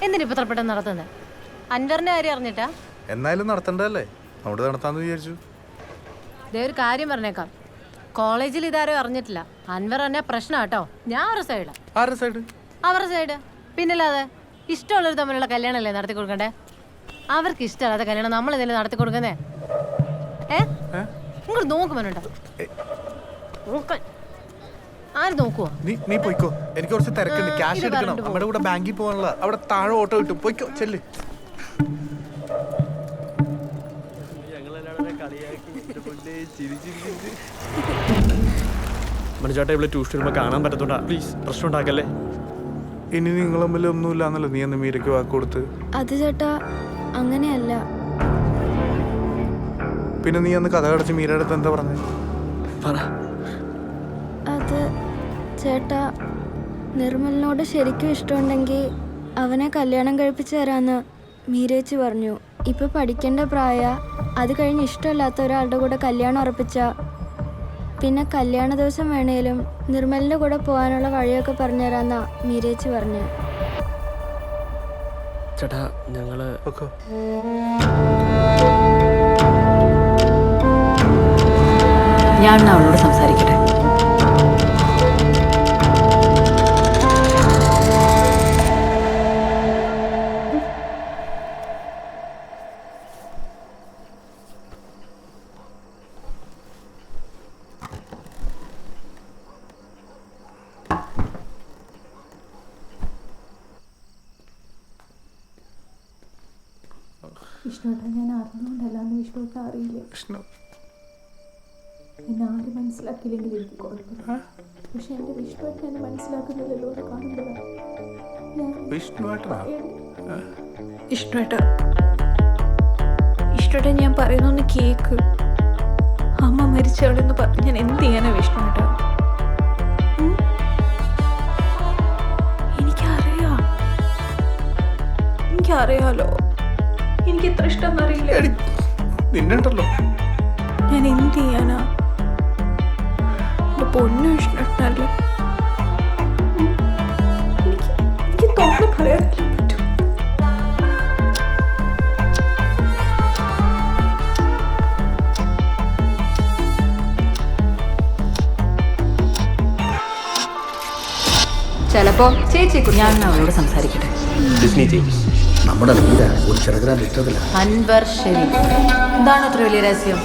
എന്തിനിപ്പോ ഇത്ര പെട്ടെന്ന് നടത്തുന്നത്? അൻവറിന്റെ കാര്യം അറിഞ്ഞിട്ടാ? എന്നാലും നടത്തണ്ടല്ലേ, അവിടെ നടത്താന്ന് വിചാരിച്ചു. ഇതേ ഒരു കാര്യം പറഞ്ഞേക്കാം, കോളേജിൽ ഇതാരും അറിഞ്ഞിട്ടില്ല. അൻവർ തന്നെ പ്രശ്നം കേട്ടോ. ഞാൻ ഒരു സൈഡാ. ആരുടെ സൈഡ്? അവരുടെ സൈഡ്. പിന്നല്ലാതെ ഇഷ്ടമുള്ളവർ തമ്മിലുള്ള കല്യാണമല്ലേ നടത്തി കൊടുക്കണ്ടേ? അവർക്ക് ഇഷ്ടമല്ലാത്ത കല്യാണം നമ്മൾ എന്തെങ്കിലും നടത്തി കൊടുക്കുന്നേ? ഇങ്ങോട്ട് നോക്കുമ്പോണ്ടോ ആര് നോക്കുവോ? നീ പോയിക്കോ, എനിക്ക് കുറച്ച് തിരക്കുണ്ട്. ക്യാഷ് എടുക്കണം, നമ്മുടെ കൂടെ ബാങ്കിൽ പോകാനുള്ള. അവിടെ താഴെ ഓട്ടോ കിട്ടും, പോയിക്കോ ചെല്ല്. മനുചേട്ടാ ഇവിടെ ട്യൂഷൻ വരുമ്പോൾ കാണാൻ പറ്റത്തോണ്ടാ, പ്ലീസ് പ്രശ്നം ഉണ്ടാക്കല്ലേ. ഇനി നിങ്ങൾ തമ്മിൽ ഒന്നുമില്ലാന്നല്ലോ നീ അന്ന് മീരയ്ക്ക് വാക്ക് കൊടുത്ത്. അത് ചേട്ടാ അങ്ങനെയല്ല. പിന്നെ നീ അന്ന് കഥ കടച്ച് മീരയുടെ അടുത്ത് എന്താ പറഞ്ഞത്? അത് ചേട്ടാ നിർമ്മലിനോട് ശരിക്കും ഇഷ്ടമുണ്ടെങ്കിൽ അവനെ കല്യാണം കഴിപ്പിച്ചു തരാന്ന് മീരേച്ചി പറഞ്ഞു. ഇപ്പൊ പഠിക്കേണ്ട പ്രായ, അത് കഴിഞ്ഞ് ഇഷ്ടമല്ലാത്ത ഒരാളുടെ കൂടെ കല്യാണം ഉറപ്പിച്ച പിന്നെ കല്യാണ ദിവസം വേണേലും നിർമ്മലിന്റെ കൂടെ പോകാനുള്ള വഴിയൊക്കെ പറഞ്ഞുതരാന്നാ മീരേച്ചി പറഞ്ഞു. ചേട്ടാ ഞങ്ങള് ഞാൻ അവളോട് സംസാരിക്കട്ടെ. വിഷ്ണുട്ടാ ഞാൻ അറിഞ്ഞുകൊണ്ടല്ലാന്ന് വിഷ്ണുട്ടാ അറിയില്ലേ. എന്നെ ആരും മനസ്സിലാക്കിയില്ലെങ്കിൽ എനിക്ക് കുഴപ്പമില്ല. പക്ഷെ എൻ്റെ വിഷ്ണുവേട്ടൻ എന്നെ മനസ്സിലാക്കുന്നില്ലല്ലോ എന്ന് കാണുമ്പോഴാണ് ഇഷ്ടേട്ടൻ ഞാൻ പറയുന്നൊന്ന് കേക്ക്. അമ്മ മരിച്ചവളെന്ന് പറഞ്ഞ് ഞാൻ എന്ത് ചെയ്യാനാ വിഷ്ണുവേട്ടാ? എനിക്കറിയാലോ, എനിക്ക് എത്ര ഇഷ്ടം അറിയില്ല. നിന്നുണ്ടല്ലോ, ഞാൻ എന്ത് ചെയ്യാനാ? എന്റെ പൊന്നു വിഷ്ണുവേട്ടനല്ലേ, ചിലപ്പോ ചേച്ചിയെ ഞാൻ അവളോട് സംസാരിക്കട്ടെ. ഡിസ്നി ചേച്ചി നമ്മുടെ മീര ഒരു ചെറുക്കനായിട്ട് ഇഷ്ടത്തില്ല. അൻവർ ഷെരീഫ്. എന്താണ് അത്ര വലിയ രഹസ്യം?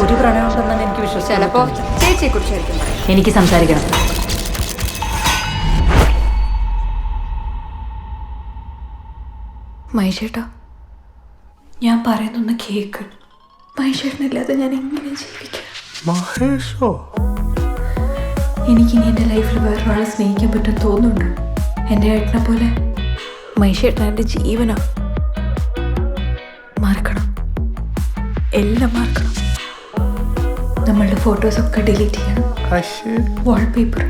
ഒരു പ്രണയം ഉണ്ടെന്ന് എനിക്ക് വിശ്വസിക്കാം. ചിലപ്പോ ചേച്ചിയെ കുറിച്ചായിരിക്കും. എനിക്ക് സംസാരിക്കണം. മൈഷേട്ടാ, ഞാൻ പറയുന്നൊന്ന് കേക്ക്. മൈഷേട്ടനില്ലാതെ ഞാൻ എങ്ങനെ ജീവിക്കാം? മഹേഷോ? എനിക്കിനി എൻ്റെ ലൈഫിൽ വേറൊരാളെ സ്നേഹിക്കാൻ പറ്റും തോന്നുന്നുണ്ട്. എൻ്റെ ഏട്ടനെ പോലെ മൈഷേട്ടൻ എൻ്റെ ജീവനാ. മറക്കണം, എല്ലാം മറക്കണം. നമ്മളുടെ ഫോട്ടോസൊക്കെ ഡിലീറ്റ് ചെയ്യണം. വാൾപേപ്പർ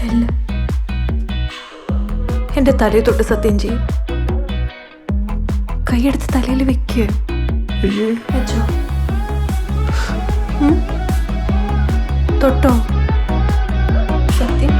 എല്ലാം. എൻ്റെ തലയിൽ തൊട്ട് സത്യം ചെയ്യും. കൈയെടുത്ത് തലയിൽ വെക്കുക. വെച്ചോ? തൊട്ടോ? സത്യം.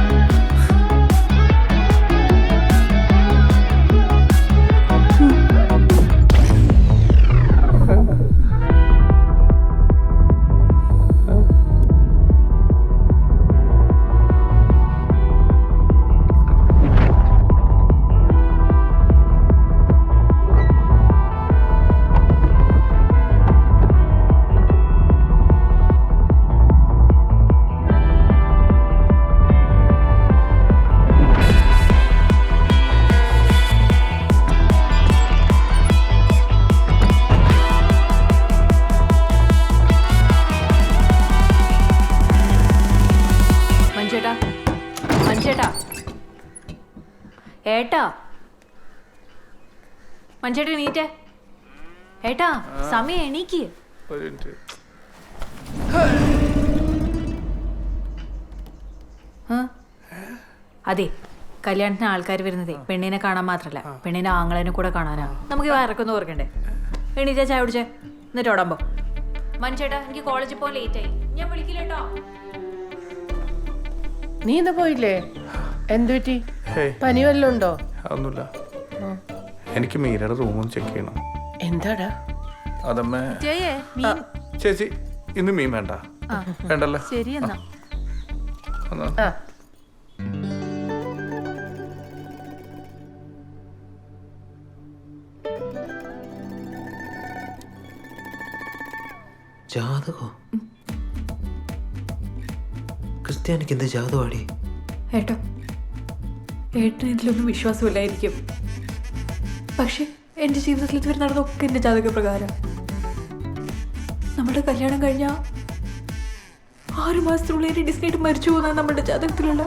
ഏട്ടാ, മഞ്ചേട്ടൻ എണീറ്റേ. ഏട്ടാ, സമയം എണീക്ക്. അതെ, കല്യാണത്തിന് ആൾക്കാർ വരുന്നതേ പെണ്ണിനെ കാണാൻ മാത്രല്ല, പെണ്ണിനെ ആങ്ങളേനെ കൂടെ കാണാനാ. നമുക്ക് വയറൊക്കൊന്നും ഓർക്കണ്ടേ? എണീറ്റാ, ചായ കുടിച്ചേ, എന്നിട്ട് ഓടാമ്പോ. മഞ്ചേട്ടാ, എനിക്ക് കോളേജിൽ പോകാൻ ലേറ്റ് ആയി, ഞാൻ വിളിക്കില്ലേട്ടോ. നീ ഇന്ന് പോയില്ലേ? എന്തു പറ്റി? പനി വല്ലതും ഉണ്ടോ? ഒന്നുമില്ല. എനിക്ക് മീരയുടെ റൂമൊന്ന് ചെക്ക് ചെയ്യണം. എന്താടാ? അതമ്മേ. ചേച്ചി ഇന്ന് മീൻ വേണ്ട. വേണ്ടല്ലോ. ശരി എന്നാ. ജാതകോ? ക്രിസ്ത്യാനിക്ക് എന്ത് ജാതകമാടി? ഏട്ടോ, ഏട്ടന് ഇതിലൊന്നും വിശ്വാസമില്ലായിരിക്കും. പക്ഷെ എൻ്റെ ജീവിതത്തിൽ ഇതുവരെ നടന്നതൊക്കെ എൻ്റെ ജാതകപ്രകാരം. നമ്മുടെ കല്യാണം കഴിഞ്ഞ 6 മാസത്തിനുള്ളിൽ എൻ്റെ ഡിസ്നിയായിട്ട് മരിച്ചു പോകുന്നതാണ് നമ്മുടെ ജാതകത്തിലുള്ള.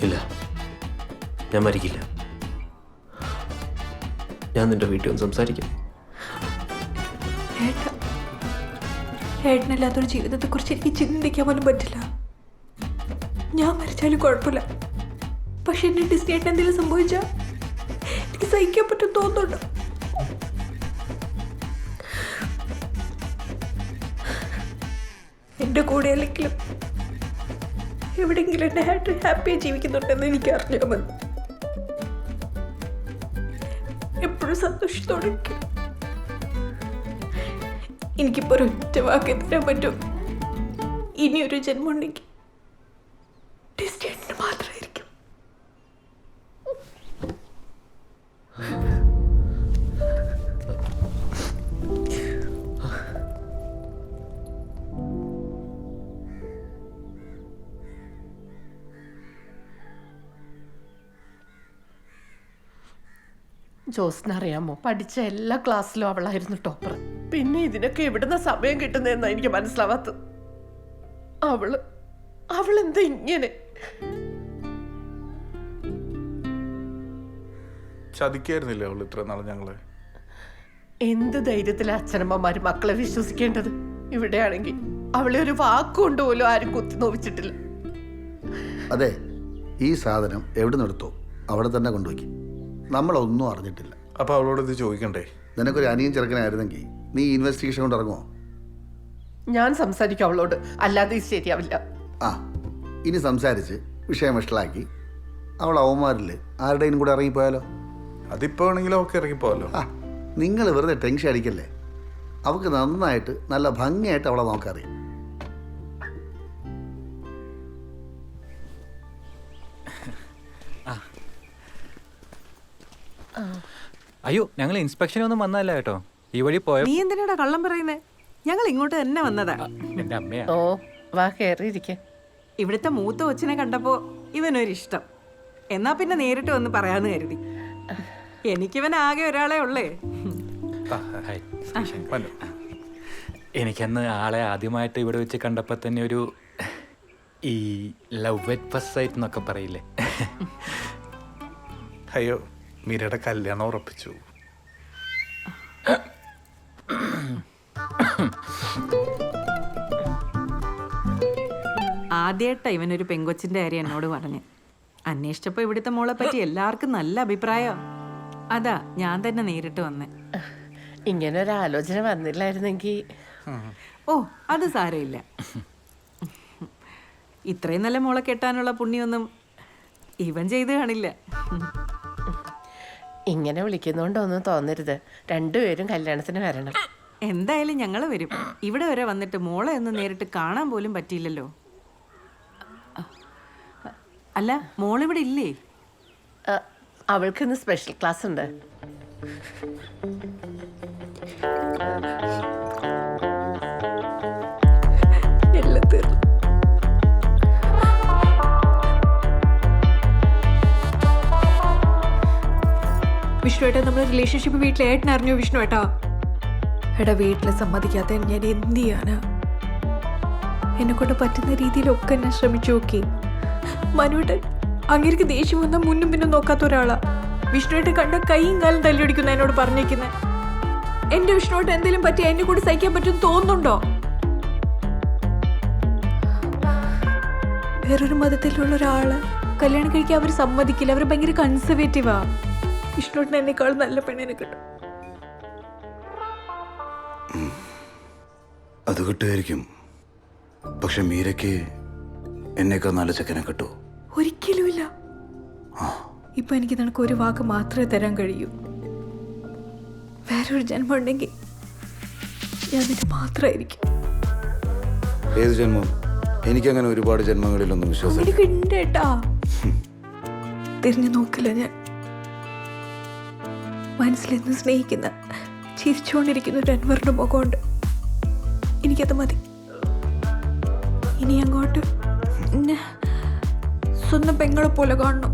ഇല്ല, ഞാൻ മരിക്കില്ല. ഞാൻ നിന്റെ വീട്ടിൽ ഒന്ന് സംസാരിക്കാം. ഏട്ടനില്ലാത്തൊരു ജീവിതത്തെക്കുറിച്ച് എനിക്ക് ചിന്തിക്കാൻ പോലും പറ്റില്ല. ഞാൻ മരിച്ചാലും കുഴപ്പമില്ല, പക്ഷെ എന്നെ ഡിസ്നിയേട്ടൻ എന്തെങ്കിലും സംഭവിച്ചാൽ എനിക്ക് സഹിക്കാൻ പറ്റും തോന്നുന്നുണ്ട്. എൻ്റെ കൂടെ അല്ലെങ്കിലും എവിടെയെങ്കിലും എൻ്റെ ഹാപ്പിയായി ജീവിക്കുന്നുണ്ടെന്ന് എനിക്ക് അറിഞ്ഞാൽ മതി. എപ്പോഴും സന്തോഷത്തോടെ എനിക്കിപ്പോൾ ഒരൊറ്റ വാക്ക് തരാൻ പറ്റും. ഇനിയൊരു ജന്മം ഉണ്ടെങ്കിൽ ഡിസ്റ്റേറ്റിന് മാത്രമായിരിക്കും. ജോസിനറിയാമോ, പഠിച്ച എല്ലാ ക്ലാസ്സിലും അവളായിരുന്നു ടോപ്പർ. പിന്നെ ഇതിനൊക്കെ എവിടുന്ന സമയം കിട്ടുന്നതെന്നാ എനിക്ക് മനസ്സിലാവാത്തത്. അവളെന്താ ഇങ്ങനെ? ചതിക്കായിരുന്നില്ലേ അവൾ ഇത്ര നാളെ ഞങ്ങളെ? എന്ത് ധൈര്യത്തിലെ അച്ഛനമ്മമാര് മക്കളെ വിശ്വസിക്കേണ്ടത്? ഇവിടെയാണെങ്കിൽ അവളെ ഒരു വാക്കുകൊണ്ട് പോലും ആരും കുത്തി നോവിച്ചിട്ടില്ല. അതെ, ഈ സാധനം എവിടെ നിന്ന് എടുത്തോ അവിടെ തന്നെ കൊണ്ടുപോയി. നമ്മളൊന്നും അറിഞ്ഞിട്ടില്ല. അപ്പൊ അവളോട് ഇത് ചോദിക്കണ്ടേ? നിനക്കൊരു അനിയൻ ചെറുക്കനായിരുന്നെങ്കിൽ നീ ഇൻവെസ്റ്റിഗേഷൻ കൊണ്ട് ഇറങ്ങുമോ? ഞാൻ സംസാരിക്കും അവളോട്, അല്ലാതെ ഇത് ശരിയാവില്ല. ആ, ഇനി സംസാരിച്ച് വിഷയം വഷളാക്കി അവൾ അവന്മാരിൽ ആരുടെയും കൂടെ ഇറങ്ങിപ്പോയാലോ? അതിപ്പോ ആണെങ്കിലും അവൾക്ക് ഇറങ്ങിപ്പോയല്ലോ. ആ, നിങ്ങൾ വെറുതെ ടെൻഷൻ അടിക്കല്ലേ. അവൾക്ക് നന്നായിട്ട് നല്ല ഭംഗിയായിട്ട് അവളെ നോക്കറിയാം. അയ്യോ ഞങ്ങൾ ഇൻസ്പെക്ഷനൊന്നും വന്നതല്ല കേട്ടോ. ഈ വഴി പോയ നീ എന്തിനാടാ കള്ളം പറയുന്നേ? ഞങ്ങൾ ഇങ്ങോട്ട് തന്നെ വന്നതാ. എന്റെ അമ്മയാ. ഓ വാ കേറിയിരിക്കെ. ഇവിടുത്തെ മൂത്ത കൊച്ചിനെ കണ്ടപ്പോ ഇവനൊരിഷ്ടം. എന്നാ പിന്നെ നേരിട്ട് വന്ന് പറയാന്ന് കരുതി. എനിക്കിവൻ ആകെ ഒരാളെ ഉള്ളേ. എനിക്കന്ന് ആളെ ആദ്യമായിട്ട് ഇവിടെ വെച്ച് കണ്ടപ്പോൾ തന്നെ ഒരു ഈ ലവ് അറ്റ് ഫസ്റ്റ് സൈറ്റ് എന്നൊക്കെ പറയില്ലേ. അയ്യോ മീരയുടെ കല്യാണം ഉറപ്പിച്ചു. ആദ്യമായിട്ടാ ഇവനൊരു പെങ്കൊച്ചിന്റെ കാര്യം എന്നോട് പറഞ്ഞ്. അന്വേഷിച്ചപ്പോ ഇവിടുത്തെ മോളെ പറ്റി എല്ലാവർക്കും നല്ല അഭിപ്രായം. അതാ ഞാൻ തന്നെ നേരിട്ട് വന്നേ. ഇങ്ങനെ ഒരു ആലോചന വന്നില്ലായിരുന്നെങ്കിൽ. ഓ അത് സാരമില്ല. ഇത്രയും നല്ല മോളെ കെട്ടാനുള്ള പുണ്യൊന്നും ഇവൻ ചെയ്ത് കാണില്ല. ഇങ്ങനെ വിളിക്കുന്നോണ്ടൊന്നും തോന്നരുത്. രണ്ടുപേരും കല്യാണത്തിന് വരണം. എന്തായാലും ഞങ്ങൾ വരും. ഇവിടെ വരെ വന്നിട്ട് മോളെ ഒന്ന് നേരിട്ട് കാണാൻ പോലും പറ്റിയില്ലല്ലോ. അല്ല മോളിവിടെ ഇല്ലേ? അവൾക്ക് ഇന്ന് സ്പെഷ്യൽ ക്ലാസ് ഉണ്ട്. വിഷ്ണുവേട്ടാ നമ്മുടെ റിലേഷൻഷിപ്പ് വീട്ടിൽ ഏട്ടൻ അറിഞ്ഞു വിഷ്ണുവേട്ടാ? എടാ വീട്ടിൽ സമ്മതിക്കാത്ത ഞാൻ എന്ത് ചെയ്യാനാ? എന്നെ കൊണ്ട് പറ്റുന്ന രീതിയിലൊക്കെ ഞാൻ ശ്രമിച്ചു നോക്കി. മനുവേട്ടൻ അങ്ങേർക്ക് ദേഷ്യം വന്നാൽ മുന്നും പിന്നും നോക്കാത്ത ഒരാളാ. വിഷ്ണുവേട്ടൻ കണ്ട കൈയും കാലും തല്ലിയൊടിക്കുന്ന എന്നോട് പറഞ്ഞേക്കുന്നത്. എന്റെ വിഷ്ണുവേട്ടൻ എന്തെങ്കിലും പറ്റി എന്നെ കൂടി സഹിക്കാൻ പറ്റും തോന്നുന്നുണ്ടോ? വേറൊരു മതത്തിലുള്ള ഒരാള് കല്യാണം കഴിക്കാൻ അവർ സമ്മതിക്കില്ല. അവർ ഭയങ്കര കൺസർവേറ്റീവാ. വിഷ്ണുവേട്ടൻ എന്നെക്കാളും നല്ല പെണ്ണിനെ കിട്ടും. അത് കിട്ടുമായിരിക്കും. പക്ഷെ മീരയ്ക്ക് എന്നേക്കാൾ നല്ല ചെക്കനെ കിട്ടൂ? ഒരിക്കലുമില്ല. ഇപ്പൊ എനിക്ക് നിനക്ക് ഒരു വാക്ക് മാത്രമേ തരാൻ കഴിയൂ. വേറൊരു ജന്മം ഉണ്ടെങ്കിൽ ഞാൻ നിന്റെ മാത്രമായിരിക്കും. ഏത് ജന്മം? എനിക്കങ്ങനെ ഒരുപാട് ജന്മങ്ങളിലൊന്നും വിശ്വാസം എനിക്കുണ്ടേട്ടാ. തിരിഞ്ഞു നോക്കില്ല ഞാൻ. മനസ്സിലെന്ന് സ്നേഹിക്കുന്ന ചിരിച്ചുകൊണ്ടിരിക്കുന്ന ഒരു അൻവറിന്റെ മുഖമുണ്ട്. എനിക്കത് മതി. ഇനി അങ്ങോട്ട് സ്വന്തം പെങ്ങളെ പോലെ കാണണം.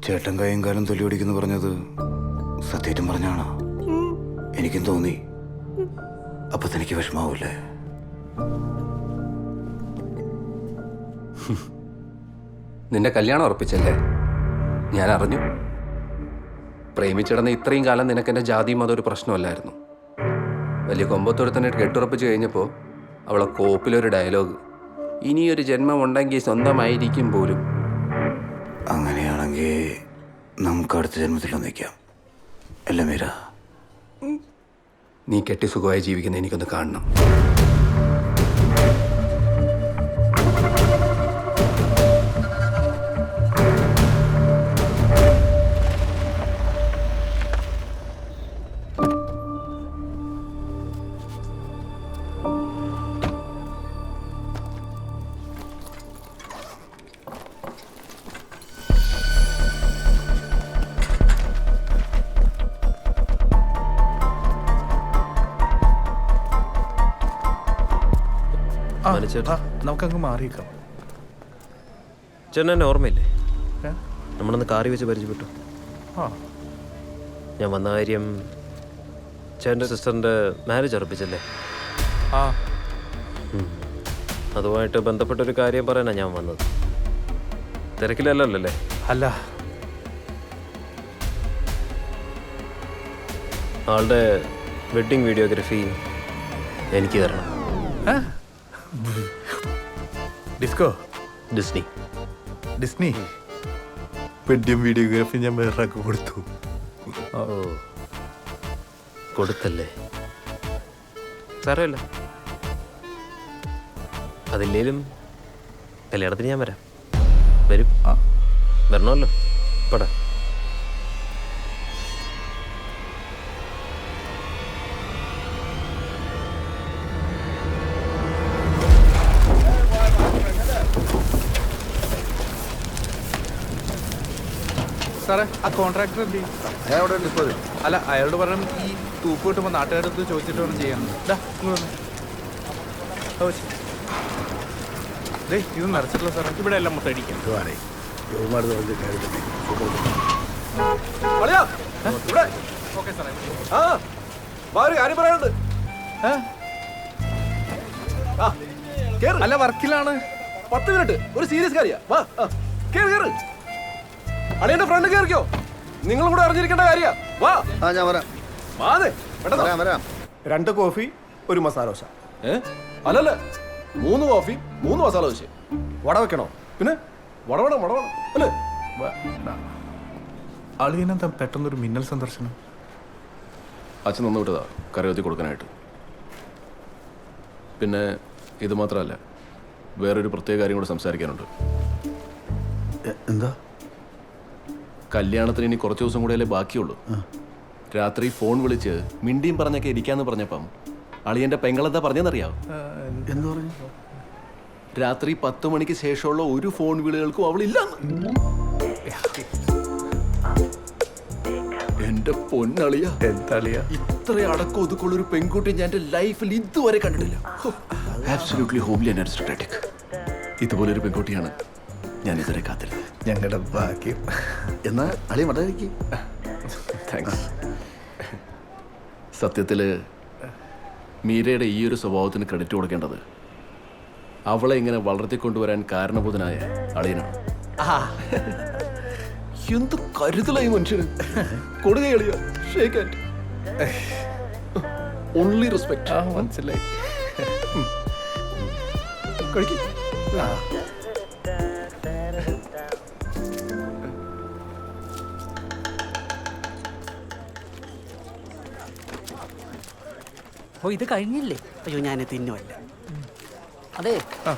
ചേട്ടൻ കൈയും കാലം തൊലി ഓടിക്കുന്നു പറഞ്ഞത് സത്യേറ്റം പറഞ്ഞാണോ? എനിക്കും തോന്നി. അപ്പൊ തനിക്ക് വിഷമാവൂല്ലേ? നിന്റെ കല്യാണം ഉറപ്പിച്ചല്ലേ? ഞാൻ അറിഞ്ഞു. പ്രേമിച്ചിടന്ന് ഇത്രയും കാലം നിനക്കെൻ്റെ ജാതി മതം ഒരു പ്രശ്നമല്ലായിരുന്നു. വലിയ കൊമ്പത്തൊരുത്തനായിട്ട് കെട്ടുറപ്പിച്ച് കഴിഞ്ഞപ്പോൾ അവളെ കോപ്പിലൊരു ഡയലോഗ്, ഇനിയൊരു ജന്മം ഉണ്ടെങ്കിൽ സ്വന്തമായിരിക്കും പോലും. അങ്ങനെയാണെങ്കിൽ നമുക്ക് അടുത്ത ജന്മത്തിൽ ഒന്നിക്കാം അല്ലേ മീര? നീ കെട്ടി സുഖമായി ജീവിക്കുന്ന എനിക്കൊന്ന് കാണണം. നമുക്കങ്ങ് മാറിയേക്കാം. ചേട്ടൻ എന്നെ ഓർമ്മയില്ലേ? നമ്മളന്ന് കാറി വെച്ച് പരിചയപ്പെട്ടു. ഞാൻ വന്ന കാര്യം ചേട്ടൻ്റെ സിസ്റ്ററിൻ്റെ മാരേജ് ഉറപ്പിച്ചല്ലേ? അതുമായിട്ട് ബന്ധപ്പെട്ടൊരു കാര്യം പറയാനാണ് ഞാൻ വന്നത്. തിരക്കിലല്ലോ അല്ലേ? അല്ല, ആളുടെ വെഡ്ഡിങ് വീഡിയോഗ്രാഫി എനിക്ക് തരണം. Disco? Disney. Disney wedding videography ഞാൻ വേറൊരാൾക്ക് കൊടുത്തു. ഓ കൊടുത്തല്ലേ? സാരമില്ല. അതില്ലേലും കല്യാണത്തിന് ഞാൻ വരാം. വരും. വരണമല്ലോ. പടാ. സാറേ ആ കോൺട്രാക്ടർ എന്ത് ചെയ്യും? അവിടെ ഉണ്ട് ഇപ്പോൾ. അല്ല അയാളോട് പറഞ്ഞു ഈ തൂപ്പ് കിട്ടുമ്പോൾ നാട്ടുകാരടുത്ത് ചോദിച്ചിട്ട് വേണം ചെയ്യാൻ. ഇത് നിറച്ചിട്ടില്ല സാറേ, ഇവിടെ എല്ലാം മൊത്തം അടിക്കാം. ഓക്കെ സാറേ. കാര്യം പറയാനുണ്ട്. അല്ല വർക്കിലാണ്. 10 മിനിറ്റ്, ഒരു സീരിയസ് കാര്യ. വാ കേറ്. അളിയന്റെ ഫ്രണ്ട് കേറിക്കോ. നിങ്ങൾ കൂടെ അറിഞ്ഞിരിക്കേണ്ട കാര്യ. വാ. ഞാൻ വരാം. വരാം. 2 കോഫി 1 മസാല ദോശ. അല്ലല്ല 3 കോഫി 3 മസാല ദോശ. വട വെക്കണോ? പിന്നെ വട അല്ലേ? അളിയനെന്താ പെട്ടെന്നൊരു മിന്നൽ സന്ദർശനം? അച്ഛൻ തന്നു വിട്ടതാ കറിവത്തി കൊടുക്കാനായിട്ട്. പിന്നെ ഇത് മാത്രമല്ല, വേറൊരു പ്രത്യേക കാര്യം കൂടെ സംസാരിക്കാനുണ്ട്. എന്താ? കല്യാണത്തിന് ഇനി കുറച്ച് ദിവസം കൂടെയല്ലേ ബാക്കിയുള്ളൂ. രാത്രി ഫോൺ വിളിച്ച് മിണ്ടിയും പറഞ്ഞൊക്കെ ഇരിക്കാന്ന് പറഞ്ഞപ്പം അളിയന്റെ പെങ്ങളെന്താ പറഞ്ഞെന്നറിയാവോ? എന്ത് പറഞ്ഞു? രാത്രി 10 മണിക്ക് ശേഷമുള്ള ഒരു ഫോൺ വിളികൾക്കും അവളില്ലെന്ന്. എന്റെ പൊന്നളിയ, ഇത്ര അടക്കം ഒതുക്കുള്ള ഒരു പെൺകുട്ടി ഞാൻ എന്റെ ലൈഫിൽ ഇതുവരെ കണ്ടിട്ടില്ല. Absolutely homely and aristocratic. ഇതുപോലൊരു പെൺകുട്ടിയാണ് ഞാൻ ഇതുവരെ കാത്തിരുന്നത്. ഞങ്ങളുടെ ഭാഗ്യം. എന്നാ അളി മടക്കി. താങ്ക്സ്. സത്യത്തില് മീരയുടെ ഈ ഒരു സ്വഭാവത്തിന് ക്രെഡിറ്റ് കൊടുക്കേണ്ടത് അവളെ ഇങ്ങനെ വളർത്തിക്കൊണ്ടുവരാൻ കാരണബോധനായ അളിയനാണ്. എന്ത് കരുതലായി മനുഷ്യന്. കൊടുകയളിയ ഷേക്ക് ഹാൻഡ്. Only respect. മനസ്സിലായി. കഴിക്കും. ഓ ഇത് കഴിഞ്ഞില്ലേ? അയ്യോ ഞാൻ തിന്നുമല്ല. അതെ,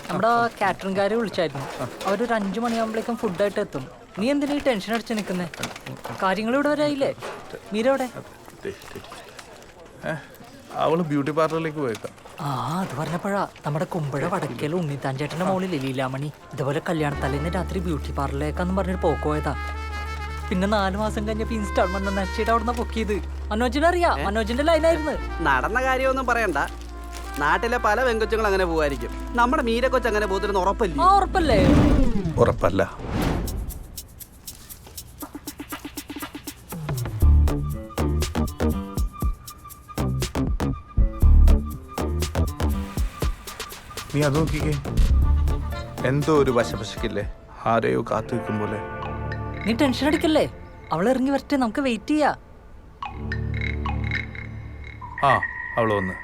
നമ്മുടെ കാറ്ററിംഗുകാരെ വിളിച്ചായിരുന്നു. അവരൊരു 5 മണിയാകുമ്പോഴേക്കും ഫുഡായിട്ട് എത്തും. നീ എന്തിനാ ഈ ടെൻഷൻ അടിച്ച് നിൽക്കുന്നേ? കാര്യങ്ങൾ ഇവിടെ വരായില്ലേ? മീര എവിടെ? അവള് ബ്യൂട്ടി പാർലറിലേക്ക് പോയേക്കാം. അത് പറഞ്ഞപ്പോഴാ നമ്മുടെ കുമ്പഴ വടക്കേൽ ഉണ്ണിത്താൻ ചേട്ടന്റെ മോളിലെ ലീലാമണി ഇതുപോലെ കല്യാണത്തലേന്ന് രാത്രി ബ്യൂട്ടി പാർലറിലേക്കാന്ന് പറഞ്ഞിട്ട് പോക്കോയതാ. പിന്നെ 4 മാസം കഴിഞ്ഞപ്പോ ഇൻസ്റ്റാൾമെന്റ് നച്ചിട്ട് അവിടുന്ന് പൊക്കിയത്. മനോജിനെ അറിയാം, മനോജിന്റെ ലൈനായിരുന്നു. നടന്ന കാര്യമൊന്നും പറയണ്ട. നാട്ടിലെ പല പെങ്കൊച്ചുങ്ങൾ അങ്ങനെ പോവായിരിക്കും. നമ്മുടെ മീര കൊച്ച് അങ്ങനെ പോത്തിരുന്ന് ഉറപ്പല്ലേ? ഉറപ്പല്ലേ? ഉറപ്പല്ല. നീ അത് നോക്കിക്കേ, എന്തോ ഒരു വശപശക്കില്ലേ, ആരെയോ കാത്തു വെക്കും പോലെ. നീ ടെൻഷൻ അടിക്കല്ലേ, അവൾ ഇറങ്ങി വരട്ടെ, നമുക്ക് വെയിറ്റ് ചെയ്യാ. അവള് വന്ന്.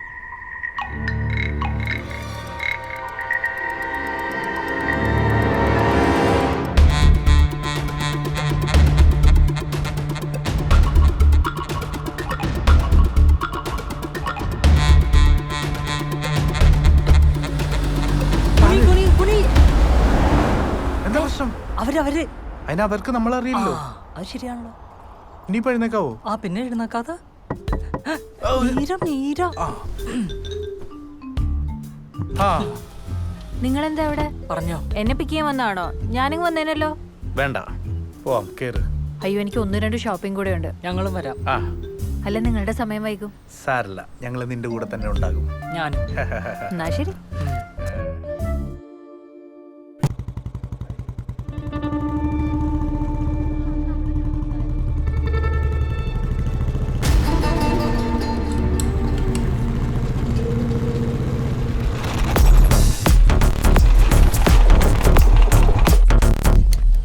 എന്താ പ്രശ്നം? അവര് അതിനവർക്ക് നമ്മളറിയില്ലോ. അത് ശരിയാണല്ലോ. ഇനി എഴുന്നേക്കാവോ? പിന്നെ എഴുന്നേക്കാതെ. മീര നിങ്ങളെന്താ ഇവിടെ? പറഞ്ഞോ, എന്നെ പിക്ക് ചെയ്യാൻ വന്നാണോ? ഞാനിങ് വന്നേനല്ലോ. വേണ്ട, പോവാം, കേറ്. അയ്യോ, എനിക്ക് 1-2 ഷോപ്പിംഗ് കൂടെ ഉണ്ട്. ഞങ്ങളും വരാം. അല്ല, നിങ്ങളുടെ സമയം വൈകും. സാരല്ല, ഞങ്ങൾ നിന്റെ കൂടെ തന്നെ ഉണ്ടാകും. ഞാനും. എന്നാ ശരി.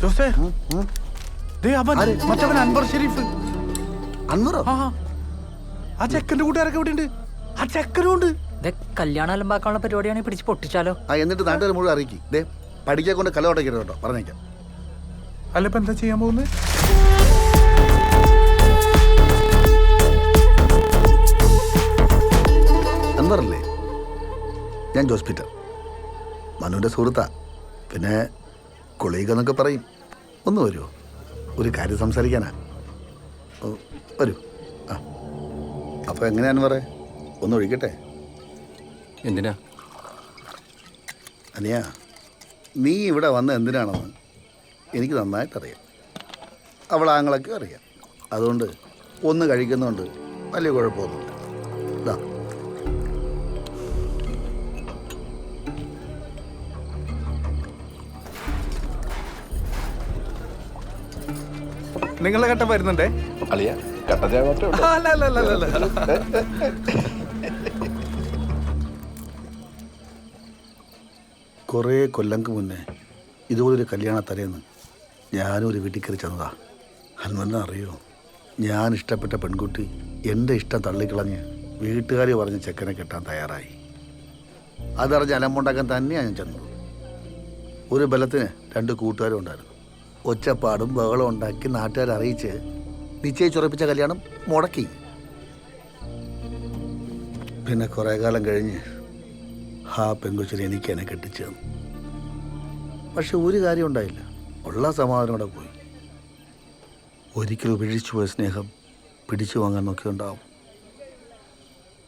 ജോസേ, മറ്റവൻ അൻവർ ഷെരീഫ്. അൻവറോ? ആ ചെക്കന്റെ കൂട്ടുകാരൊക്കെ ഇവിടെ ഉണ്ട്. ആ ചെക്കനും ഉണ്ട്. കല്യാണം അലമ്പാക്കാനുള്ള പരിപാടിയാണെങ്കിൽ പിടിച്ച് പൊട്ടിച്ചാലോ? എന്നിട്ട് നാട്ടുകാർ മുഴുവൻ അറിയിക്കും. പഠിക്കാൻ കൊണ്ട് കലോട്ടയ്ക്കരുത് കേട്ടോ, പറഞ്ഞേക്കാം. അല്ല, ഇപ്പൊ എന്താ ചെയ്യാൻ പോകുന്നത്? അൻവറല്ലേ? ഞാൻ ജോസ് പീറ്റർ, മനുവിൻ്റെ സുഹൃത്താ. പിന്നെ കൊളീഗ് എന്നൊക്കെ പറയും. ഒന്ന് വരുമോ? ഒരു കാര്യം സംസാരിക്കാനാ. വരൂ. അപ്പോൾ എങ്ങനെയാന്ന് പറ, ഒന്ന് ഒഴിക്കട്ടെ. എന്തിനാ? അനിയാ, നീ ഇവിടെ വന്ന എന്തിനാണെന്ന് എനിക്ക് നന്നായിട്ടറിയാം. അവൾ ആങ്ങളൊക്കെ അറിയാം. അതുകൊണ്ട് ഒന്ന് കഴിക്കുന്നുണ്ട്, വലിയ കുഴപ്പമൊന്നുമില്ല. ഇതാ നിങ്ങളെ ഘട്ടം വരുന്നുണ്ടേ. അളിയ കട്ട കുറേ കൊല്ലങ്ങൾക്ക് മുന്നേ ഇതുപോലൊരു കല്യാണ തലേന്ന് ഞാനും ഒരു വീട്ടിൽ കയറി ചെന്നതാ. ഹനുമനെ അറിയോ, ഞാൻ ഇഷ്ടപ്പെട്ട പെൺകുട്ടി എൻ്റെ ഇഷ്ടം തള്ളിക്കളഞ്ഞ് വീട്ടുകാർ പറഞ്ഞ് ചെക്കനെ കെട്ടാൻ തയ്യാറായി. അതറിഞ്ഞ് അലമ്പുണ്ടാക്കാൻ തന്നെയാണ് ഞാൻ ചെന്നത്. ഒരു ബലത്തിന് 2 കൂട്ടുകാരും ഉണ്ടായിരുന്നു. ഒച്ചപ്പാടും ബഹളം ഉണ്ടാക്കി നാട്ടുകാരെ അറിയിച്ച് നിശ്ചയിച്ചുറപ്പിച്ച കല്യാണം മുടക്കി. പിന്നെ കുറേ കാലം കഴിഞ്ഞ് ആ പെങ്കൊച്ചിനെ എനിക്ക് എന്നെ കെട്ടിച്ചു തന്നു. പക്ഷെ ഒരു കാര്യം ഉണ്ടായില്ല, ഉള്ള സമാധാനം കൂടെ പോയി. ഒരിക്കലും ഉപേക്ഷിച്ചു പോയ സ്നേഹം പിടിച്ചു വാങ്ങാൻ നോക്കിയുണ്ടാവും.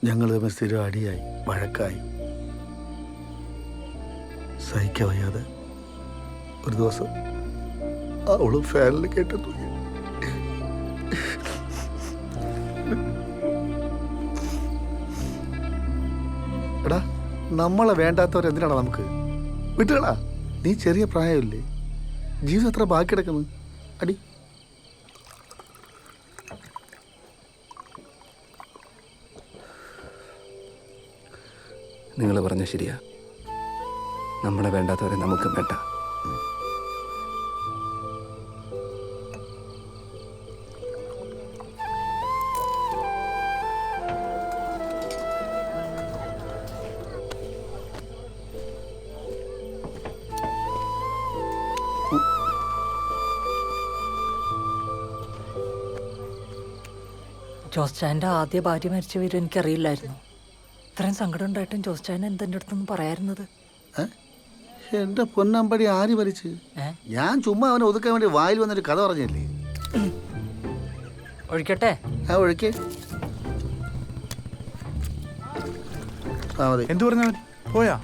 ഞങ്ങൾ തമ്മിൽ സ്ഥിരം അടിയായി, വഴക്കായി. സഹിക്കാൻ വയ്യാതെ ഒരു ദിവസം അവളും ഫാനിൽ കേട്ടു തൂങ്ങി. എടാ, നമ്മളെ വേണ്ടാത്തവരെന്തിനാണ് നമുക്ക്? വിട്ടുകളാ, നീ ചെറിയ പ്രായമില്ലേ, ജീവിതം എത്ര ബാക്കി കിടക്കുന്നു. അടി നിങ്ങൾ പറഞ്ഞ ശരിയാ, നമ്മളെ വേണ്ടാത്തവരെ നമുക്ക് വേണ്ട. ജോസ്ചാൻ്റെ ആദ്യ ഭാര്യ മരിച്ച വരും എനിക്കറിയില്ലായിരുന്നു. ഇത്രയും സങ്കടം ഉണ്ടായിട്ടും ജോസ്ചാൻ എന്തെൻ്റെ അടുത്തൊന്നും പറയാറുന്നത്? എൻ്റെ പൊന്നമ്പടി ആര് മരിച്ച്? ഞാൻ ചുമ്മാ അവനെ ഒതുക്കാൻ വേണ്ടി വായിൽ വന്നൊരു കഥ പറഞ്ഞല്ലേ. ഒഴിക്കട്ടെ? ആ ഒഴിക്കേ. എന്തു പറഞ്ഞവൻ പോയാ?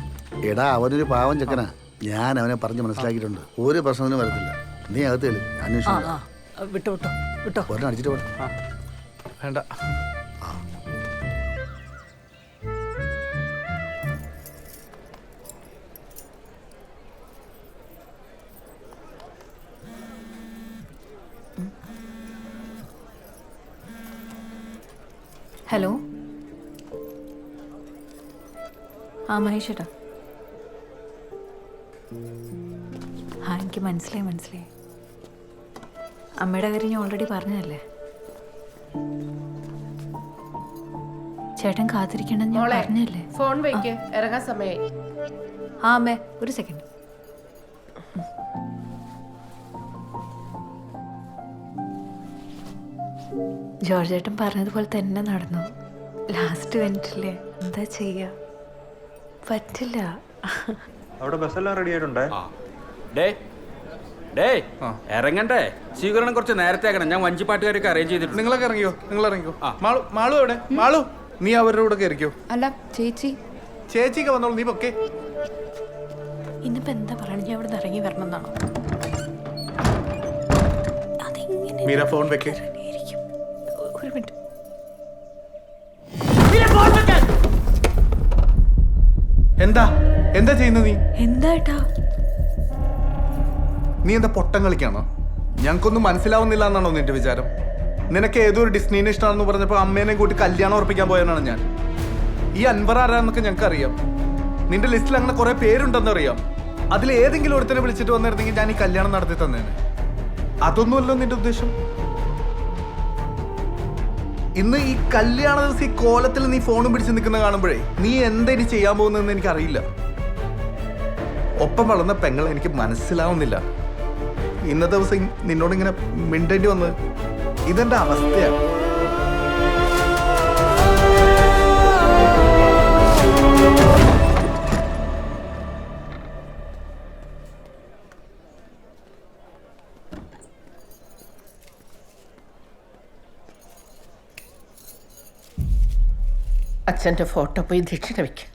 എടാ, അവനൊരു പാവം ചെക്കനാ. ഞാൻ അവനെ പറഞ്ഞ് മനസ്സിലാക്കിയിട്ടുണ്ട്. ഒരു പ്രശ്നത്തിനും വരത്തില്ല. നീ അകത്തേല് അന്വേഷിച്ചു. വിട്ടോ വിട്ടോ വിട്ടോ. ഒരെണ്ണം അടിച്ചിട്ട് പോട്ടെ. വേണ്ട. ഹലോ, ആ മഹേഷ് ചേട്ടാ. ആ എനിക്ക് മനസ്സിലായി. അമ്മയുടെ കാര്യം ഞാൻ ഓൾറെഡി പറഞ്ഞതല്ലേ. ചേട്ടൻ കാത്തിരിക്കണമെന്ന് ഞാൻ പറഞ്ഞല്ലേ. ഫോൺ വെക്ക്, ഇറങ്ങാൻ സമയമായി. ആ അമ്മേ, ഒരു സെക്കൻഡ്. ജോർജ് ചേട്ടൻ പറഞ്ഞതുപോലെ തന്നെ നടന്നു. ലാസ്റ്റ് മിനിറ്റില്ലേ, എന്താ ചെയ്യാ, പറ്റില്ല. അവിടെ ബസ്സെല്ലാം റെഡി ആയിട്ടുണ്ടേ. ഇറങ്ങണ്ടേ? സ്വീകരണം കുറച്ച് നേരത്തെ ആക്കണം. ഞാൻ വഞ്ചിപ്പാട്ടുകാരൊക്കെ അറേഞ്ച് ചെയ്തിട്ടുണ്ട്. നിങ്ങളൊക്കെ ഇറങ്ങിയോ? നിങ്ങൾ ഇറങ്ങിക്കോ. മാളു എവിടെ? മാളു, നീ അവരുടെ കൂടെ കയറിക്കോ. അല്ല ചേച്ചിക്ക് വന്നോളൂ, നീ പൊക്കെ. ഇന്നിപ്പോ എന്താ പറയണ, ഞാൻ അവിടെ ഇറങ്ങി വരണം എന്നാണോ? മീര ഫോൺ വെക്കേ. ഒരു മിനിറ്റ്. എന്താ ചെയ്യുന്നത് നീ? എന്താ നീ എന്താ പൊട്ടം കളിക്കാണോ? ഞങ്ങൾക്കൊന്നും മനസ്സിലാവുന്നില്ല എന്നാണോ നിന്റെ വിചാരം? നിനക്ക് ഏതോ ഒരു ഡിസ്നീനെ ഇഷ്ടമാണെന്ന് പറഞ്ഞപ്പോൾ അമ്മേനെ കൂട്ടി കല്യാണം ഉറപ്പിക്കാൻ പോയവനാണ് ഞാൻ. ഈ അൻവർ ആരാന്നൊക്കെ ഞങ്ങൾക്ക് അറിയാം. നിന്റെ ലിസ്റ്റിൽ അങ്ങനെ കുറെ പേരുണ്ടെന്ന് അറിയാം. അതിൽ ഏതെങ്കിലും ഒരുത്തനെ വിളിച്ചിട്ട് വന്നിരുന്നെങ്കിൽ ഞാൻ ഈ കല്യാണം നടത്തി തന്നേനെ. അതൊന്നുമല്ലോ നിന്റെ ഉദ്ദേശം. ഇന്ന് ഈ കല്യാണ ദിവസം ഈ കോലത്തിൽ നീ ഫോണും പിടിച്ച് നിൽക്കുന്ന കാണുമ്പോഴേ നീ എന്താ ഇനി ചെയ്യാൻ പോകുന്നതെന്ന് എനിക്കറിയില്ല. ഒപ്പം വളർന്ന പെങ്ങളെ എനിക്ക് മനസ്സിലാവുന്നില്ല. ഇന്നത്തെ ദിവസം നിന്നോടിങ്ങനെ മിണ്ടേണ്ടി വന്നത് ഇതെന്റെ അവസ്ഥയാണ്. അച്ഛൻ്റെ ഫോട്ടോ പോയി ദക്ഷിണ വയ്ക്കുക.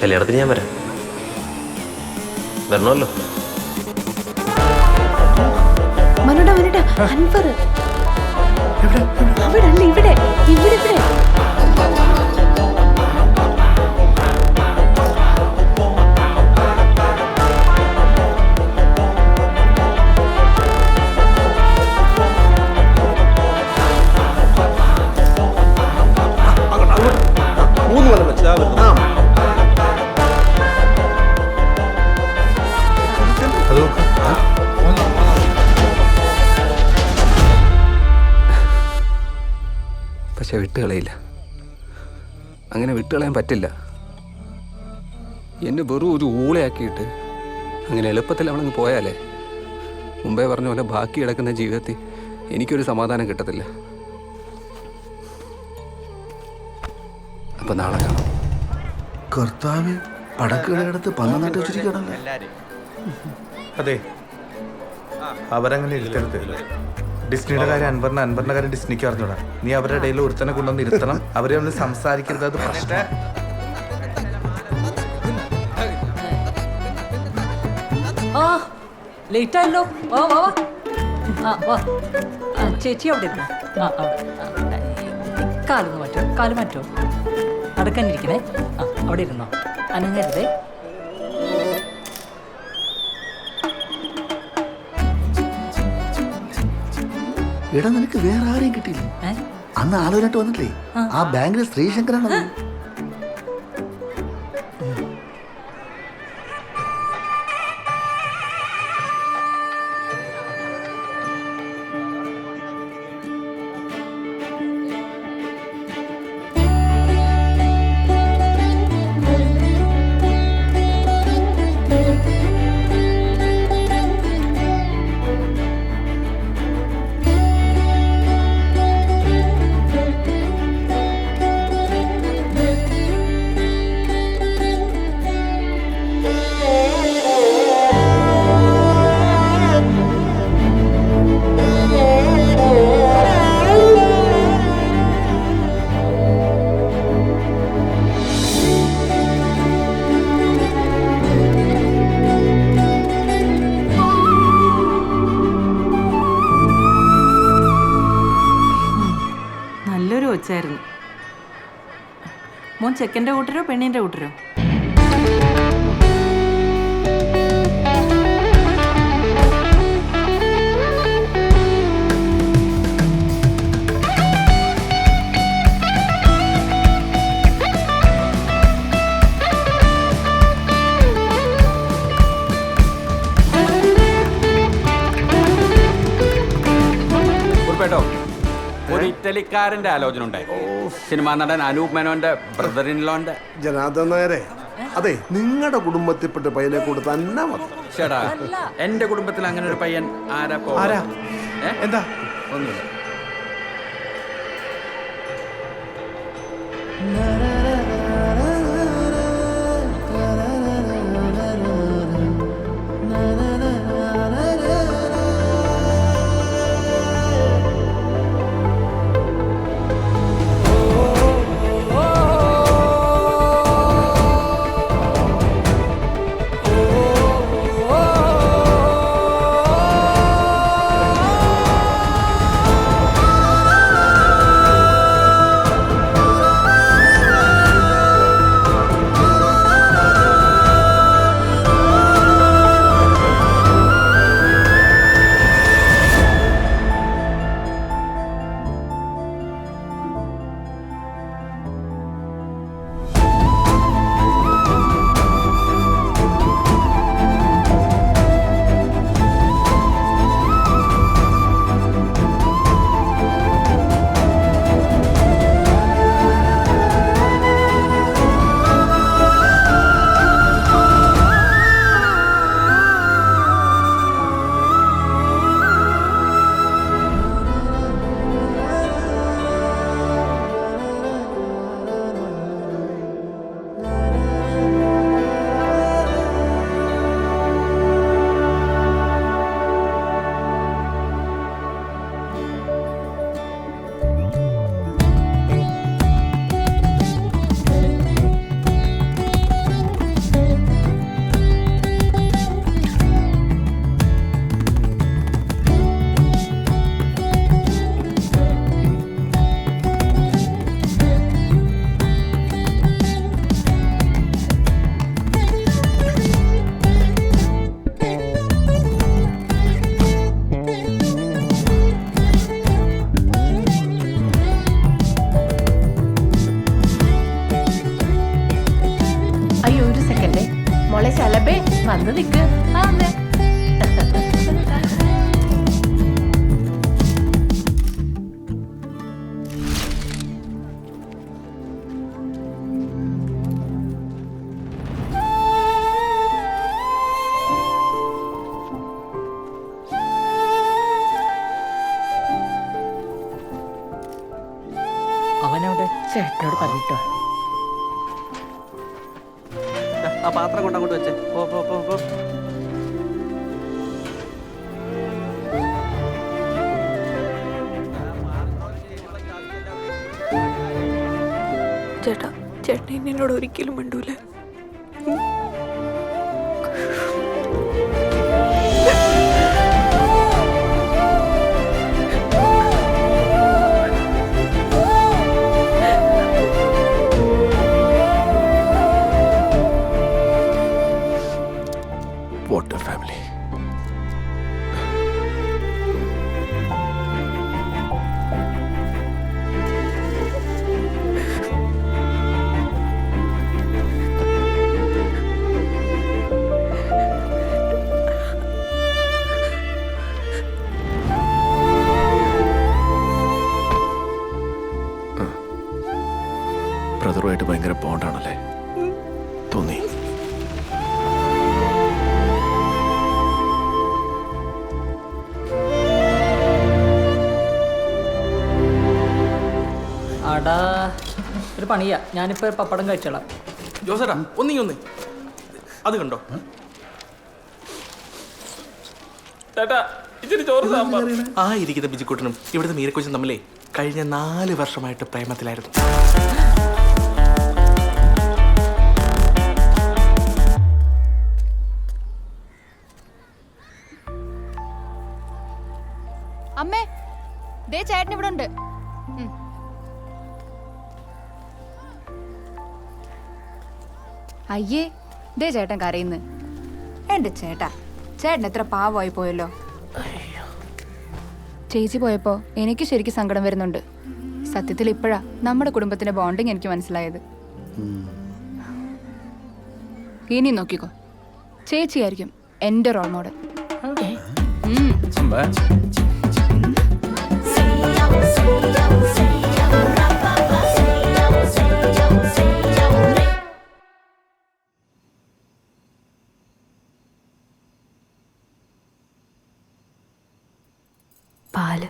കല്യാണത്തിന് ഞാൻ വരാം. വരണമല്ലോ. മനുടാ മനുടാ അൻവർ അവിടെ അല്ല ഇവിടെ ഇവിടെ ഇവിടെ പക്ഷെ വിട്ടുകളയില്ല. അങ്ങനെ വിട്ടുകളയാൻ പറ്റില്ല. എന്നെ വെറും ഒരു ഊളയാക്കിയിട്ട് അങ്ങനെ എളുപ്പത്തിൽ അവളങ്ങ് പോയാലേ മുമ്പേ പറഞ്ഞ പോലെ ബാക്കി കിടക്കുന്ന ജീവിതത്തിൽ എനിക്കൊരു സമാധാനം കിട്ടത്തില്ല. അപ്പൊ നാളെ കാണാം. കർത്താവ് പടക്കുകളെടുത്ത് പണം നട്ട് വെച്ചിരിക്കണല്ലോ. അതെ, അവരങ്ങനെ ഇരുത്തരുത്. ഡിസ്നിയുടെ കാര്യം അൻവറിന്റെ കാര്യം ഡിസ്നിക്ക് അറിഞ്ഞൂടാ. നീ അവരുടെ ഇടയിൽ ഒരുത്തനെ കൊണ്ടുവന്ന് ഇരുത്തണം. അവരെ ഒന്ന് സംസാരിക്കരുത്, അത് പ്രശ്നം. ആ ലേറ്റ് ആയല്ലോ. വാ വാ വാ. ആ വാ. ആ ചേച്ചി അവിടെ ഇരുന്നു. ആ അവിടെ കാലൊന്ന് മാറ്റോ, കാല് മാറ്റോ. അടക്കാനിരിക്കണേ. ആ അവിടെ ഇരുന്നോ, അനങ്ങരുതേ. എടാ നിനക്ക് വേറെ ആരെയും കിട്ടിയില്ല? അന്ന് ആലോചനട്ട് വന്നിട്ടില്ലേ ആ ബാങ്കിലെ ശ്രീശങ്കരാണ്. വെച്ചായിരുന്നു. മോൻ ചെക്കൻ്റെ കൂട്ടരോ പെണ്ണിൻ്റെ കൂട്ടരോ? ഒരു ഇറ്റലിക്കാരന്റെ ആലോചന ഉണ്ടായി. സിനിമാ നടൻ അനൂപ് മേനോന്റെ ബ്രദർ ഇൻ ലോന്റെ. ജനാർദ്ദൻ നായരെ, അതെ, നിങ്ങളുടെ കുടുംബത്തിൽപ്പെട്ട പയ്യനെ കൂടെ തന്നെ മതി. ചേട്ടാ, എന്റെ കുടുംബത്തിൽ അങ്ങനെ ഒരു പയ്യൻ ആരാ? എന്താ? ഒന്നുമില്ല. ചേട്ടനോട് പറഞ്ഞിട്ടോ. ആ പാത്രം കൊണ്ടങ്ങോട്ട് വെച്ചേ. പോ പോ പോ പോ. ചേട്ടാ ചേട്ടൻ എന്നോട് ഒരിക്കലും മിണ്ടൂല. What a family. ബ്രദറുമായിട്ട് ഭയങ്കര ബോണ്ടാണല്ലേ തോന്നി? അടാ ഒരു പണിയാ, ഞാനിപ്പോ പപ്പടം കഴിച്ചോളാം. ജോസേട്ടാ ഒന്നിങ്ങൊന്ന് അത് കണ്ടോ ചേട്ടാ, ഇച്ചിരി ചോറ് സാമ്പാർ. ആ ഇരിക്കുന്ന ബിജിക്കുട്ടനും ഇവിടുത്തെ മീരക്കൊച്ചും തമ്മിലേ കഴിഞ്ഞ 4 വർഷമായിട്ട് പ്രേമത്തിലായിരുന്നു. അമ്മേ, ദേ ചേട്ടൻ ഇവിടെ ഉണ്ട്. അയ്യേ, ദേ ചേട്ടൻ കരയുന്നു. എന്റെ ചേട്ടാ, ചേട്ടൻ എത്ര പാവമായി പോയല്ലോ. ചേച്ചി പോയപ്പോ എനിക്ക് ശരിക്കും സങ്കടം വരുന്നുണ്ട്. സത്യത്തിൽ ഇപ്പോഴാ നമ്മുടെ കുടുംബത്തിന്റെ ബോണ്ടിങ് എനിക്ക് മനസ്സിലായത്. ഇനി നോക്കിക്കോ, ചേച്ചിയായിരിക്കും എന്റെ റോൾ മോഡൽ. പാല്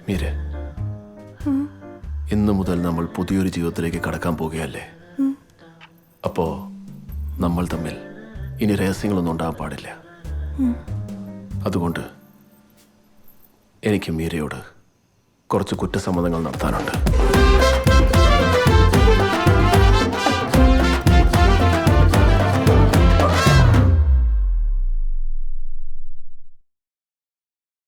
മീര, ഇന്നു മുതൽ നമ്മൾ പുതിയൊരു ജീവിതത്തിലേക്ക് കടക്കാൻ പോകുകയല്ലേ? അപ്പോ നമ്മൾ തമ്മിൽ ഇനി രഹസ്യങ്ങളൊന്നും ഉണ്ടാകാൻ പാടില്ല. അതുകൊണ്ട് എനിക്ക് മീരയോട് കുറച്ച് കുറ്റസമ്മതങ്ങൾ നടത്താനുണ്ട്.